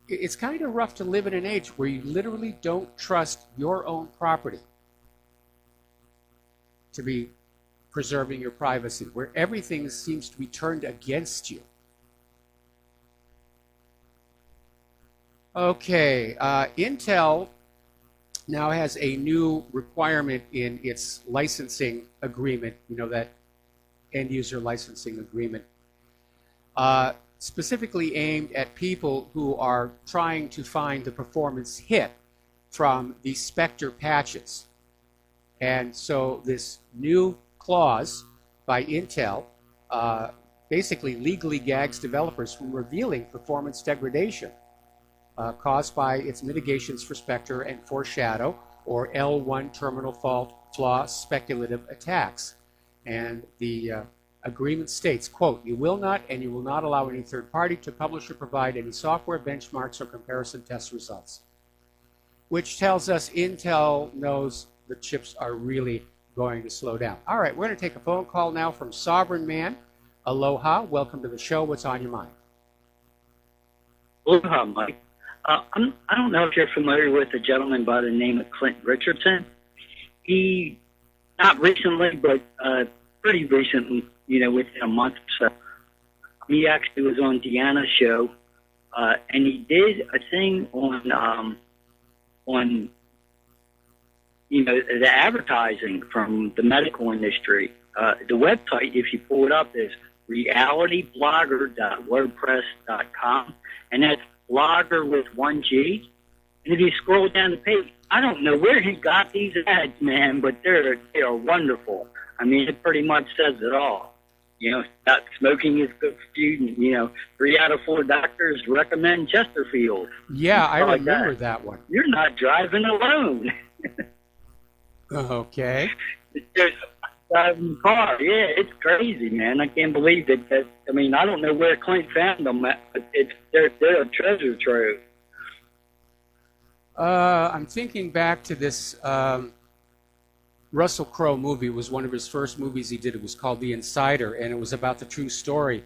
it's kind of rough to live in an age where you literally don't trust your own property to be preserving your privacy, where everything seems to be turned against you. Okay, Intel now has a new requirement in its licensing agreement, that end-user licensing agreement, specifically aimed at people who are trying to find the performance hit from the Spectre patches. And so this new clause by Intel basically legally gags developers from revealing performance degradation caused by its mitigations for Spectre and Foreshadow, or L1 terminal fault flaw speculative attacks. And the agreement states, quote, you will not allow any third party to publish or provide any software benchmarks or comparison test results. Which tells us Intel knows the chips are really going to slow down. All right, we're going to take a phone call now from Sovereign Man. Aloha, welcome to the show. What's on your mind? Aloha, Mike. I don't know if you're familiar with a gentleman by the name of Clint Richardson. He, not recently, but pretty recently, within a month or so, he actually was on Deanna's show, and he did a thing on the advertising from the medical industry. The website, if you pull it up, is realityblogger.wordpress.com, and that's blogger with 1G. And if you scroll down the page, I don't know where he got these ads, man, but they are wonderful. I mean, it pretty much says it all. About smoking is good for you. 3 out of 4 doctors recommend Chesterfield. Yeah, I remember that one. You're not driving alone. Okay. There's driving the car. Yeah, it's crazy, man. I can't believe it. I mean, I don't know where Clint found them, but they're a treasure trove. I'm thinking back to this Russell Crowe movie. It was one of his first movies he did. It was called The Insider, and it was about the true story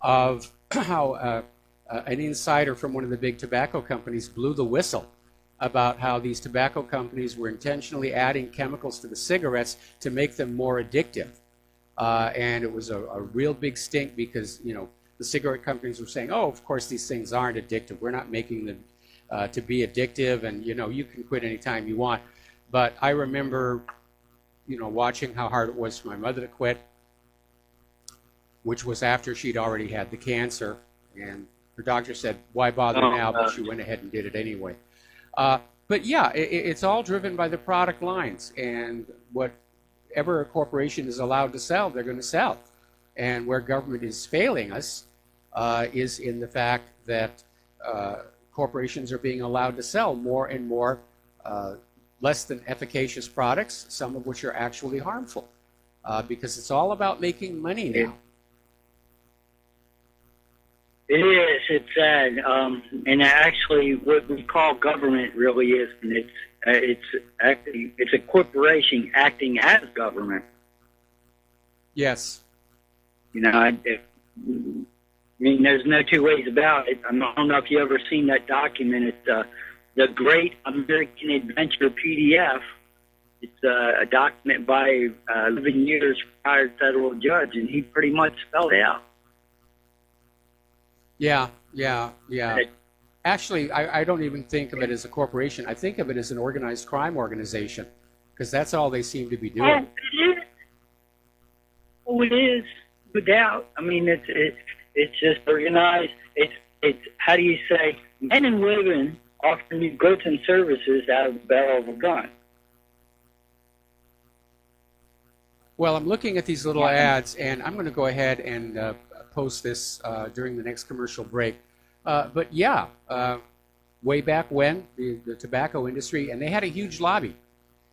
of how an insider from one of the big tobacco companies blew the whistle about how these tobacco companies were intentionally adding chemicals to the cigarettes to make them more addictive. And it was a real big stink because, the cigarette companies were saying, oh, of course these things aren't addictive. We're not making them to be addictive, and, you can quit anytime you want. But I remember, watching how hard it was for my mother to quit, which was after she'd already had the cancer. And her doctor said, why bother now? But she went ahead and did it anyway. But yeah, it's all driven by the product lines, and whatever a corporation is allowed to sell, they're going to sell. And where government is failing us is in the fact that corporations are being allowed to sell more and more less than efficacious products, some of which are actually harmful, because it's all about making money now. It is. It's sad, and actually, what we call government really is, and it's a corporation acting as government. Yes. I mean, there's no two ways about it. I don't know if you ever seen that document. It's the Great American Adventure PDF. It's a document by 11 years retired federal judge, and he pretty much spelled it out. Yeah. Actually, I don't even think of it as a corporation. I think of it as an organized crime organization, because that's all they seem to be doing. Oh, it is, no doubt. I mean, it's just organized. It's how do you say, men and women offering you goods and services out of the barrel of a gun. Well, I'm looking at these little ads, and I'm going to go ahead and post this during the next commercial break. But yeah, way back when, the tobacco industry, and they had a huge lobby.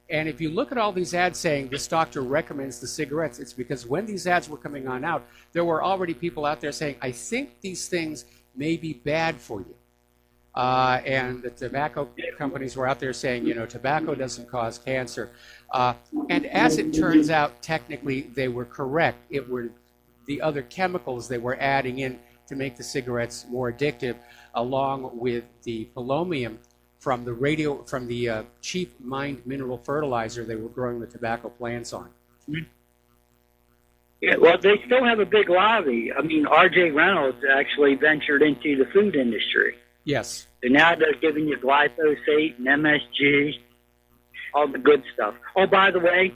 And if you look at all these ads saying this doctor recommends the cigarettes, it's because when these ads were coming on out, there were already people out there saying, I think these things may be bad for you. And the tobacco companies were out there saying, tobacco doesn't cause cancer. And as it turns out, technically, they were correct. It were the other chemicals they were adding in to make the cigarettes more addictive, along with the polonium from the cheap mined mineral fertilizer they were growing the tobacco plants on. Yeah, well, they still have a big lobby. I mean, R.J. Reynolds actually ventured into the food industry. Yes. So now they're giving you glyphosate and MSG, all the good stuff. Oh, by the way,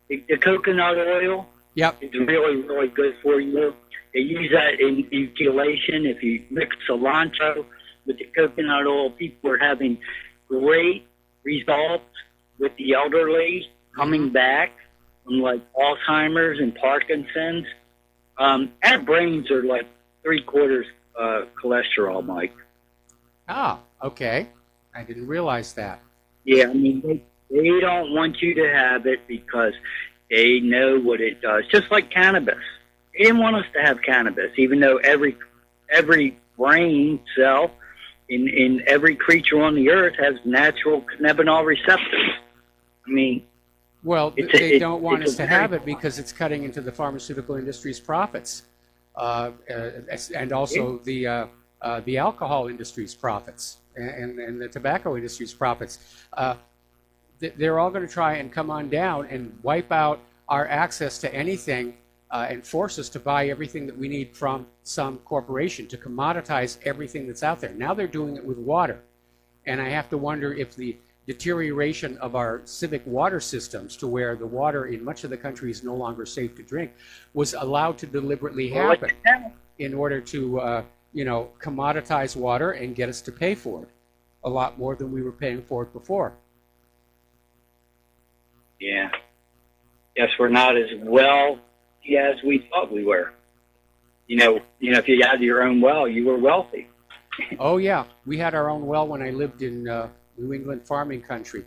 the coconut oil, Yep. It's really, really good for you. They use that in inhalation. If you mix cilantro with the coconut oil, people are having great results with the elderly coming back from like Alzheimer's and Parkinson's. Our brains are like 3/4 cholesterol, Mike. Ah, okay. I didn't realize that. Yeah, I mean, they don't want you to have it because they know what it does. Just like cannabis. They didn't want us to have cannabis, even though every brain cell in every creature on the earth has natural cannabinol receptors. I mean, well, they don't want us to have it because it's cutting into the pharmaceutical industry's profits, and also the alcohol industry's profits and the tobacco industry's profits. They're all going to try and come on down and wipe out our access to anything and force us to buy everything that we need from some corporation, to commoditize everything that's out there. Now they're doing it with water. And I have to wonder if the deterioration of our civic water systems, to where the water in much of the country is no longer safe to drink, was allowed to deliberately happen in order to commoditize water and get us to pay for it a lot more than we were paying for it before. Yeah. Yes, we're not as wealthy as we thought we were. If you had your own well, you were wealthy. Oh yeah, we had our own well when I lived in New England farming country.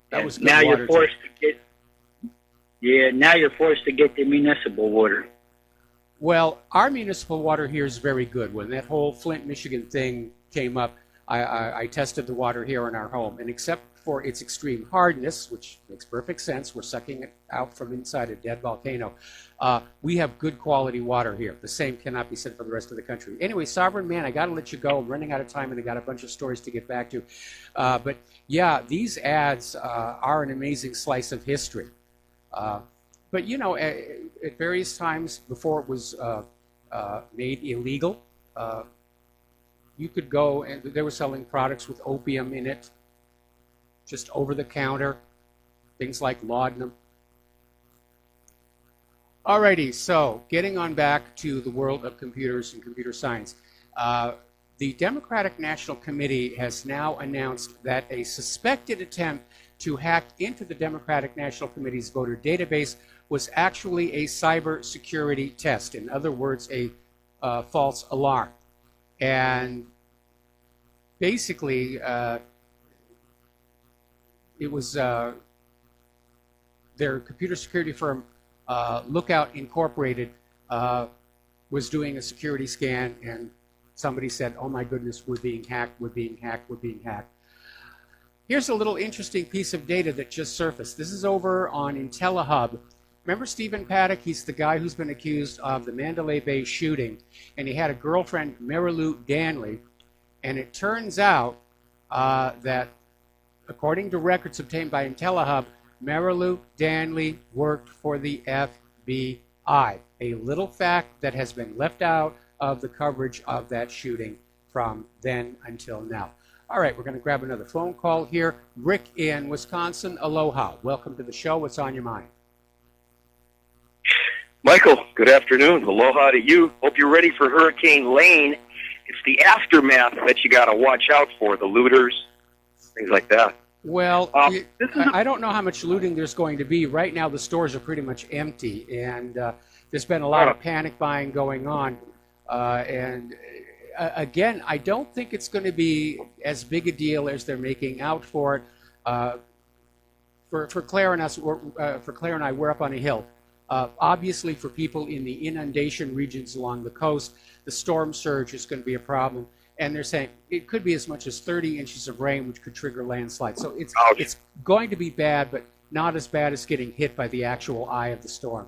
That was good now water you're forced to get. Yeah, now you're forced to get the municipal water. Well, our municipal water here is very good. When that whole Flint, Michigan thing came up, I tested the water here in our home, and except for its extreme hardness, which makes perfect sense, we're sucking it out from inside a dead volcano, we have good quality water here. The same cannot be said for the rest of the country. Anyway, Sovereign Man, I got to let you go. I'm running out of time, and I got a bunch of stories to get back to. But yeah, these ads are an amazing slice of history. But at various times before it was made illegal, you could go and they were selling products with opium in it, just over the counter, things like laudanum. Alrighty, so getting on back to the world of computers and computer science. The Democratic National Committee has now announced that a suspected attempt to hack into the Democratic National Committee's voter database was actually a cybersecurity test. In other words, a false alarm. And basically, it was their computer security firm, Lookout Incorporated, was doing a security scan, and somebody said, oh my goodness, we're being hacked, we're being hacked, we're being hacked. Here's a little interesting piece of data that just surfaced. This is over on IntelliHub. Remember Stephen Paddock? He's the guy who's been accused of the Mandalay Bay shooting, and he had a girlfriend, Marilou Danley, and it turns out that according to records obtained by IntelliHub, Marilou Danley worked for the FBI, a little fact that has been left out of the coverage of that shooting from then until now. All right, we're going to grab another phone call here. Rick in Wisconsin, aloha. Welcome to the show. What's on your mind? Michael, good afternoon. Aloha to you. Hope you're ready for Hurricane Lane. It's the aftermath that you got to watch out for, the looters, things like that. Well, I don't know how much looting there's going to be. Right now, the stores are pretty much empty, and there's been a lot of panic buying going on. Again, I don't think it's going to be as big a deal as they're making out for it. For Claire and us, for Claire and I, we're up on a hill. Obviously, for people in the inundation regions along the coast, the storm surge is going to be a problem. And they're saying it could be as much as 30 inches of rain, which could trigger landslides. So it's going to be bad, but not as bad as getting hit by the actual eye of the storm.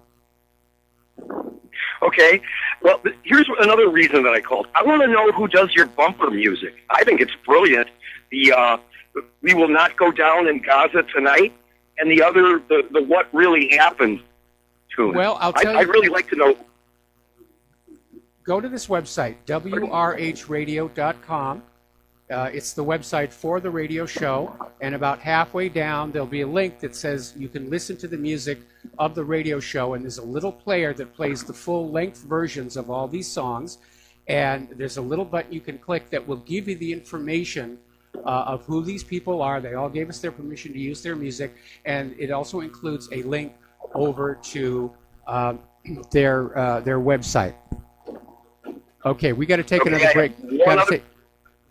Okay. Well, here's another reason that I called. I want to know who does your bumper music. I think it's brilliant. The We Will Not Go Down in Gaza Tonight, and the other, the What Really Happened tune. Well, I'll tell you. I'd really like to know. Go to this website, wrhradio.com, It's the website for the radio show, and about halfway down there'll be a link that says you can listen to the music of the radio show, and there's a little player that plays the full-length versions of all these songs, and there's a little button you can click that will give you the information of who these people are. They all gave us their permission to use their music, and it also includes a link over to their website. Okay, we got to take another break.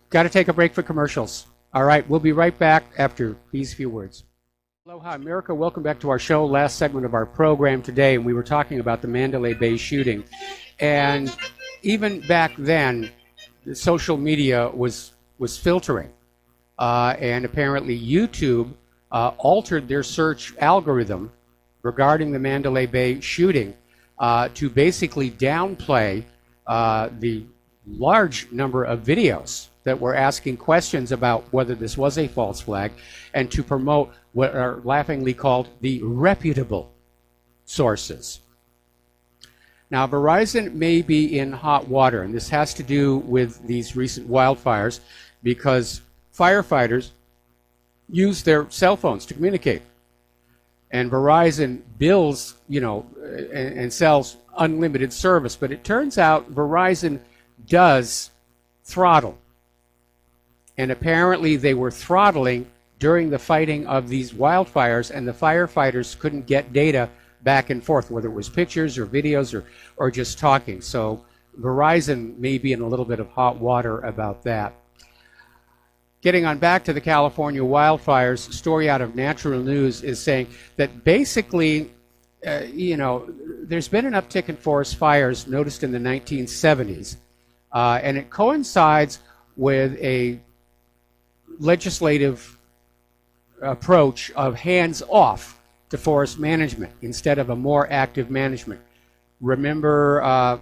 Got to take a break for commercials. All right, we'll be right back after these few words. Aloha, America. Welcome back to our show. Last segment of our program today, and we were talking about the Mandalay Bay shooting. And even back then, the social media was filtering. And apparently YouTube altered their search algorithm regarding the Mandalay Bay shooting to basically downplay the large number of videos that were asking questions about whether this was a false flag, and to promote what are laughingly called the reputable sources. Now, Verizon may be in hot water, and this has to do with these recent wildfires, because firefighters use their cell phones to communicate. And Verizon bills, and sells unlimited service. But it turns out Verizon does throttle. And apparently they were throttling during the fighting of these wildfires, and the firefighters couldn't get data back and forth, whether it was pictures or videos or just talking. So Verizon may be in a little bit of hot water about that. Getting on back to the California wildfires, a story out of Natural News is saying that basically, there's been an uptick in forest fires noticed in the 1970s, and it coincides with a legislative approach of hands-off to forest management instead of a more active management. Remember,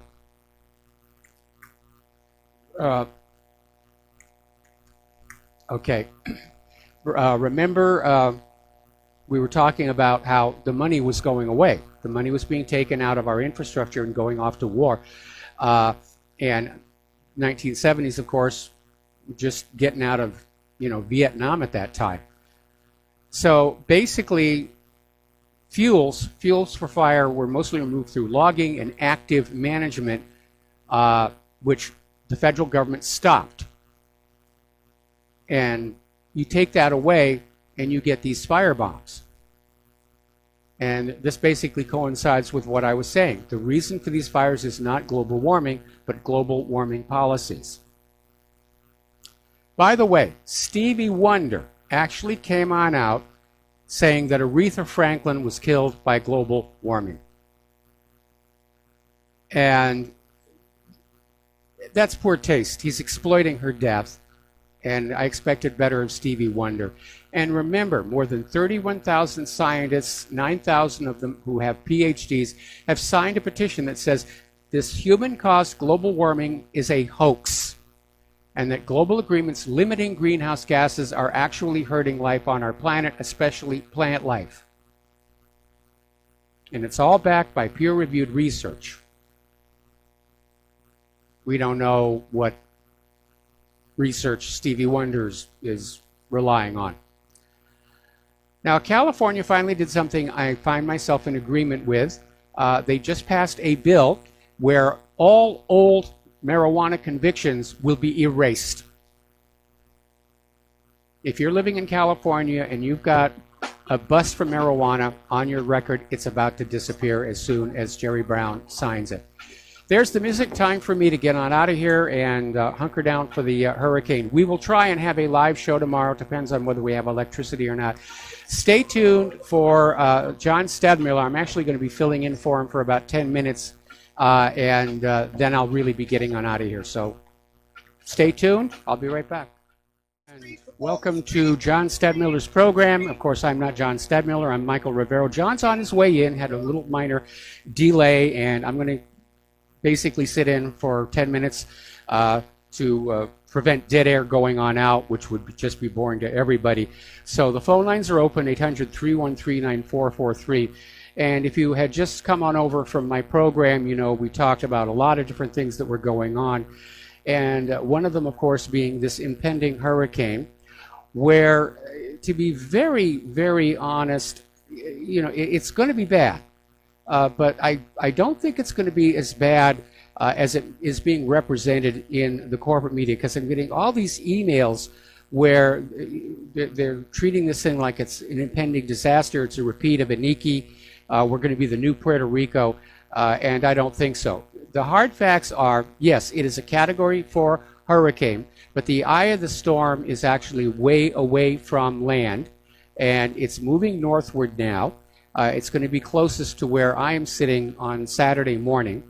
we were talking about how the money was going away. The money was being taken out of our infrastructure and going off to war. And 1970s, of course, just getting out of Vietnam at that time. So basically, fuels for fire were mostly removed through logging and active management, which the federal government stopped. And you take that away, and you get these fire bombs. And this basically coincides with what I was saying. The reason for these fires is not global warming, but global warming policies. By the way, Stevie Wonder actually came on out saying that Aretha Franklin was killed by global warming. And that's poor taste. He's exploiting her death. And I expected better of Stevie Wonder. And remember, more than 31,000 scientists, 9,000 of them who have PhDs, have signed a petition that says this human-caused global warming is a hoax, and that global agreements limiting greenhouse gases are actually hurting life on our planet, especially plant life. And it's all backed by peer-reviewed research. We don't know what research Stevie Wonder is relying on. Now, California finally did something I find myself in agreement with. They just passed a bill where all old marijuana convictions will be erased. If you're living in California and you've got a bust for marijuana on your record, it's about to disappear as soon as Jerry Brown signs it. There's the music. Time for me to get on out of here and hunker down for the hurricane. We will try and have a live show tomorrow. It depends on whether we have electricity or not. Stay tuned for John Stedmiller. I'm actually going to be filling in for him for about 10 minutes, and then I'll really be getting on out of here. So stay tuned. I'll be right back. And welcome to John Stedmiller's program. Of course, I'm not John Stedmiller. I'm Michael Rivero. John's on his way in, had a little minor delay, and I'm going to basically sit in for 10 minutes to prevent dead air going on out, which would just be boring to everybody. So the phone lines are open, 800-313-9443. And if you had just come on over from my program, we talked about a lot of different things that were going on. And one of them, of course, being this impending hurricane, where, to be very, very honest, it's going to be bad. But I don't think it's going to be as bad as it is being represented in the corporate media, because I'm getting all these emails where they're treating this thing like it's an impending disaster. It's a repeat of Iniki. We're going to be the new Puerto Rico, and I don't think so. The hard facts are, yes, it is a Category 4 hurricane, but the eye of the storm is actually way away from land, and it's moving northward now. It's going to be closest to where I am sitting on Saturday morning,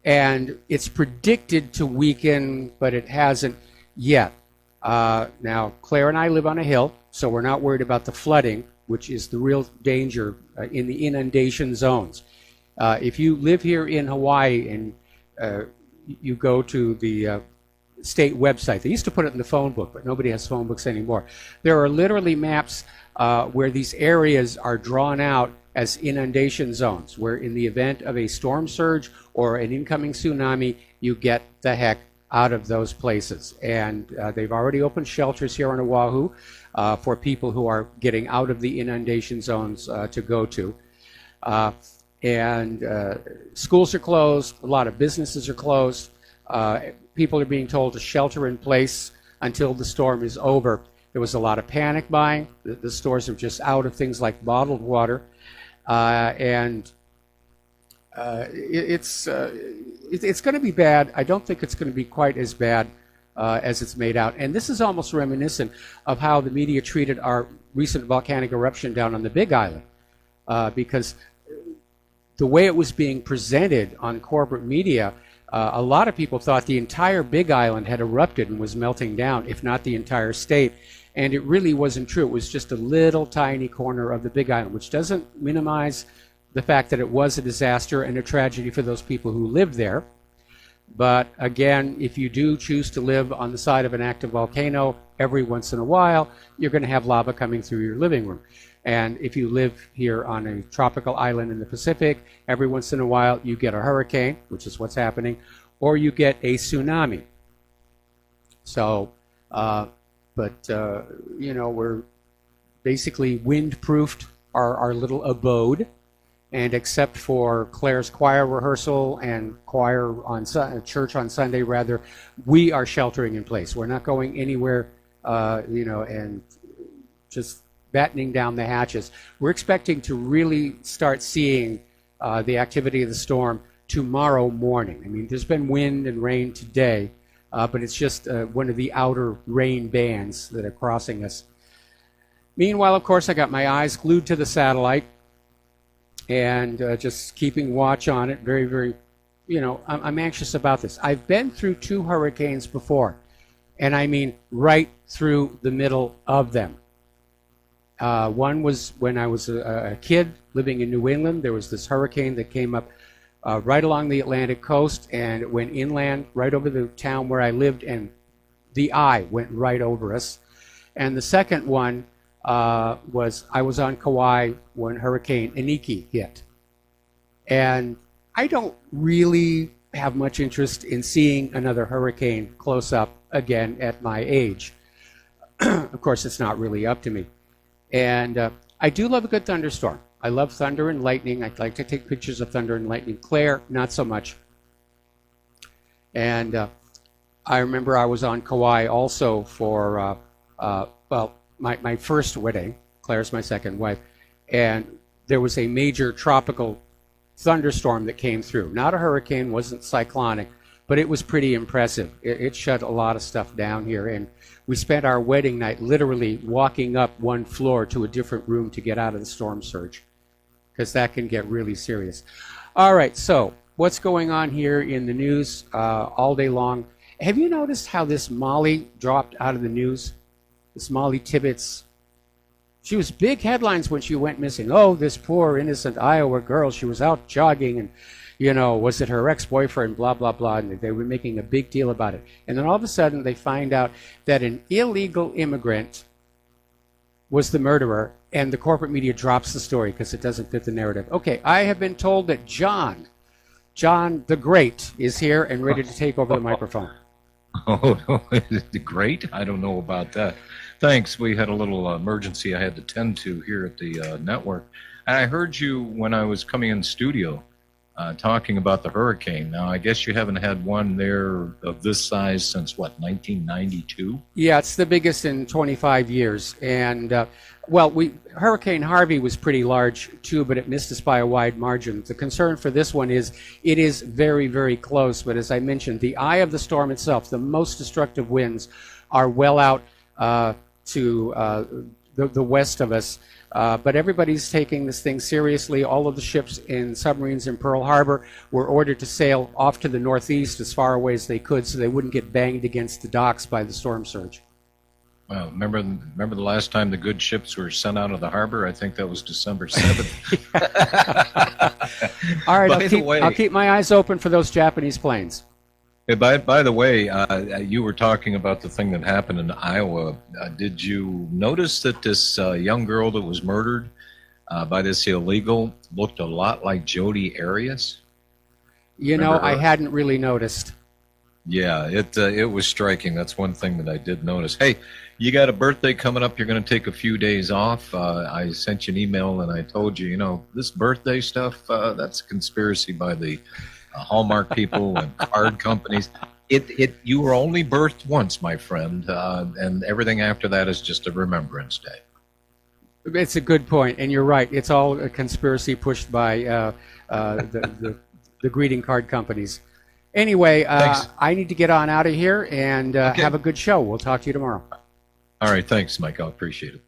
and it's predicted to weaken, but it hasn't yet. Now, Claire and I live on a hill, so we're not worried about the flooding, which is the real danger in the inundation zones. If you live here in Hawaii and you go to the state website, they used to put it in the phone book, but nobody has phone books anymore. There are literally maps where these areas are drawn out as inundation zones, where in the event of a storm surge or an incoming tsunami, you get the heck out of those places. And they've already opened shelters here on Oahu for people who are getting out of the inundation zones to go to. Schools are closed, a lot of businesses are closed. People are being told to shelter in place until the storm is over. There was a lot of panic buying. The stores are just out of things like bottled water. It's going to be bad. I don't think it's going to be quite as bad as it's made out. And this is almost reminiscent of how the media treated our recent volcanic eruption down on the Big Island, because the way it was being presented on corporate media, a lot of people thought the entire Big Island had erupted and was melting down, if not the entire state. And it really wasn't true. It was just a little tiny corner of the Big Island, which doesn't minimize the fact that it was a disaster and a tragedy for those people who lived there. But again, if you do choose to live on the side of an active volcano, every once in a while, you're going to have lava coming through your living room. And if you live here on a tropical island in the Pacific, every once in a while you get a hurricane, which is what's happening, or you get a tsunami. So, we're basically wind-proofed our little abode. And except for Claire's choir rehearsal and choir on church on Sunday, rather, we are sheltering in place. We're not going anywhere, and just battening down the hatches. We're expecting to really start seeing the activity of the storm tomorrow morning. I mean, there's been wind and rain today, but it's just one of the outer rain bands that are crossing us. Meanwhile, of course, I got my eyes glued to the satellite and just keeping watch on it. Very, very, I'm anxious about this. I've been through 2 hurricanes before, and I mean right through the middle of them. One was when I was a kid living in New England. There was this hurricane that came up right along the Atlantic coast, and it went inland right over the town where I lived, and the eye went right over us. And the second one was I was on Kauai when Hurricane Iniki hit. And I don't really have much interest in seeing another hurricane close up again at my age. Of course, it's not really up to me. And I do love a good thunderstorm. I love thunder and lightning. I'd like to take pictures of thunder and lightning. Claire, not so much. And I remember I was on Kauai also for, my first wedding. Claire's my second wife. And there was a major tropical thunderstorm that came through. Not a hurricane, wasn't cyclonic, but it was pretty impressive. It shut a lot of stuff down here. And we spent our wedding night literally walking up one floor to a different room to get out of the storm surge, because that can get really serious. All right, so what's going on here in the news all day long? Have you noticed how this Molly dropped out of the news? This Molly Tibbetts. She was big headlines when she went missing. Oh, this poor innocent Iowa girl, she was out jogging and, was it her ex-boyfriend, blah, blah, blah. And they were making a big deal about it. And then all of a sudden they find out that an illegal immigrant was the murderer, and the corporate media drops the story because it doesn't fit the narrative. Okay, I have been told that John John the Great is here and ready to take over the microphone. Oh, no, great. I don't know about that. Thanks. We had a little emergency I had to tend to here at the network. And I heard you when I was coming in studio talking about the hurricane. Now, I guess you haven't had one there of this size since, what, 1992? Yeah, it's the biggest in 25 years. And, Hurricane Harvey was pretty large, too, but it missed us by a wide margin. The concern for this one is it is very, very close. But as I mentioned, the eye of the storm itself, the most destructive winds, are well out to the west of us. But everybody's taking this thing seriously. All of the ships and submarines in Pearl Harbor were ordered to sail off to the northeast as far away as they could so they wouldn't get banged against the docks by the storm surge. Well, remember the last time the good ships were sent out of the harbor? I think that was December 7th. All right, I'll keep my eyes open for those Japanese planes. Hey, by the way, you were talking about the thing that happened in Iowa. Did you notice that this young girl that was murdered by this illegal looked a lot like Jodi Arias? I hadn't really noticed. Yeah, it was striking. That's one thing that I did notice. Hey, you got a birthday coming up. You're going to take a few days off. I sent you an email and I told you, this birthday stuff, that's a conspiracy by the Hallmark people and card companies. You were only birthed once, my friend, and everything after that is just a remembrance day. It's a good point, and you're right. It's all a conspiracy pushed by the greeting card companies. Anyway, I need to get on out of here and have a good show. We'll talk to you tomorrow. All right, thanks, Mike. I appreciate it.